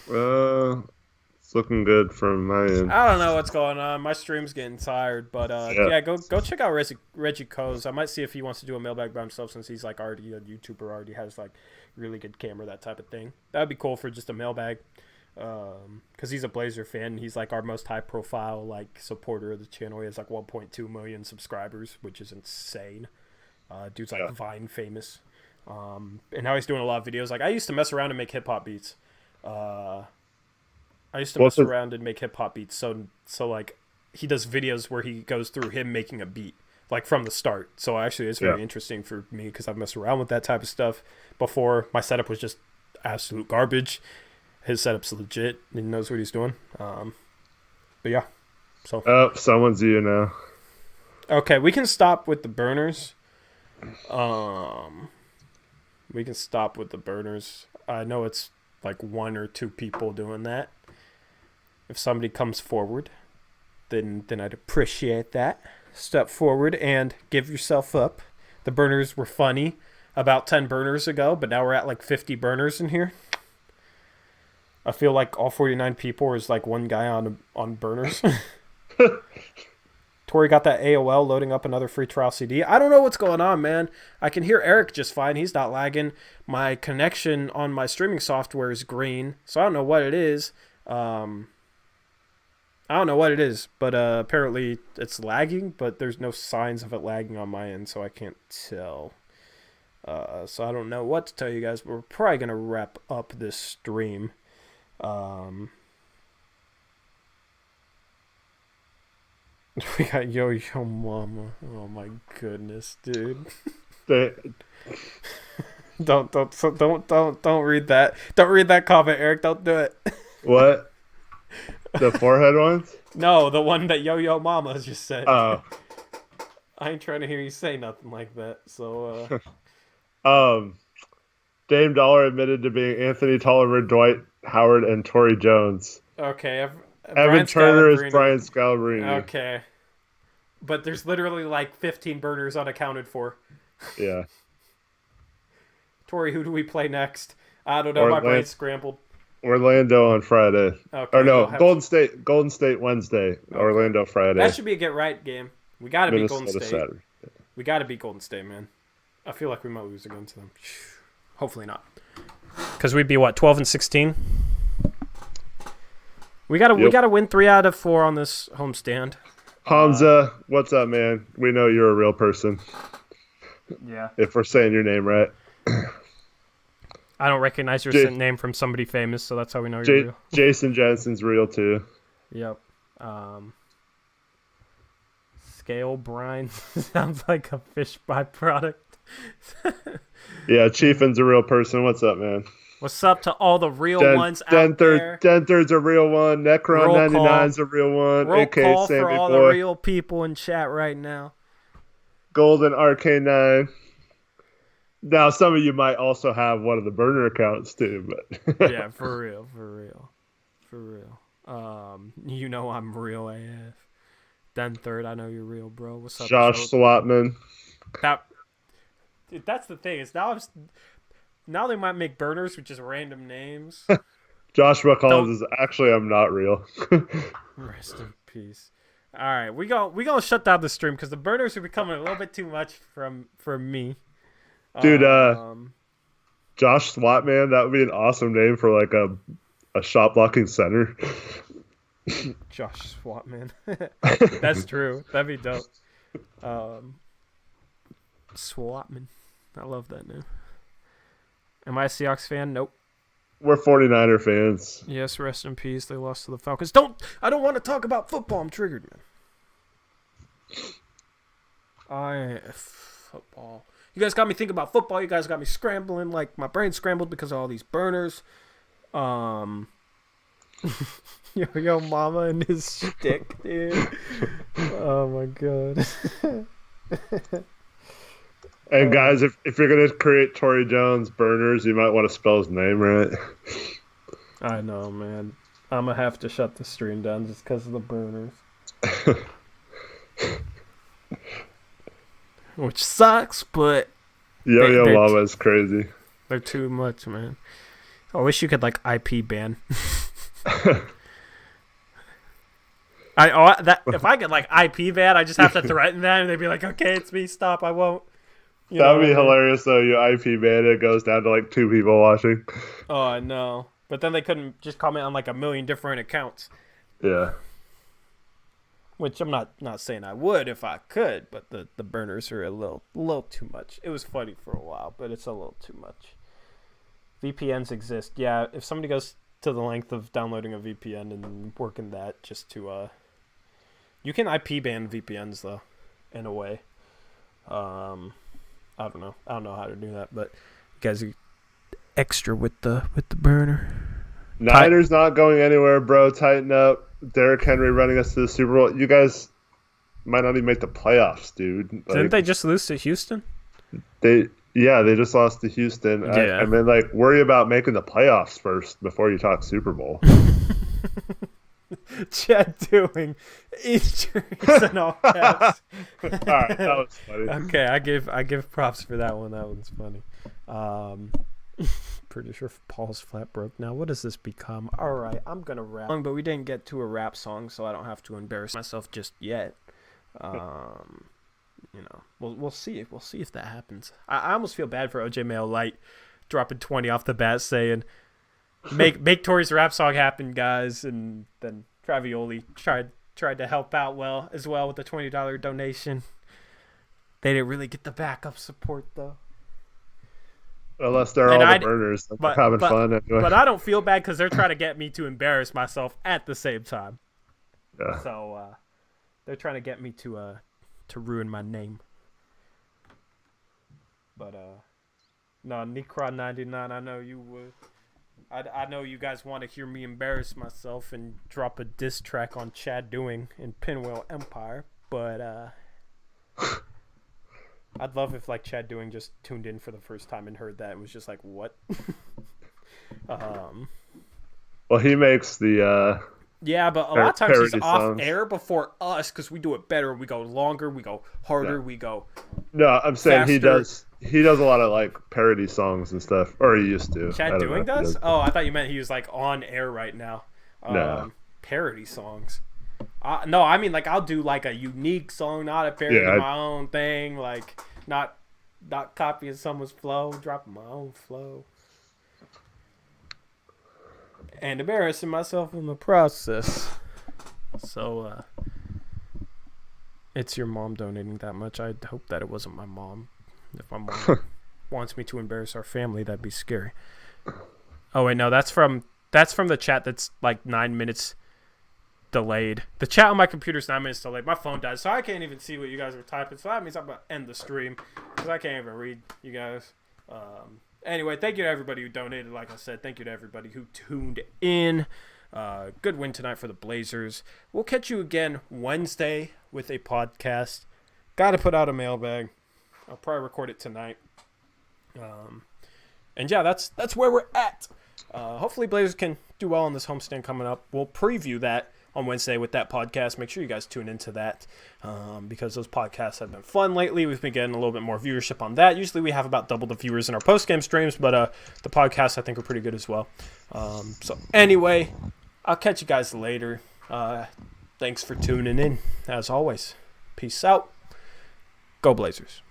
It's looking good from my end. I don't know what's going on. My stream's getting tired, but yeah, go check out Reggie Coes. I might see if he wants to do a mailbag by himself, since he's like already a YouTuber, already has like really good camera, that type of thing. That'd be cool for just a mailbag, because he's a Blazer fan. He's like our most high profile like supporter of the channel. He has like 1.2 million subscribers, which is insane. Dude's like Vine famous, and now he's doing a lot of videos. Like I used to mess around and make hip hop beats. So like he does videos where he goes through him making a beat like from the start. So actually it's very interesting for me because I've messed around with that type of stuff before. My setup was just absolute garbage. His setup's legit. He knows what he's doing. But yeah. So someone's you now. Okay, we can stop with the burners. I know it's like 1 or 2 people doing that. If somebody comes forward, then I'd appreciate that. Step forward and give yourself up. The burners were funny about 10 burners ago, but now we're at like 50 burners in here. I feel like all 49 people is like one guy on burners. Tori got that AOL loading up another free trial CD. I don't know what's going on, man. I can hear Eric just fine. He's not lagging. My connection on my streaming software is green, so I don't know what it is. But apparently it's lagging, but there's no signs of it lagging on my end, so I can't tell. So I don't know what to tell you guys, but we're probably going to wrap up this stream. We got Yo Yo Mama. Oh my goodness, dude. Don't read that. Don't read that comment, Eric. Don't do it. What? The forehead ones? No, the one that Yo Yo Mama just said. Oh. I ain't trying to hear you say nothing like that. So Dame Dollar admitted to being Anthony Tolliver, Dwight Howard, and Torrey Jones. Okay. Evan Turner is Brian Scalabrine. Okay. But there's literally like 15 burners unaccounted for. Yeah. Tori, who do we play next? I don't know. My brain's scrambled. Orlando on Friday. Okay. Or no, Golden State Wednesday. Okay. Orlando Friday. That should be a get right game. We got to beat Golden State. Saturday. We got to beat Golden State, man. I feel like we might lose again to them. Hopefully not. Because we'd be, 12 and 16? We gotta win 3 out of 4 on this homestand. Hamza, what's up, man? We know you're a real person. Yeah. If we're saying your name right. I don't recognize your name from somebody famous, so that's how we know you're real. Jason Jensen's real too. Yep. Scale brine sounds like a fish byproduct. Yeah, Chiefin's a real person. What's up, man? What's up to all the real ones out there? Denther's a real one. Necron99's a real one. Roll AK call Sammy for all Boy. the real people in chat right now. Golden RK9. Now, some of you might also have one of the burner accounts too, but yeah, for real. You know I'm real AF. Third, I know you're real, bro. What's up, Josh Swatman? Dude, that's the thing. Is now they might make burners with just random names. Joshua Collins is actually I'm not real. Rest in peace. All right, we gonna shut down the stream because the burners are becoming a little bit too much for me. Dude, Josh Swatman, that would be an awesome name for like a shot blocking center. Josh Swatman. That's true. That'd be dope. Swatman. I love that name. Am I a Seahawks fan? Nope. We're 49er fans. Yes, rest in peace. They lost to the Falcons. I don't want to talk about football. I'm triggered, man. Football. You guys got me thinking about football. You guys got me scrambling. Like, my brain scrambled because of all these burners. Yo Mama and his shtick, dude. Oh, my God. And guys, if you're going to create Torrey Jones burners, you might want to spell his name right. I know, man. I'm going to have to shut the stream down just because of the burners. Which sucks, but... Yo Mama is crazy. They're too much, man. I wish you could, like, IP ban. If I get, like, IP ban, I just have to threaten them, and they'd be like, okay, it's me, stop, I won't. That would be hilarious, though. You IP ban, it goes down to, like, 2 people watching. Oh, I know. But then they couldn't just comment on, like, a million different accounts. Yeah. Which I'm not saying I would if I could, but the burners are a little too much. It was funny for a while, but it's a little too much. VPNs exist. Yeah, if somebody goes to the length of downloading a VPN and working that just to... You can IP ban VPNs, though, in a way. I don't know. I don't know how to do that, but you guys are extra with the burner. Niners not going anywhere, bro. Tighten up. Derrick Henry running us to the Super Bowl. You guys might not even make the playoffs, dude. Like, didn't they just lose to Houston? They just lost to Houston. Yeah. I mean, like, worry about making the playoffs first before you talk Super Bowl. Chad doing injuries and all caps. All right, that was funny. Okay, I give props for that one. That one's funny. Pretty sure Paul's flat broke now. What does this become? All right, I'm gonna rap. But we didn't get to a rap song, so I don't have to embarrass myself just yet. We'll see. We'll see if that happens. I almost feel bad for OJ Mayo Light dropping 20 off the bat, saying, "Make Tori's rap song happen, guys." And then Travioli tried to help out as well with the $20 donation. They didn't really get the backup support though. Unless they're all the burners having fun. Anyway. But I don't feel bad because they're trying to get me to embarrass myself at the same time. Yeah. So they're trying to get me to ruin my name. But no, Necron 99. I know you would. I know you guys want to hear me embarrass myself and drop a diss track on Chad Doing in Pinwheel Empire, but I'd love if like Chad Doing just tuned in for the first time and heard that and was just like, "What?" Well, he makes the yeah, but a lot of times he's off songs. air before us because we do it better. We go longer, we go harder, we go. No, I'm saying faster. he does a lot of like parody songs and stuff, or he used to. Chad Doing does? Oh, I thought you meant he was like on air right now. No. Parody songs. No, I mean like I'll do like a unique song, not a parody of my own thing, like not copying someone's flow, dropping my own flow. And embarrassing myself in the process. So, it's your mom donating that much. I hope that it wasn't my mom. If my mom wants me to embarrass our family, that'd be scary. Oh wait, no, that's from the chat that's like 9 minutes delayed. The chat on my computer's 9 minutes delayed. My phone died, so I can't even see what you guys are typing. So that means I'm gonna end the stream because I can't even read you guys. Anyway, thank you to everybody who donated. Like I said, thank you to everybody who tuned in. Good win tonight for the Blazers. We'll catch you again Wednesday with a podcast. Got to put out a mailbag. I'll probably record it tonight. And yeah, that's where we're at. Hopefully Blazers can do well on this homestand coming up. We'll preview that on Wednesday with that podcast. Make sure you guys tune into that because those podcasts have been fun lately. We've been getting a little bit more viewership on that. Usually we have about double the viewers in our post-game streams, but the podcasts I think are pretty good as well. So anyway, I'll catch you guys later. Thanks for tuning in. As always, peace out. Go Blazers.